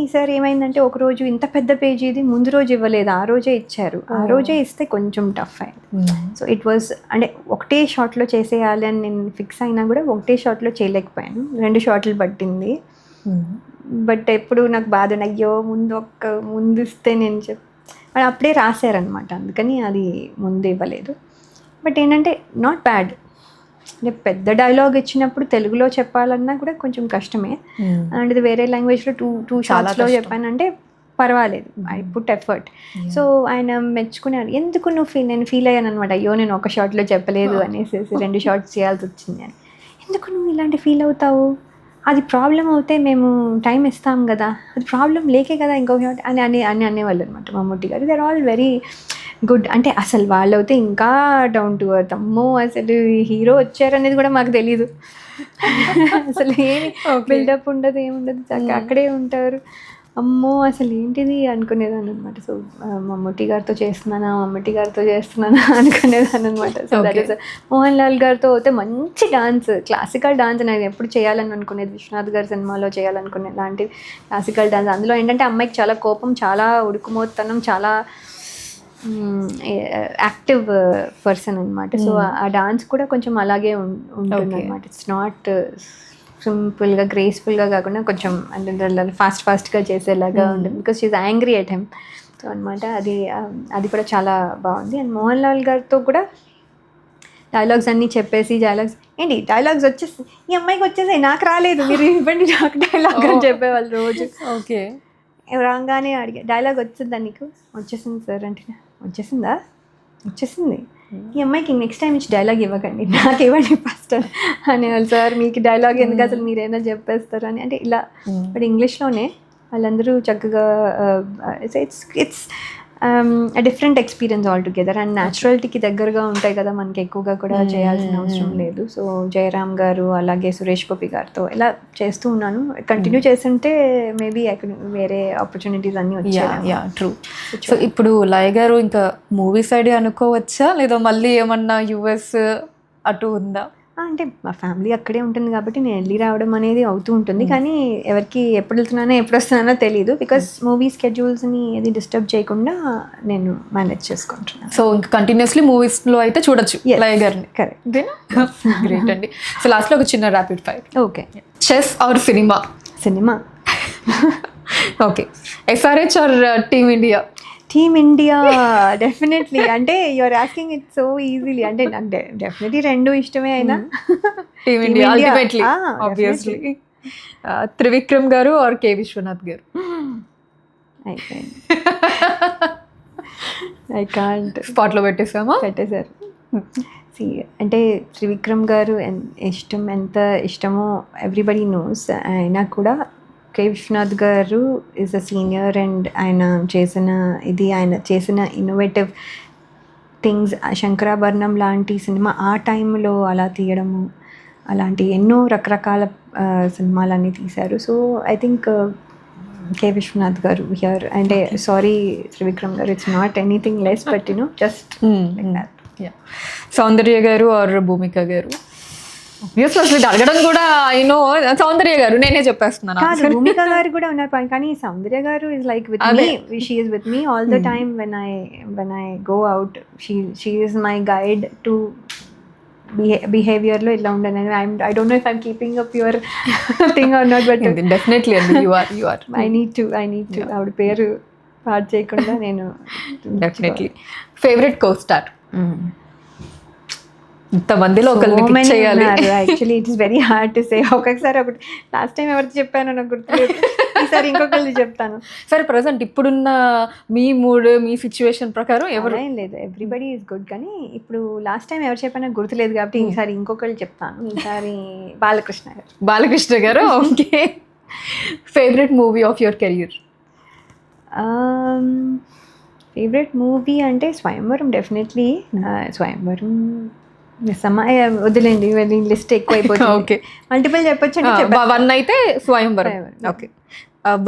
ఈసారి ఏమైందంటే ఒకరోజు ఇంత పెద్ద పేజీది ముందు రోజు ఇవ్వలేదు, ఆ రోజే ఇచ్చారు. ఆ రోజే ఇస్తే కొంచెం టఫ్ అయింది. సో ఇట్ వాజ్ అంటే ఒకటే షాట్లో చేసేయాలి అని నేను ఫిక్స్ అయినా కూడా ఒకటే షాట్లో చేయలేకపోయాను, 2 షాట్లు పట్టింది. బట్ ఎప్పుడు నాకు బాధ, అయ్యో ముందు ఇస్తే నేను వాళ్ళు అప్పుడే రాశారనమాట, అందుకని అది ముందు ఇవ్వలేదు. బట్ ఏంటంటే నాట్ బ్యాడ్. అంటే పెద్ద డైలాగ్ ఇచ్చినప్పుడు తెలుగులో చెప్పాలన్నా కూడా కొంచెం కష్టమే. అండ్ ఇది వేరే లాంగ్వేజ్లో టూ షార్ట్స్లో చెప్పానంటే పర్వాలేదు, ఐ పుట్ ఎఫర్ట్. సో ఆయన మెచ్చుకున్నాడు. ఎందుకు నేను ఫీల్ అయ్యాను అనమాట, అయ్యో నేను ఒక షార్ట్లో చెప్పలేదు అనేసి 2 షార్ట్స్ చేయాల్సి వచ్చింది అని. ఎందుకు నువ్వు ఇలాంటి ఫీల్ అవుతావు, అది ప్రాబ్లం అవుతే మేము టైం ఇస్తాం కదా, అది ప్రాబ్లం లేకే కదా ఇంకొక షార్ట్ అని అనేవాళ్ళు అనమాట మమ్ముట్టి గారు. They are all very good. అంటే అసలు వాళ్ళు అయితే ఇంకా డౌన్ టు ఎర్త్. అమ్మో అసలు హీరో వచ్చారనేది కూడా మాకు తెలీదు, అసలు ఏమి బిల్డప్ ఉండదు, ఏముండదు, అక్కడే ఉంటారు. అమ్మో అసలు ఏంటిది అనుకునేదాన్ని అనమాట. సో మమ్ముట్టి గారితో చేస్తున్నానా అనుకునేదాన్ని అనమాట. So that is Mohan Lal గారితో అయితే మంచి డాన్స్, క్లాసికల్ డాన్స్ నేను ఎప్పుడు చేయాలని అనుకునేది. విశ్వనాథ్ గారి సినిమాలో చేయాలనుకునే లాంటి క్లాసికల్ డాన్స్. అందులో ఏంటంటే అమ్మాయికి చాలా కోపం, చాలా ఉడుకుమోతనం, చాలా యాక్టివ్ పర్సన్ అనమాట. సో ఆ డాన్స్ కూడా కొంచెం అలాగే ఉంటుంది అనమాట. ఇట్స్ నాట్ సింపుల్గా గ్రేస్ఫుల్గా కాకుండా కొంచెం అంటే ఫాస్ట్గా చేసేలాగా ఉంటుంది, because she's angry at him. So అనమాట అది కూడా చాలా బాగుంది. అండ్ మోహన్ లాల్ గారితో కూడా డైలాగ్స్ అన్నీ చెప్పేసి, ఏంటి డైలాగ్స్ వచ్చేసి ఈ అమ్మాయికి వచ్చేసాయి, నాకు రాలేదు, మీరు ఇవ్వండి నాకు డైలాగ్ అని చెప్పేవాళ్ళు రోజు. ఓకే, రాగానే అడిగే డైలాగ్ వచ్చిందా నీకు, వచ్చేసింది సార్ అంటే, వచ్చేసింది ఈ అమ్మాయికి నెక్స్ట్ టైం ఇచ్చి డైలాగ్ ఇవ్వకండి, నాకు ఇవ్వండి ఫస్ట్ అనేవాళ్ళు. సార్ మీకు డైలాగ్ ఎందుకు, అసలు మీరైనా చెప్పేస్తారు అని. అంటే ఇలా బట్ ఇంగ్లీష్లోనే వాళ్ళందరూ చక్కగా it's different experience all together. And న్యాచురాలిటీకి దగ్గరగా ఉంటాయి కదా, మనకి ఎక్కువగా కూడా చేయాల్సిన అవసరం లేదు. సో జయరామ్ గారు అలాగే సురేష్ గోపి గారితో ఇలా చేస్తూ ఉన్నాను. కంటిన్యూ చేస్తుంటే మేబీ వేరే ఆపర్చునిటీస్ అన్నీ వచ్చాయి. ట్రూ. సో ఇప్పుడు లయ గారు ఇంకా మూవీ సైడ్ అనుకోవచ్చా, లేదా మళ్ళీ ఏమన్నా యుఎస్ అటు ఉందా? అంటే మా ఫ్యామిలీ అక్కడే ఉంటుంది కాబట్టి నేను వెళ్ళి రావడం అనేది అవుతూ ఉంటుంది, కానీ ఎవరికి ఎప్పుడు వెళ్తున్నానో ఎప్పుడు వస్తున్నానో తెలియదు, బికాస్ మూవీ స్కెడ్యూల్స్ని ఏది డిస్టర్బ్ చేయకుండా నేను మేనేజ్ చేసుకుంటున్నాను. సో ఇంకా కంటిన్యూస్లీ మూవీస్లో అయితే చూడొచ్చు లయ గారిని. కరెక్ట్. గ్రేట్ అండి. సో లాస్ట్లో ఒక చిన్న rapid fire. Okay. Chess or cinema? Cinema. Okay. SRH or team India? Team India definitely. అంటే you're asking it so easily. అంటే నాకు డెఫినెట్లీ రెండు ఇష్టమే అయినా team India ultimately obviously. Trivikram గారు ఆర్ కే విశ్వనాథ్ గారు? I can't. స్పాట్లో పెట్టేసారు. అంటే త్రివిక్రమ్ గారు ఎంత ఇష్టమో ఎవ్రీబడి నోస్. అయినా కూడా కే విశ్వనాథ్ గారు ఈజ్ అ సీనియర్ అండ్ ఆయన చేసిన ఇన్నోవేటివ్ థింగ్స్, శంకరాభరణం లాంటి సినిమా ఆ టైంలో అలా తీయడము, అలాంటి ఎన్నో రకరకాల సినిమాలన్నీ తీశారు. So I think K Viswanath గారు హియర్. అంటే సారీ త్రివిక్రమ్ గారు, it's not anything less, but just like that. Soundarya గారు ఆర్ భూమిక గారు? అసలు అడగడం కూడా అయినో. సౌందర్య గారు, నేనే చెప్పేస్తున్నాను. భూమిక గారు కూడా ఉన్నారు, కానీ సౌందర్య గారు is like with me. She is with me all the time when I go out. She is my guide to behavior లో ఇలా ఉండను. I don't know if I'm keeping up your thing or not, but definitely you are. I need to ఆవిడ పేరు పాడు చేయకుండా నేను డెఫినెట్లీ. ఫేవరెట్ కో-స్టార్? ఇంతమందిలో ఒకరిని పిక్ చేయాలి. Actually it is very hard to say. ఒక్కొక్కసారి ఒకటి లాస్ట్ టైం ఎవరికి చెప్పానో నాకు గుర్తులేదు, ఈసారి ఇంకొకరికి చెప్తాను. సరే, ప్రజెంట్ ఇప్పుడున్న మీ మూడ్, మీ సిచ్యువేషన్ ప్రకారం ఎవరు? ఏం లేదు, ఎవ్రీబడి ఈజ్ గుడ్, కానీ ఇప్పుడు లాస్ట్ టైం ఎవరు చెప్పానో గుర్తులేదు కాబట్టి ఈసారి ఇంకొకరు చెప్తాను. ఈసారి బాలకృష్ణ గారు. Okay. Favourite movie of your career? Favourite movie అంటే స్వయంవరం డెఫినెట్లీ. స్వయంవరం వదిలేండి, లిస్ట్ ఎక్కువ అయిపోతుంది. ఓకే, మల్టిపుల్ చెప్పొచ్చు. వన్ అయితే Swayamvaram. Okay.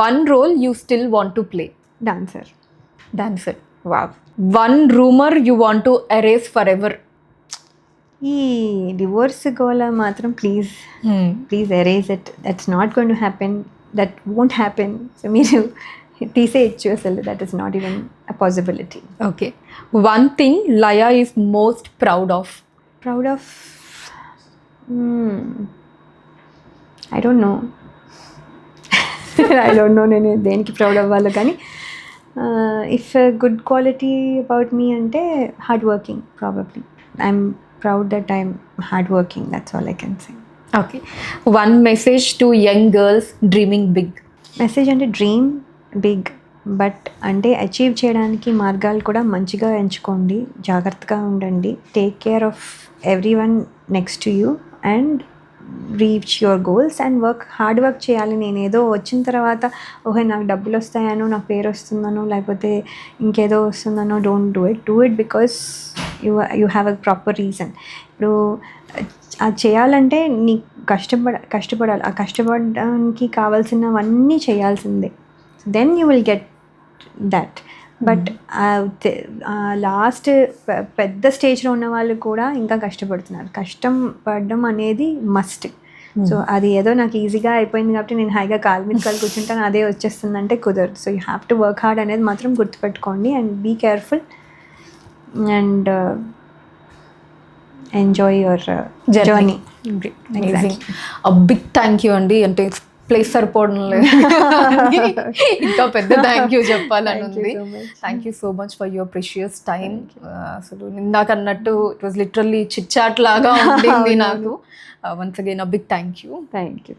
One role you still want to play? Dancer. Wow. One rumour you want to erase forever? ఈ డివోర్స్ గోల మాత్రం please erase it. That's not going to happen, that won't happen. So మీరు తీసేయచ్చు అసలు. That is not even a possibility. Okay. One thing Laya is most proud of? I don't know నేను దేనికి ప్రౌడ్ అవ్వాలో, కానీ if good quality about me అంటే hard working. Probably I'm proud that I'm hard working. That's all I can say. Okay. One message to young girls dreaming big? Message అంటే డ్రీమ్ బిగ్, బట్ అంటే అచీవ్ చేయడానికి మార్గాలు కూడా మంచిగా ఎంచుకోండి, జాగ్రత్తగా ఉండండి, take care of everyone next to you and reach your goals and hard work చేయాలి. నేను ఏదో వచ్చిన తర్వాత ఓహే నాకు డబ్బులు వస్తాయనో, నాకు పేరు వస్తుందనో, లేకపోతే ఇంకేదో వస్తుందనో, don't do it because you have a proper reason. ఇప్పుడు అది చేయాలంటే నీ కష్టపడాలి. ఆ కష్టపడడానికి కావాల్సినవన్నీ చేయాల్సిందే. Then you will get that. But last పెద్ద స్టేజ్లో ఉన్న వాళ్ళు కూడా ఇంకా కష్టపడుతున్నారు. కష్టం పడడం అనేది మస్ట్. సో అది ఏదో నాకు ఈజీగా అయిపోయింది కాబట్టి నేను హాయిగా కాలు మీద కాలు కూర్చుంటాను, అదే వచ్చేస్తుందంటే కుదరదు. So you have to work hard అనేది మాత్రం గుర్తుపెట్టుకోండి and be careful and enjoy your journey. Big thank you అండి. అంటే ప్లేస్ సరిపోవడం లేదు, ఇంకా పెద్ద థ్యాంక్ యూ చెప్పాలని ఉంది. Thank you so much for your precious time. అసలు ఇందాక అన్నట్టు it was literally chit chat లాగా ఉండింది నాకు. Once again a big thank you. Thank you.